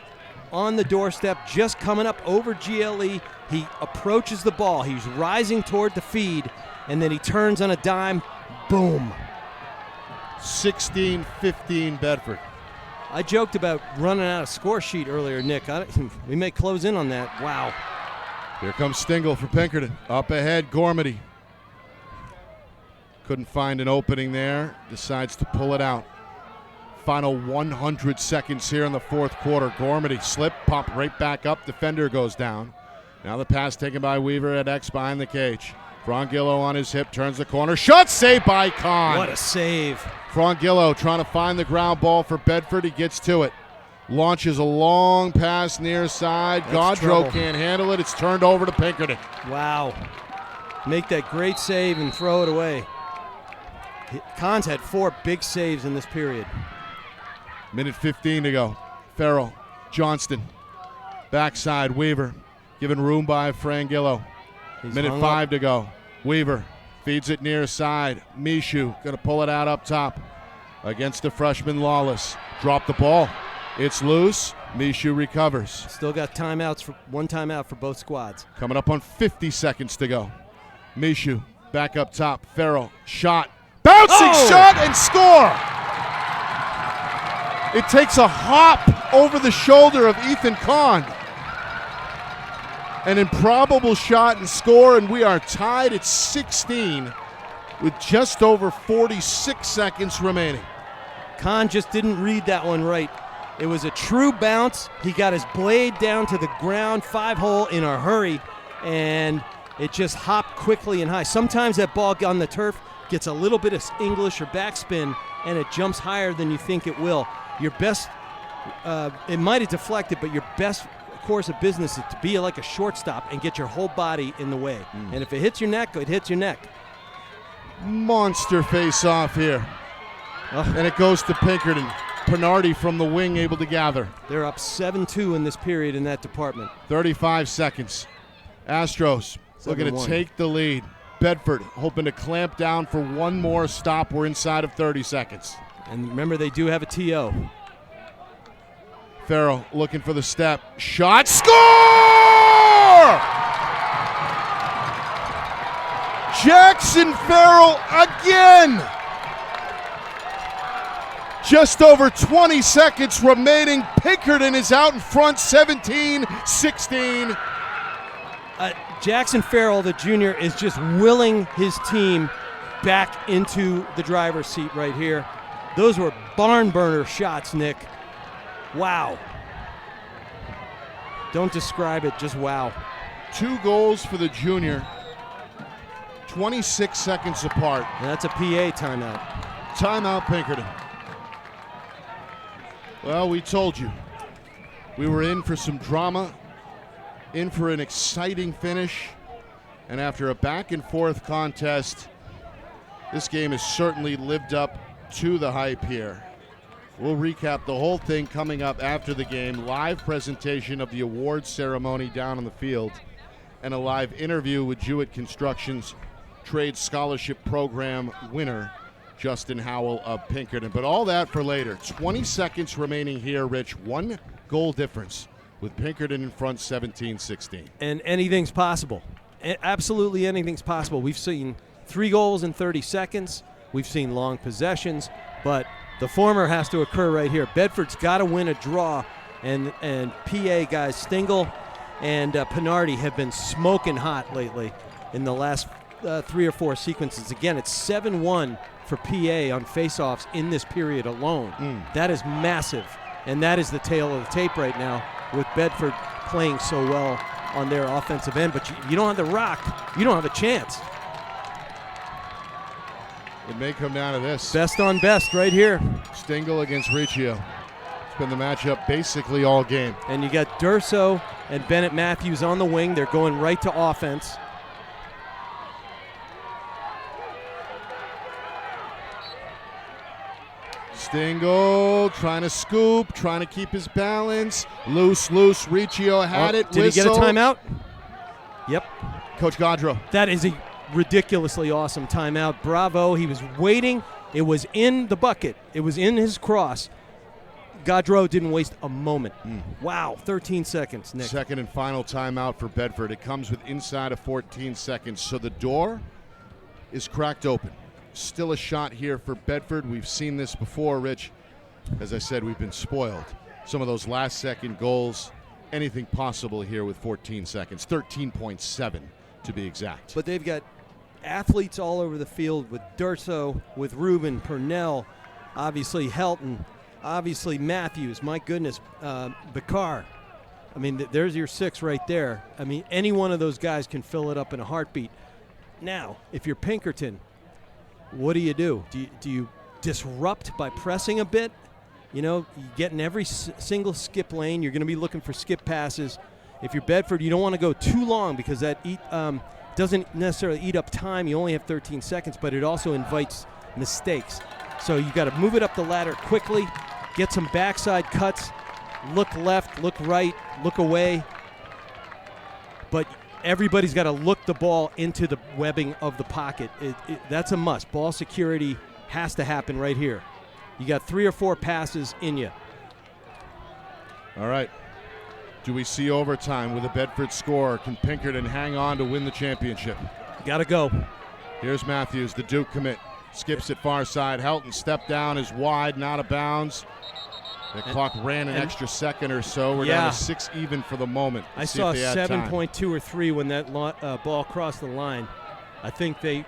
on the doorstep, just coming up over GLE. He approaches the ball. He's rising toward the feed, and then he turns on a dime. Boom. 16-15 Bedford. I joked about running out of score sheet earlier, Nick. We may close in on that. Wow. Here comes Stingle for Pinkerton. Up ahead, Gormany. Couldn't find an opening there. Decides to pull it out. Final 100 seconds here in the fourth quarter. Gormany slip, pop right back up. Defender goes down. Now the pass taken by Weaver at X behind the cage. Frangillo on his hip, turns the corner. Shot saved by Kahn. What a save. Frangillo trying to find the ground ball for Bedford. He gets to it. Launches a long pass near side. Gaudreau can't handle it. It's turned over to Pinkerton. Wow. Make that great save and throw it away. Kahn's had 4 big saves in this period. Minute 15 to go. Farrell, Johnston, backside, Weaver, given room by Frangillo. Minute 5 to go. Weaver feeds it near side. Mishu going to pull it out up top against the freshman Lawless. Drop the ball. It's loose. Mishu recovers. Still got timeouts, one timeout for both squads. Coming up on 50 seconds to go. Mishu back up top. Farrell, shot. Bouncing shot and score! It takes a hop over the shoulder of Ethan Kahn. An improbable shot and score, and we are tied at 16 with just over 46 seconds remaining. Kahn just didn't read that one right. It was a true bounce. He got his blade down to the ground, 5-hole in a hurry, and it just hopped quickly and high. Sometimes that ball on the turf gets a little bit of English or backspin, and it jumps higher than you think it will. Your best, it might have deflected, but your best course of business is to be like a shortstop and get your whole body in the way. And if it hits your neck, it hits your neck. Monster face-off here. And it goes to Pinkerton. Pernardi from the wing able to gather. They're up 7-2 in this period in that department. 35 seconds. Astros looking to take the lead. Bedford hoping to clamp down for one more stop. We're inside of 30 seconds. And remember, they do have a TO. Farrell looking for the step. Shot. Score! Jackson Farrell again. Just over 20 seconds remaining. Pinkerton is out in front, 17-16. Jackson Farrell, the junior, is just willing his team back into the driver's seat right here. Those were barn burner shots, Nick. Wow. Don't describe it, just wow. 2 goals for the junior, 26 seconds apart. And that's a PA timeout. Timeout, Pinkerton. Well, we told you. We were in for some drama, in for an exciting finish, and after a back-and-forth contest, This game has certainly lived up to the hype here. We'll recap the whole thing coming up after the game. Live presentation of the awards ceremony down on the field, and a live interview with Jewett Construction's Trade Scholarship Program winner, Justin Howell of Pinkerton. But all that for later. 20 seconds remaining here, Rich. 1 goal difference with Pinkerton in front 17-16. And anything's possible. Absolutely anything's possible. We've seen 3 goals in 30 seconds. We've seen long possessions, but the former has to occur right here. Bedford's got to win a draw, and PA guys Stingle and Pinardi have been smoking hot lately in the last 3 or 4 sequences. Again, it's 7-1 for PA on faceoffs in this period alone. That is massive, and that is the tail of the tape right now with Bedford playing so well on their offensive end. But you don't have the rock, you don't have a chance. It may come down to this. Best on best right here. Stingle against Riccio. It's been the matchup basically all game. And you got Durso and Bennett Matthews on the wing. They're going right to offense. Stingle trying to scoop, trying to keep his balance. Loose. Riccio had it. Did he get a timeout? Yep. Coach Gaudreau. That is a ridiculously awesome timeout. Bravo. He was waiting. It was in the bucket. It was in his cross. Gaudreau didn't waste a moment. Wow, 13 seconds, Nick. Second and final timeout for Bedford. It comes with inside of 14 seconds. So the door is cracked open. Still a shot here for Bedford. We've seen this before, Rich. As I said, we've been spoiled. Some of those last-second goals, anything possible here with 14 seconds. 13.7 to be exact. But they've got athletes all over the field with Durso, with Rubin, Purnell, obviously Helton, obviously Matthews. My goodness, Bakar. I mean, there's your 6 right there. I mean, any one of those guys can fill it up in a heartbeat. Now, if you're Pinkerton, what do? Do you disrupt by pressing a bit? You know, you get in every single skip lane. You're going to be looking for skip passes. If you're Bedford, you don't want to go too long because that doesn't necessarily eat up time. You only have 13 seconds, but it also invites mistakes. So you got to move it up the ladder quickly, get some backside cuts, look left, look right, look away. But everybody's got to look the ball into the webbing of the pocket. That's a must. Ball security has to happen right here. You got 3 or 4 passes in you. All right. Do we see overtime with a Bedford score? Can Pinkerton hang on to win the championship? Got to go. Here's Matthews, the Duke commit. Skips it far side. Helton step down is wide, not a bounds. The clock ran an extra second or so. We're down to 6 even for the moment. I saw 7.2 or 3 when that ball crossed the line. I think they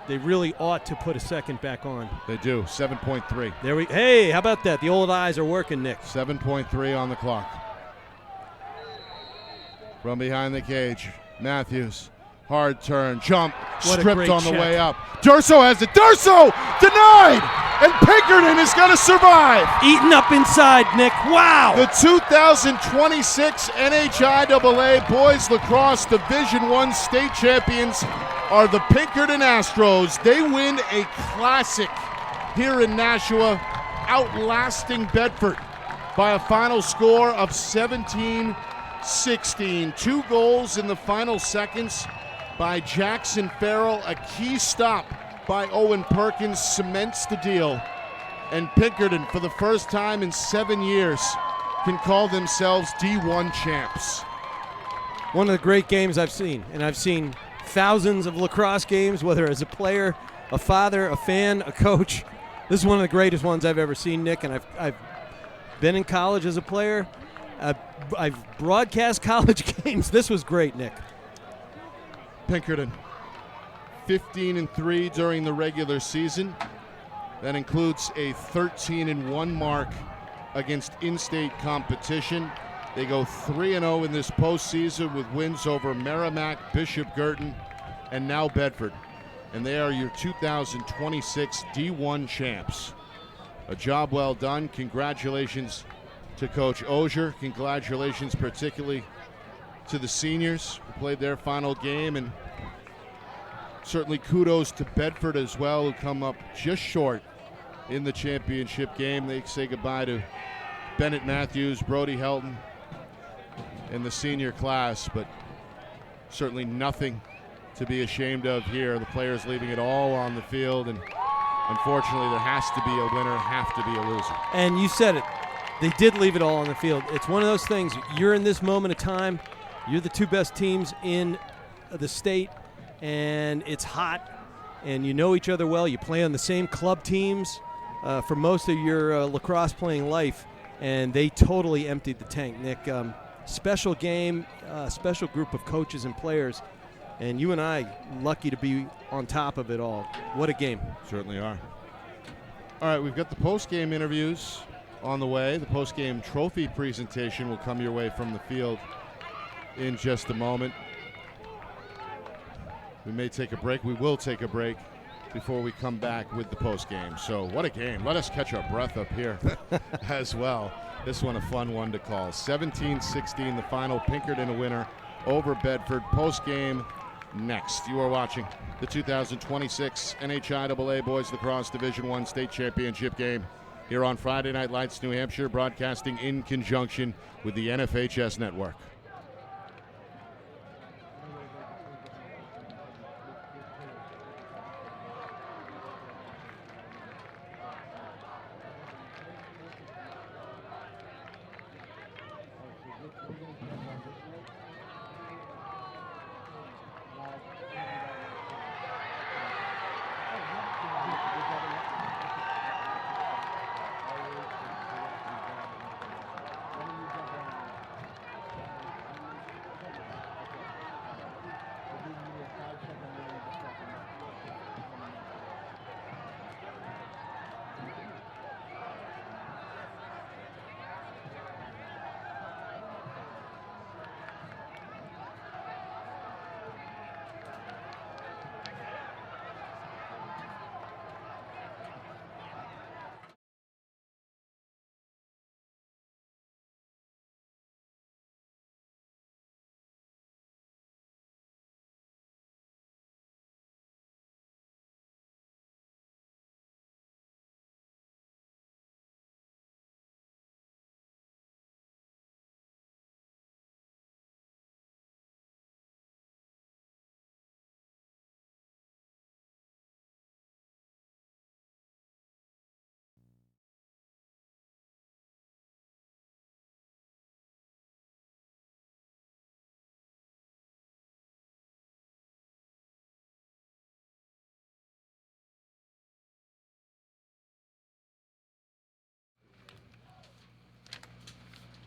really ought to put a second back on. They do. 7.3. Hey, how about that? The old eyes are working, Nick. 7.3 on the clock. From behind the cage, Matthews. Hard turn, jump, stripped on the way up. Durso has it. Durso denied, and Pinkerton is going to survive. Eaten up inside, Nick. Wow. The 2026 NHIAA Boys Lacrosse Division I state champions are the Pinkerton Astros. They win a classic here in Nashua, outlasting Bedford by a final score of 17-16. 2 goals in the final seconds by Jackson Farrell. A key stop by Owen Perkins cements the deal. And Pinkerton, for the first time in 7 years, can call themselves D1 champs. One of the great games I've seen, and I've seen thousands of lacrosse games, whether as a player, a father, a fan, a coach. This is one of the greatest ones I've ever seen, Nick, and I've been in college as a player. I've broadcast college games. This was great, Nick. Pinkerton, 15-3 during the regular season. That includes a 13-1 mark against in-state competition. They go 3-0 in this postseason with wins over Merrimack, Bishop Girton, and now Bedford. And they are your 2026 D1 champs. A job well done. Congratulations to Coach Ogier. Congratulations particularly to the seniors who played their final game and Certainly kudos to Bedford as well, who come up just short in the championship game. They say goodbye to Bennett Matthews, Brody Helton, in the senior class, but certainly nothing to be ashamed of here. The players leaving it all on the field, and unfortunately there has to be a winner, have to be a loser. And you said it. They did leave it all on the field. It's one of those things. You're in this moment of time. You're the two best teams in the state, and it's hot, and you know each other well. You play on the same club teams for most of your lacrosse playing life, and they totally emptied the tank, Nick. Special game, special group of coaches and players, and you and I lucky to be on top of it all. What a game. Certainly are. All right, we've got the post-game interviews on the way. The post-game trophy presentation will come your way from the field in just a moment. We may take a break. We will take a break before we come back with the post-game. So what a game. Let us catch our breath up here as well. This one a fun one to call. 17-16 the final. Pinkerton a winner over Bedford. Post-game next. You are watching the 2026 NHIAA Boys Lacrosse Division I State Championship game here on Friday Night Lights, New Hampshire, broadcasting in conjunction with the NFHS Network.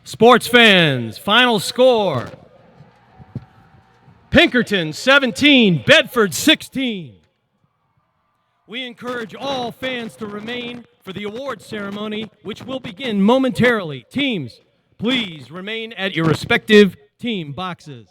Sports fans, final score. Pinkerton 17, Bedford 16. We encourage all fans to remain for the award ceremony, which will begin momentarily. Teams, please remain at your respective team boxes.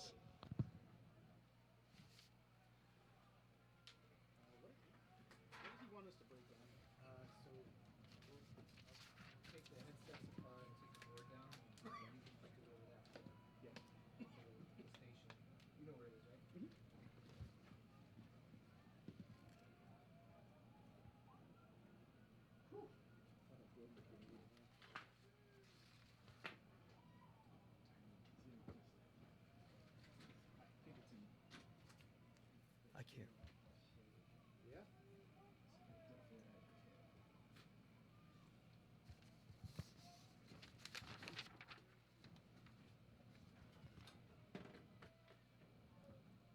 I can't.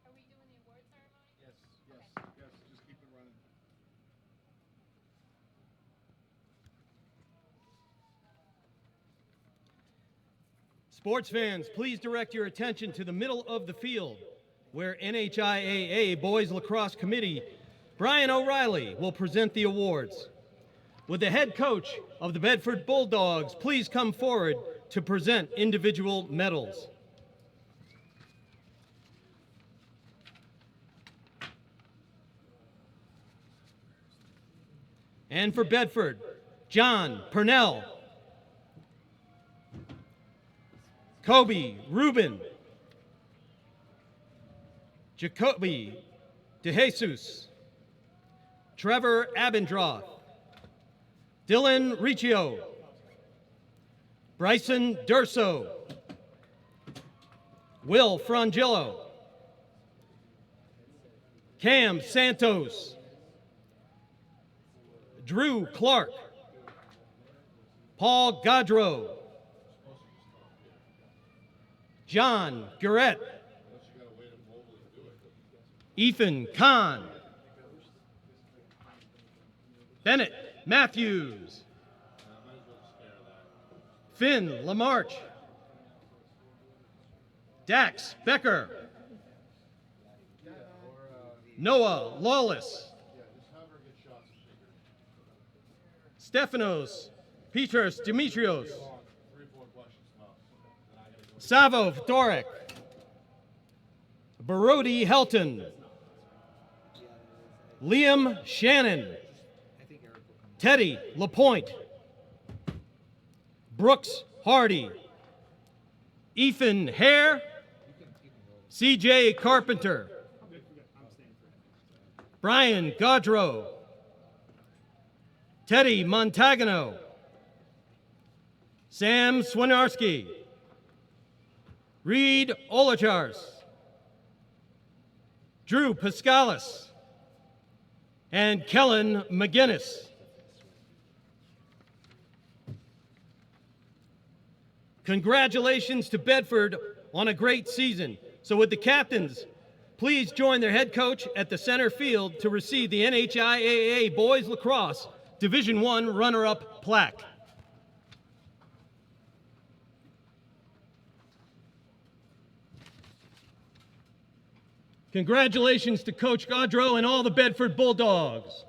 Are we doing the award ceremony? Yes, just keep it running. Sports fans, please direct your attention to the middle of the field, where NHIAA Boys Lacrosse Committee Brian O'Reilly will present the awards. Would the head coach of the Bedford Bulldogs please come forward to present individual medals? And for Bedford, John Purnell, Kobe Rubin, Jacoby DeJesus, Trevor Abendroth, Dylan Riccio, Bryson Durso, Will Frangillo, Cam Santos, Drew Clark, Paul Gaudreau, John Garrett, Ethan Kahn, Bennett Matthews, Finn Lamarche, Dax Becker, Noah Lawless, Stefanos Petros Dimitrios, Savo Fedorek, Barodi Helton, Liam Shannon, Teddy LaPointe, Brooks Hardy, Ethan Hare, CJ Carpenter, Brian Gaudreau, Teddy Montagano, Sam Swinarski, Reed Olachars, Drew Pascalis, and Kellen McGinnis. Congratulations to Bedford on a great season. So would the captains please join their head coach at the center field to receive the NHIAA Boys Lacrosse Division I runner-up plaque. Congratulations to Coach Gaudreau and all the Bedford Bulldogs.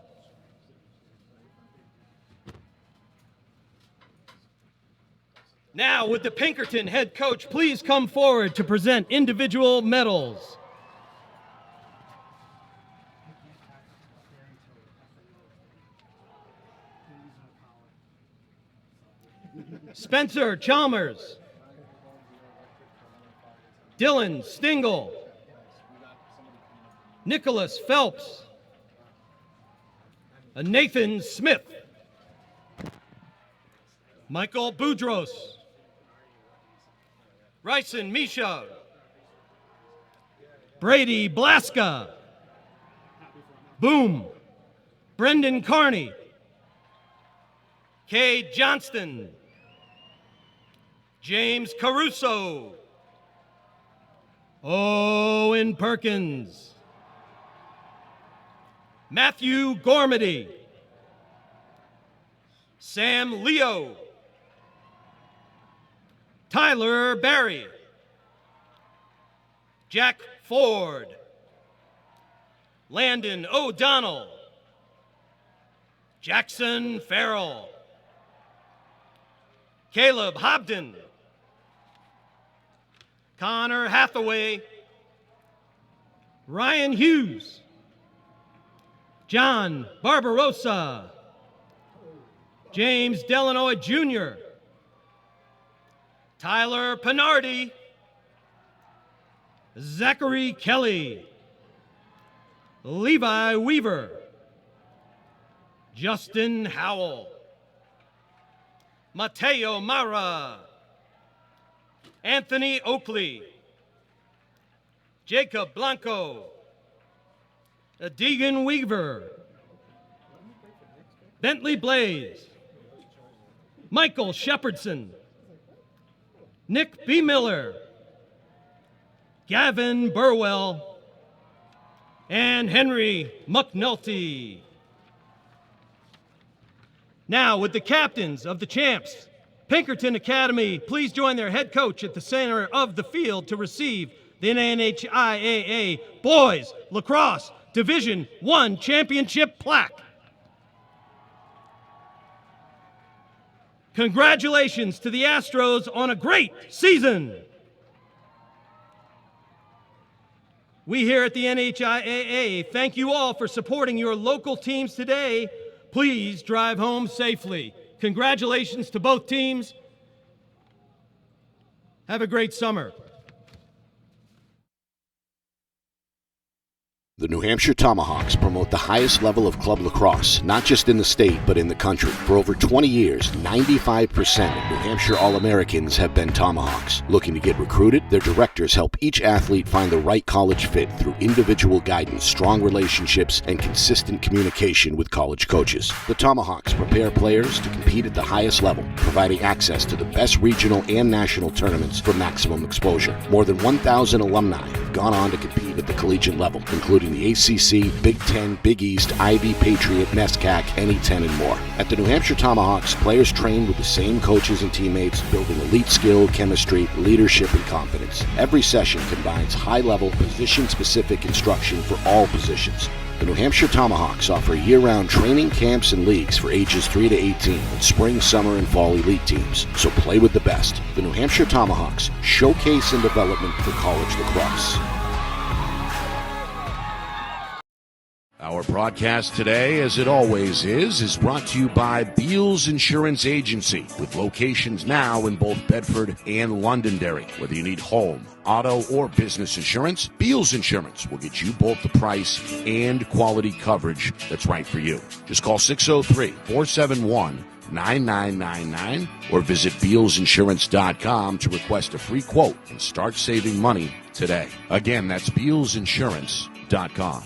Now, would the Pinkerton head coach please come forward to present individual medals. Spencer Chalmers, Dylan Stingle, Nicholas Phelps, Nathan Smith, Michael Boudros, Ryson Misha, Brady Blaska, Boom, Brendan Carney, Kay Johnston, James Caruso, Owen Perkins, Matthew Gormady, Sam Leo, Tyler Barry, Jack Ford, Landon O'Donnell, Jackson Farrell, Caleb Hobden, Connor Hathaway, Ryan Hughes, John Barbarossa, James Delanoy Jr., Tyler Pinardi, Zachary Kelly, Levi Weaver, Justin Howell, Mateo Mara, Anthony Oakley, Jacob Blanco, Deegan Weaver, Bentley Blaze, Michael Shepherdson, Nick B. Miller, Gavin Burwell, and Henry McNulty. Now, would the captains of the champs, Pinkerton Academy, please join their head coach at the center of the field to receive the NHIAA Boys Lacrosse Division I Championship plaque. Congratulations to the Astros on a great season. We here at the NHIAA thank you all for supporting your local teams today. Please drive home safely. Congratulations to both teams. Have a great summer. The New Hampshire Tomahawks promote the highest level of club lacrosse, not just in the state, but in the country. For over 20 years, 95% of New Hampshire All-Americans have been Tomahawks. Looking to get recruited? Their directors help each athlete find the right college fit through individual guidance, strong relationships, and consistent communication with college coaches. The Tomahawks prepare players to compete at the highest level, providing access to the best regional and national tournaments for maximum exposure. More than 1,000 alumni have gone on to compete at the collegiate level, including the ACC, Big Ten, Big East, Ivy, Patriot, NESCAC, NE10, and more. At the New Hampshire Tomahawks, players train with the same coaches and teammates, building elite skill, chemistry, leadership, and confidence. Every session combines high-level, position-specific instruction for all positions. The New Hampshire Tomahawks offer year-round training camps and leagues for ages 3 to 18 and spring, summer, and fall elite teams. So play with the best. The New Hampshire Tomahawks, showcase and development for college lacrosse. Our broadcast today, as it always is brought to you by Beals Insurance Agency, with locations now in both Bedford and Londonderry. Whether you need home, auto, or business insurance, Beals Insurance will get you both the price and quality coverage that's right for you. Just call 603-471-9999 or visit BealsInsurance.com to request a free quote and start saving money today. Again, that's BealsInsurance.com.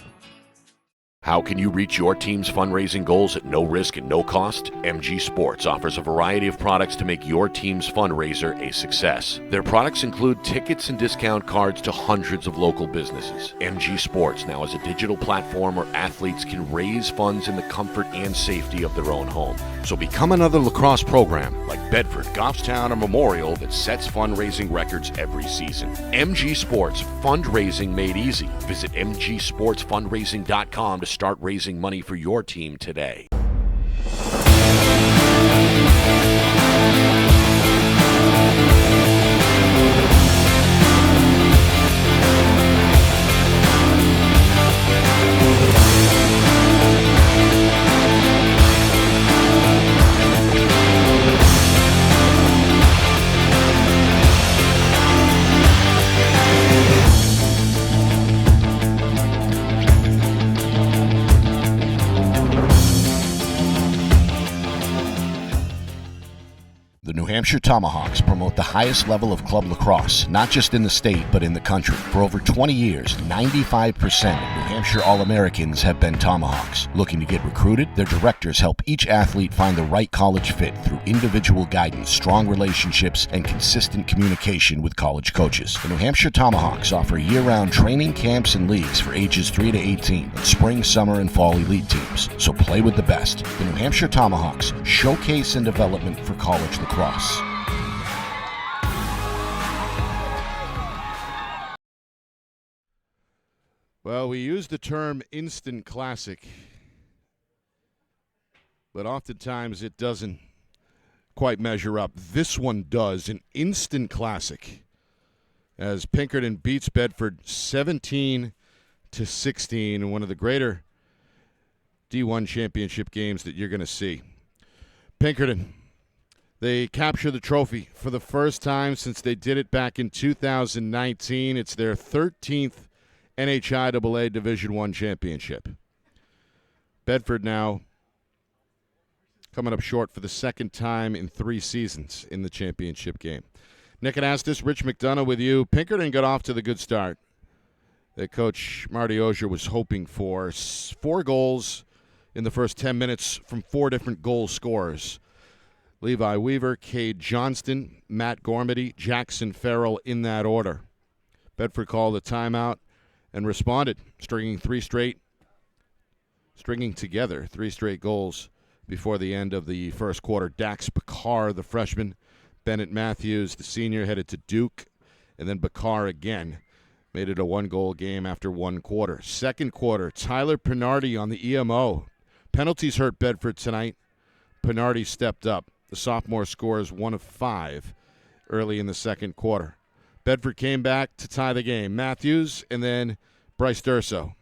How can you reach your team's fundraising goals at no risk and no cost? MG Sports offers a variety of products to make your team's fundraiser a success. Their products include tickets and discount cards to hundreds of local businesses. MG Sports now has a digital platform where athletes can raise funds in the comfort and safety of their own home. So become another lacrosse program like Bedford, Goffstown, or Memorial that sets fundraising records every season. MG Sports, fundraising made easy. Visit mgsportsfundraising.com to start raising money for your team today. The New Hampshire Tomahawks promote the highest level of club lacrosse, not just in the state, but in the country. For over 20 years, 95% of New Hampshire All-Americans have been Tomahawks. Looking to get recruited? Their directors help each athlete find the right college fit through individual guidance, strong relationships, and consistent communication with college coaches. The New Hampshire Tomahawks offer year-round training camps and leagues for ages 3 to 18 and spring, summer, and fall elite teams. So play with the best. The New Hampshire Tomahawks, showcase and development for college lacrosse. Well, we use the term instant classic, but oftentimes it doesn't quite measure up. This one does, an instant classic, as Pinkerton beats Bedford 17-16 in one of the greater D1 championship games that you're going to see. Pinkerton, they capture the trophy for the first time since they did it back in 2019. It's their 13th NHIAA Division I championship. Bedford now coming up short for the second time in 3 seasons in the championship game. Nick Anastas, Rich McDonough with you. Pinkerton got off to the good start that Coach Marty Ogier was hoping for. 4 goals in the first 10 minutes from 4 different goal scorers. Levi Weaver, Cade Johnston, Matt Gormady, Jackson Farrell in that order. Bedford called a timeout and responded, stringing together 3 straight goals before the end of the first quarter. Dax Bakar, the freshman, Bennett Matthews, the senior, headed to Duke, and then Bakar again made it a 1-goal game after 1 quarter. Second quarter, Tyler Pinardi on the EMO. Penalties hurt Bedford tonight. Pinardi stepped up. The sophomore scores 1 of 5 early in the second quarter. Bedford came back to tie the game. Matthews and then Bryce Durso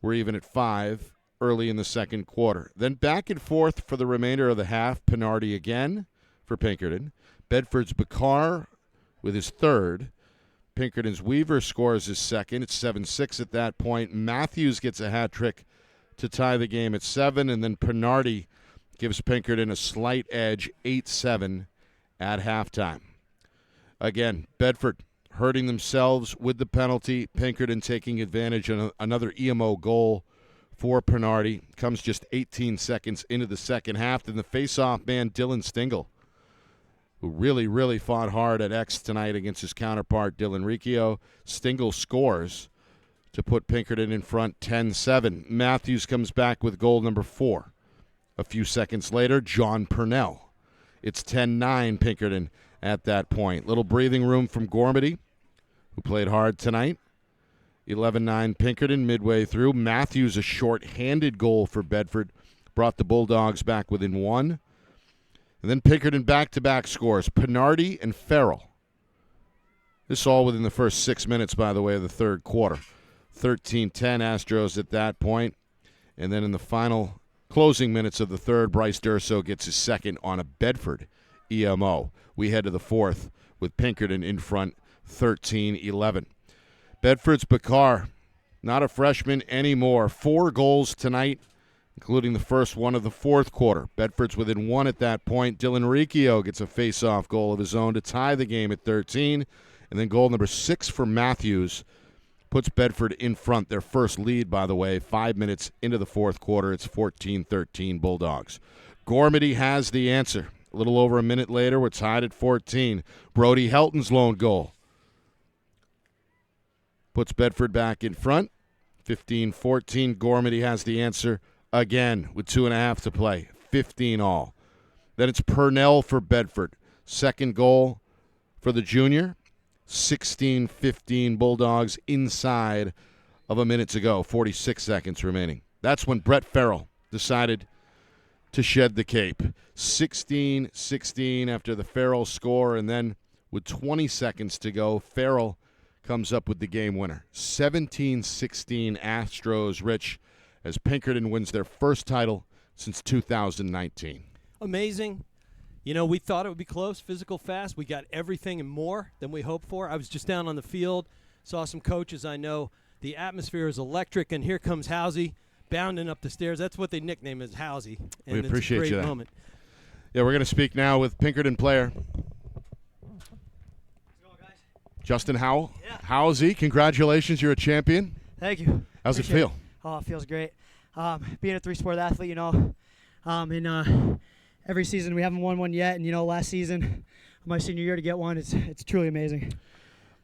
were even at 5 early in the second quarter. Then back and forth for the remainder of the half. Pinardi again for Pinkerton. Bedford's Bakar with his third. Pinkerton's Weaver scores his second. It's 7-6 at that point. Matthews gets a hat trick to tie the game at 7, and then Pinardi gives Pinkerton a slight edge, 8-7 at halftime. Again, Bedford hurting themselves with the penalty. Pinkerton taking advantage of another EMO goal for Pinardi. Comes just 18 seconds into the second half. Then the face-off man, Dylan Stingle, who really, really fought hard at X tonight against his counterpart, Dylan Riccio. Stingle scores to put Pinkerton in front 10-7. Matthews comes back with goal number 4. A few seconds later, John Purnell. It's 10-9 Pinkerton at that point. Little breathing room from Gormady, who played hard tonight. 11-9 Pinkerton midway through. Matthews, a short-handed goal for Bedford, brought the Bulldogs back within 1. And then Pinkerton back-to-back scores. Pinardi and Farrell. This all within the first 6 minutes, by the way, of the third quarter. 13-10 Astros at that point. And then in the final closing minutes of the third, Bryce Durso gets his second on a Bedford EMO. We head to the fourth with Pinkerton in front 13-11. Bedford's Bakar, not a freshman anymore. 4 goals tonight, including the first one of the fourth quarter. Bedford's within 1 at that point. Dylan Riccio gets a face-off goal of his own to tie the game at 13. And then goal number 6 for Matthews puts Bedford in front. Their first lead, by the way, 5 minutes into the fourth quarter. It's 14-13 Bulldogs. Gormady has the answer. A little over a minute later, we're tied at 14. Brody Helton's lone goal puts Bedford back in front. 15-14. Gormady has the answer again with 2.5 to play. 15 all. Then it's Purnell for Bedford. Second goal for the junior. 16-15 Bulldogs inside of a minute to go. 46 seconds remaining. That's when Brett Farrell decided to shed the cape. 16-16 after the Farrell score, and then with 20 seconds to go, Farrell comes up with the game winner. 17-16 Astros, Rich, as Pinkerton wins their first title since 2019. Amazing. You know, we thought it would be close, physical, fast. We got everything and more than we hoped for. I was just down on the field, saw some coaches I know. The atmosphere is electric, and here comes Housey bounding up the stairs. That's what they nickname as Housey. And We appreciate it's a great you. moment. Yeah, we're going to speak now with Pinkerton player Justin Howell. Yeah. Housey, congratulations. You're a champion. Thank you. How's it Appreciate feel? Oh, it feels great. Being a 3-sport athlete, you know, in every season we haven't won one yet, and you know, last season, my senior year, to get one, it's truly amazing.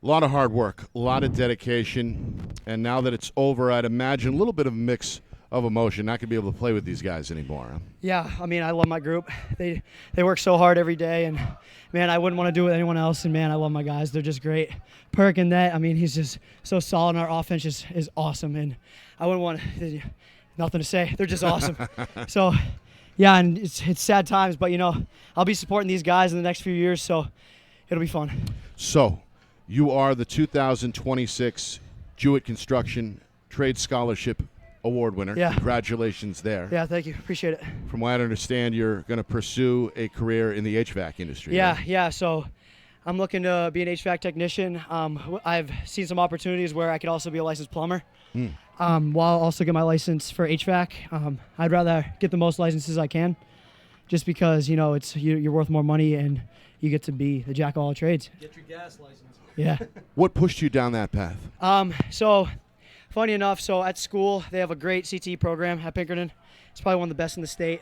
A lot of hard work, a lot of dedication, and now that it's over, I'd imagine a little bit of a mix of emotion. Not going to be able to play with these guys anymore. Huh? Yeah, I mean, I love my group. They work so hard every day, and man, I wouldn't want to do it with anyone else. And man, I love my guys. They're just great. Perk and that, I mean, he's just so solid, and our offense is awesome. And I wouldn't want to, nothing to say. They're just awesome. So, yeah, and it's sad times, but you know, I'll be supporting these guys in the next few years, so it'll be fun. So, you are the 2026 Jewett Construction Trade Scholarship Award winner. Yeah. Congratulations there. Yeah, thank you. Appreciate it. From what I understand, you're going to pursue a career in the HVAC industry. Yeah, right? yeah. So I'm looking to be an HVAC technician. I've seen some opportunities where I could also be a licensed plumber, while also get my license for HVAC. I'd rather get the most licenses I can, just because you know you're worth more money and you get to be the jack of all trades. Get your gas license. Yeah. What pushed you down that path? So funny enough, so at school they have a great CTE program at Pinkerton. It's probably one of the best in the state.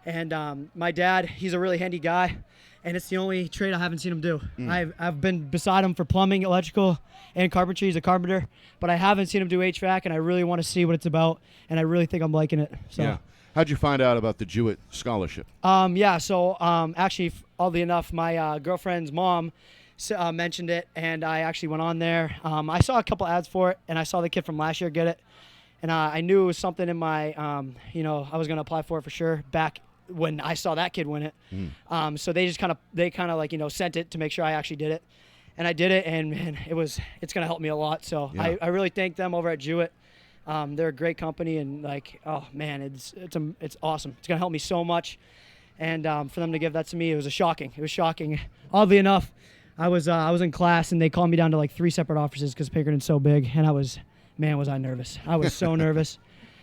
And my dad, he's a really handy guy, and it's the only trade I haven't seen him do. I've been beside him for plumbing, electrical, and carpentry. He's a carpenter, but I haven't seen him do HVAC, and I really want to see what it's about, and I really think I'm liking it. So. Yeah. How'd you find out about the Jewett Scholarship? Actually, oddly enough, my girlfriend's mom mentioned it, and I actually went on there. I saw a couple ads for it, and I saw the kid from last year get it, and I knew it was something in my, I was going to apply for it for sure back when I saw that kid win it. So they just kind of sent it to make sure I actually did it, and I did it, and man, it's going to help me a lot. So Yeah. I really thank them over at Jewett. They're a great company, and oh man, it's awesome. It's going to help me so much, and for them to give that to me, it was shocking. Oddly enough, I was in class, and they called me down to like 3 separate offices because Pinkerton's so big, and was I nervous. I was so nervous.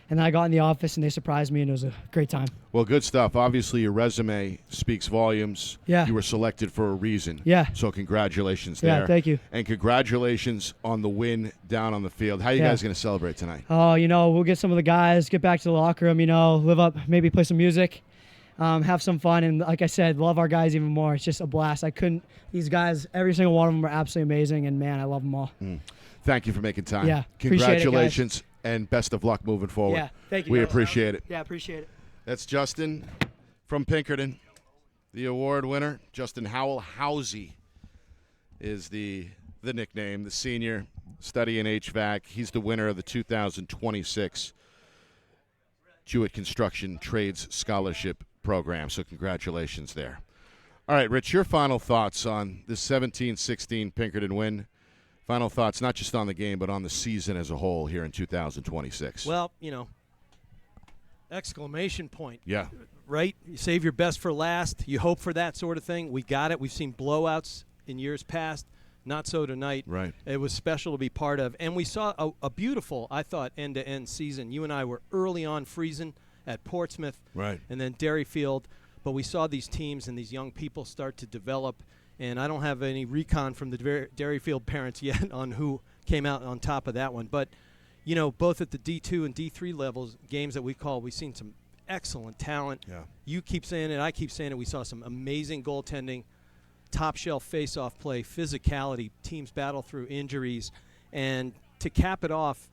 And then I got in the office, and they surprised me, and it was a great time. Well, good stuff. Obviously, your resume speaks volumes. Yeah. You were selected for a reason. Yeah. So congratulations there. Yeah, thank you. And congratulations on the win down on the field. How are you guys going to celebrate tonight? Oh, we'll get some of the guys, get back to the locker room, live up, maybe play some music, have some fun, and like I said, love our guys even more. It's just a blast. These guys, every single one of them are absolutely amazing, and man, I love them all. Thank you for making time. Yeah, congratulations. And best of luck moving forward. Yeah, thank you. We guys. appreciate it. Yeah, appreciate it. That's Justin from Pinkerton, the award winner. Justin Howell. Housey is the nickname, the senior studying HVAC. He's the winner of the 2026 Jewett Construction Trades Scholarship Program. So congratulations there. All right, Rich, your final thoughts on this 17-16 Pinkerton win. Final thoughts, not just on the game, but on the season as a whole here in 2026. Well, exclamation point. Yeah. Right? You save your best for last. You hope for that sort of thing. We got it. We've seen blowouts in years past. Not so tonight. Right. It was special to be part of. And we saw a beautiful, I thought, end-to-end season. You and I were early on freezing at Portsmouth. Right. And then Derryfield. But we saw these teams and these young people start to develop. And I don't have any recon from the Derryfield parents yet on who came out on top of that one. But, both at the D2 and D3 levels, games that we've seen some excellent talent. Yeah. You keep saying it, I keep saying it. We saw some amazing goaltending, top-shelf face-off play, physicality, teams battle through injuries. And to cap it off,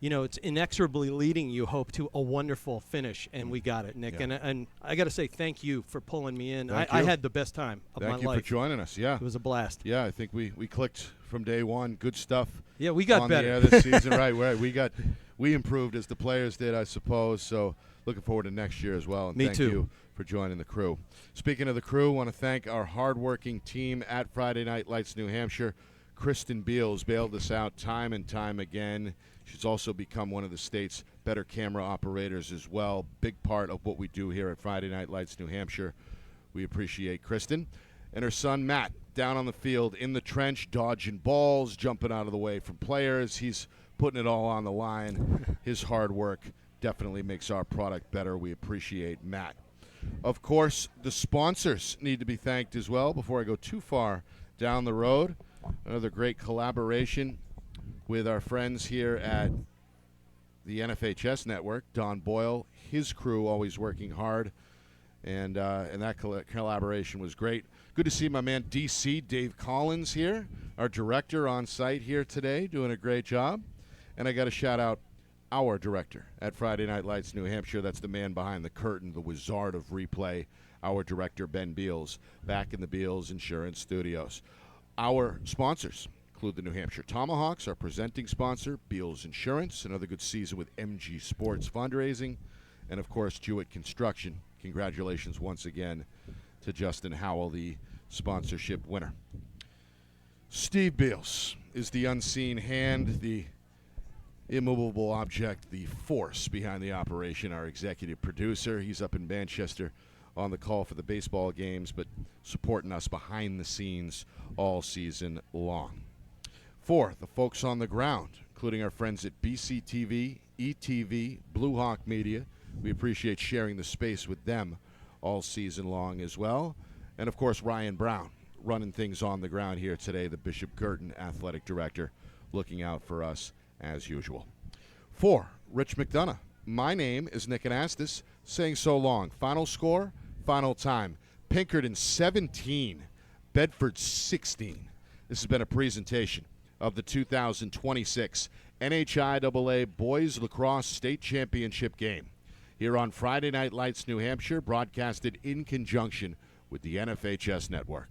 it's inexorably leading, you hope, to a wonderful finish, and we got it, Nick. Yeah. And I got to say thank you for pulling me in. I you. had the best time of my life. Thank you for joining us. Yeah. It was a blast. Yeah, I think we clicked from day one. Good stuff. Yeah, we got on better. the air this season. Right. We improved as the players did, I suppose. So looking forward to next year as well. And Me thank too. you for joining the crew. Speaking of the crew, I want to thank our hardworking team at Friday Night Lights, New Hampshire. Kristen Beals bailed us out time and time again. She's also become one of the state's better camera operators as well. Big part of what we do here at Friday Night Lights, New Hampshire. We appreciate Kristen. And her son, Matt, down on the field in the trench, dodging balls, jumping out of the way from players. He's putting it all on the line. His hard work definitely makes our product better. We appreciate Matt. Of course, the sponsors need to be thanked as well before I go too far down the road. Another great collaboration with our friends here at the NFHS Network. Don Boyle, his crew, always working hard, and that collaboration was great. Good to see my man DC, Dave Collins, here, our director on site here today, doing a great job. And I got to shout out our director at Friday Night Lights, New Hampshire. That's the man behind the curtain, the wizard of replay, our director, Ben Beals, back in the Beals Insurance Studios. Our sponsors include the New Hampshire Tomahawks, our presenting sponsor, Beals Insurance, another good season with MG Sports Fundraising, and, of course, Jewett Construction. Congratulations once again to Justin Howell, the sponsorship winner. Steve Beals is the unseen hand, the immovable object, the force behind the operation, our executive producer. He's up in Manchester on the call for the baseball games, but supporting us behind the scenes all season long. For the folks on the ground, including our friends at BCTV, ETV, Blue Hawk Media, we appreciate sharing the space with them all season long as well. And, of course, Ryan Brown, running things on the ground here today, the Bishop Girton Athletic Director, looking out for us as usual. For Rich McDonough, my name is Nick Anastas, saying so long. Final score, final time, Pinkerton 17, Bedford 16. This has been a presentation of the 2026 NHIAA Boys Lacrosse State Championship game here on Friday Night Lights, New Hampshire, broadcasted in conjunction with the NFHS Network.